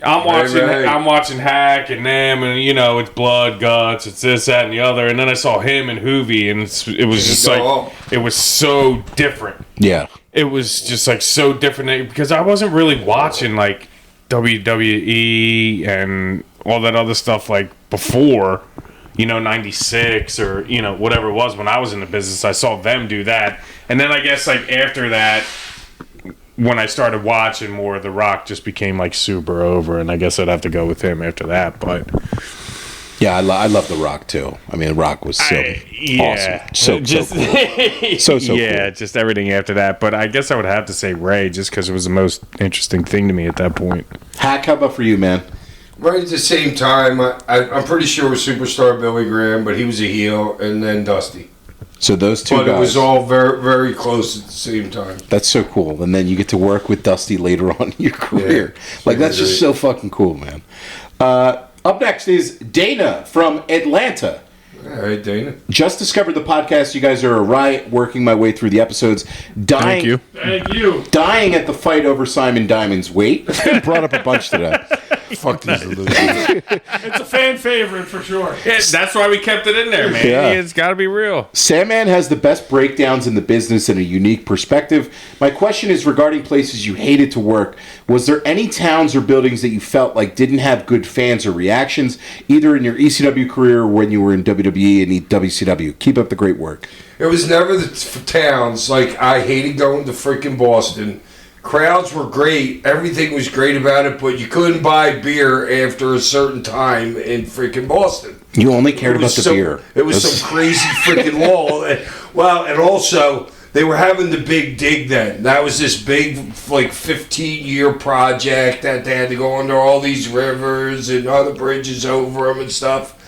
C: I'm watching Hack and them, and you know, it's blood, guts, it's this, that, and the other. And then I saw him and Hoovy, and it was just like, it was so different.
B: Yeah.
C: It was just like so different because I wasn't really watching like WWE and all that other stuff like before, you know, 96 or, you know, whatever it was when I was in the business. I saw them do that. And then I guess like after that, when I started watching more, The Rock just became like super over, and I guess I'd have to go with him after that. But
B: Yeah, I love The Rock too. I mean, The Rock was so awesome. So
C: just
B: cool. So
C: yeah,
B: cool.
C: just everything after that. But I guess I would have to say Ray, just because it was the most interesting thing to me at that point.
B: Hack, how about for you, man?
D: Right at the same time, I'm pretty sure it was Superstar Billy Graham, but he was a heel, and then Dusty.
B: So those two
D: But
B: guys.
D: it was all very, very close at the same time.
B: That's so cool. And then you get to work with Dusty later on in your career.
D: Yeah.
B: Like, that's just so fucking cool, man. Up next is Dana from Atlanta.
D: All right, Dana.
B: Just discovered the podcast. You guys are a riot, working my way through the episodes.
C: Thank you.
E: Thank you.
B: Dying at the fight over Simon Diamond's weight. It's been brought up a bunch today.
D: Fuck these losers.
E: It's a fan favorite for sure.
C: Yeah, that's why we kept it in there, man.
B: Yeah.
C: It's got to be real.
B: Sandman has the best breakdowns in the business and a unique perspective. My question is regarding places you hated to work. Was there any towns or buildings that you felt like didn't have good fans or reactions, either in your ECW career or when you were in WWE and WCW? Keep up the great work.
D: It was never the towns. Like, I hated going to freaking Boston. Crowds were great. Everything was great about it, but you couldn't buy beer after a certain time in freaking Boston.
B: You only cared about the beer.
D: It was some crazy freaking law. And also, they were having the big dig then. That was this big, like, 15-year project that they had to go under all these rivers and other bridges over them and stuff.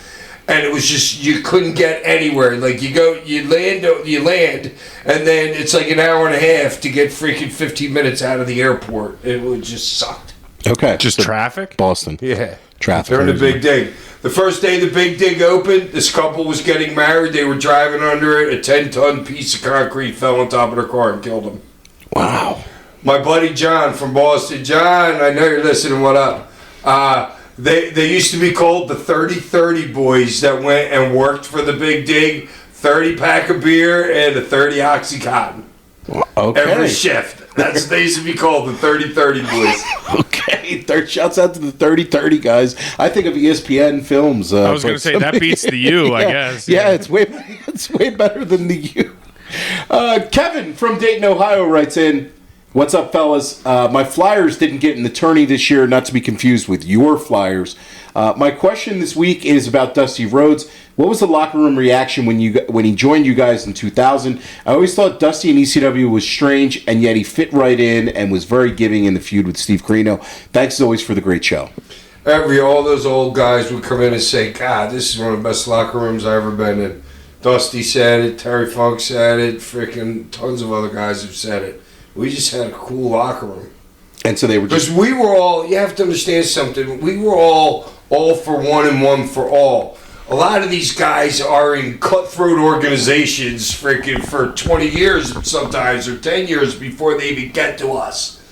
D: And it was just, you couldn't get anywhere. Like, you land, and then it's like an hour and a half to get freaking 15 minutes out of the airport. It would just sucked.
B: Okay.
C: Just
B: so
C: traffic?
B: Boston.
D: Yeah.
B: Traffic.
D: During the big dig. The first day the big dig opened, this couple was getting married. They were driving under it. A 10-ton piece of concrete fell on top of their car and killed them.
B: Wow.
D: My buddy John from Boston. John, I know you're listening. What up? They used to be called the 30-30 boys that went and worked for the big dig. 30 pack of beer and a 30 Oxycontin.
B: Okay.
D: Every shift. That's they used to be called the 30-30 boys.
B: Okay, shouts out to the 30-30 guys. I think of ESPN films.
C: I was going to say that beats the U, I guess.
B: Yeah, it's way better than the U. Kevin from Dayton, Ohio writes in, "What's up, fellas? My Flyers didn't get in the tourney this year, not to be confused with your Flyers. My question this week is about Dusty Rhodes. What was the locker room reaction when he joined you guys in 2000? I always thought Dusty in ECW was strange, and yet he fit right in and was very giving in the feud with Steve Corino. Thanks as always for the great show."
D: All those old guys would come in and say, "God, this is one of the best locker rooms I've ever been in." Dusty said it, Terry Funk said it, freaking tons of other guys have said it. We just had a cool locker room.
B: And so they were just...
D: Because we were all, you have to understand something, we were all for one and one for all. A lot of these guys are in cutthroat organizations freaking for 20 years sometimes, or 10 years before they even get to us.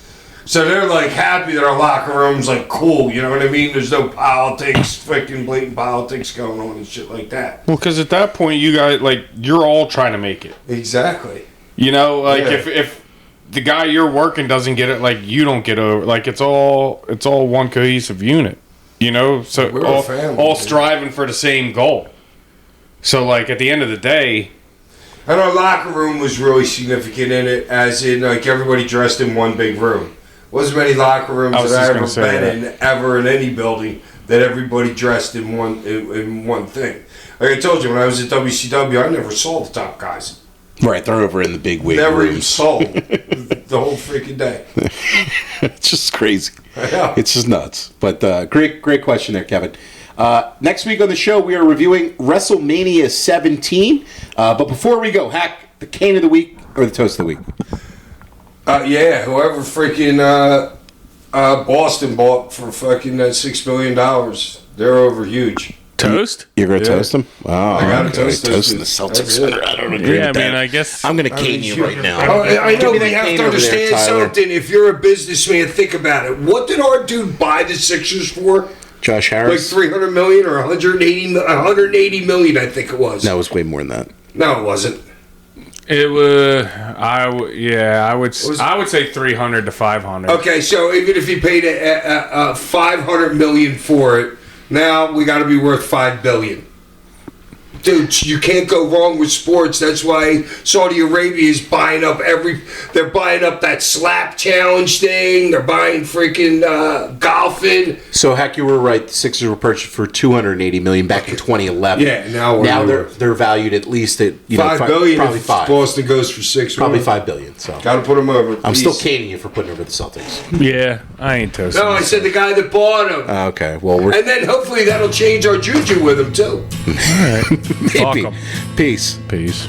D: So they're like happy that our locker room's like cool, you know what I mean? There's no politics, freaking blatant politics going on and shit like that.
C: Well, because at that point, you guys, like, you're all trying to make it.
D: Exactly.
C: You know, like,
D: Yeah.
C: if the guy you're working doesn't get it, like, you don't get over, like, it's all one cohesive unit, you know? So
D: We're a family,
C: all
D: dude.
C: striving for the same goal. So, like, at the end of the day...
D: And our locker room was really significant in it, as in, like, everybody dressed in one big room. Wasn't many locker rooms
C: I was
D: that I
C: just
D: ever
C: gonna say
D: been in, ever in any building, that everybody dressed in one thing. Like I told you, when I was at WCW, I never saw the top guys.
B: Right, they're over in the big wig
D: Never even
B: rooms.
D: saw them the whole freaking day.
B: It's just crazy.
D: I know.
B: It's just nuts. But great question there, Kevin. Next week on the show, we are reviewing WrestleMania 17. But before we go, Hack, the cane of the week or the toast of the week?
D: Yeah, whoever freaking Boston bought for fucking that $6 billion, they're over huge.
C: Toast?
B: You're going to
D: Yeah.
B: toast them? Oh,
D: I gotta toast those
B: toasting the
D: dudes.
B: Celtics.
D: That's it.
B: I don't agree
C: Yeah, I
B: with
C: mean,
B: that.
C: I guess...
B: I'm going to cane you right now.
D: I
B: Give
D: know,
B: me
D: but
B: that
D: you have
B: cane
D: to
B: over there,
D: understand
B: Tyler.
D: something. If you're a businessman, think about it. What did our dude buy the Sixers for?
B: Josh
D: Like
B: Harris?
D: $300 million or 180 million, I think it was.
B: No, it was way more than that.
D: No, it wasn't.
C: It was... I would say 300 to 500.
D: Okay, so even if you paid $500 million for it, now we got to be worth $5 billion. Dude, you can't go wrong with sports. That's why Saudi Arabia is buying up they're buying up that slap challenge thing. They're buying freaking golfing.
B: So, Hack, you were right. The Sixers were purchased for $280 million back in 2011.
D: Yeah, now
B: they're valued at least at
D: $5 billion.
B: probably
D: If
B: five,
D: Boston goes for $6
B: probably
D: million.
B: $5 billion. So
D: Got to put them over.
B: I'm still
D: please.
B: caning you for putting over the Celtics.
C: Yeah, I ain't toasting.
D: No, I said the guy that bought them.
B: Okay, well we're
D: And then hopefully that'll change our juju with him too.
C: Fuck
B: maybe.
C: 'em.
B: Peace.
C: Peace.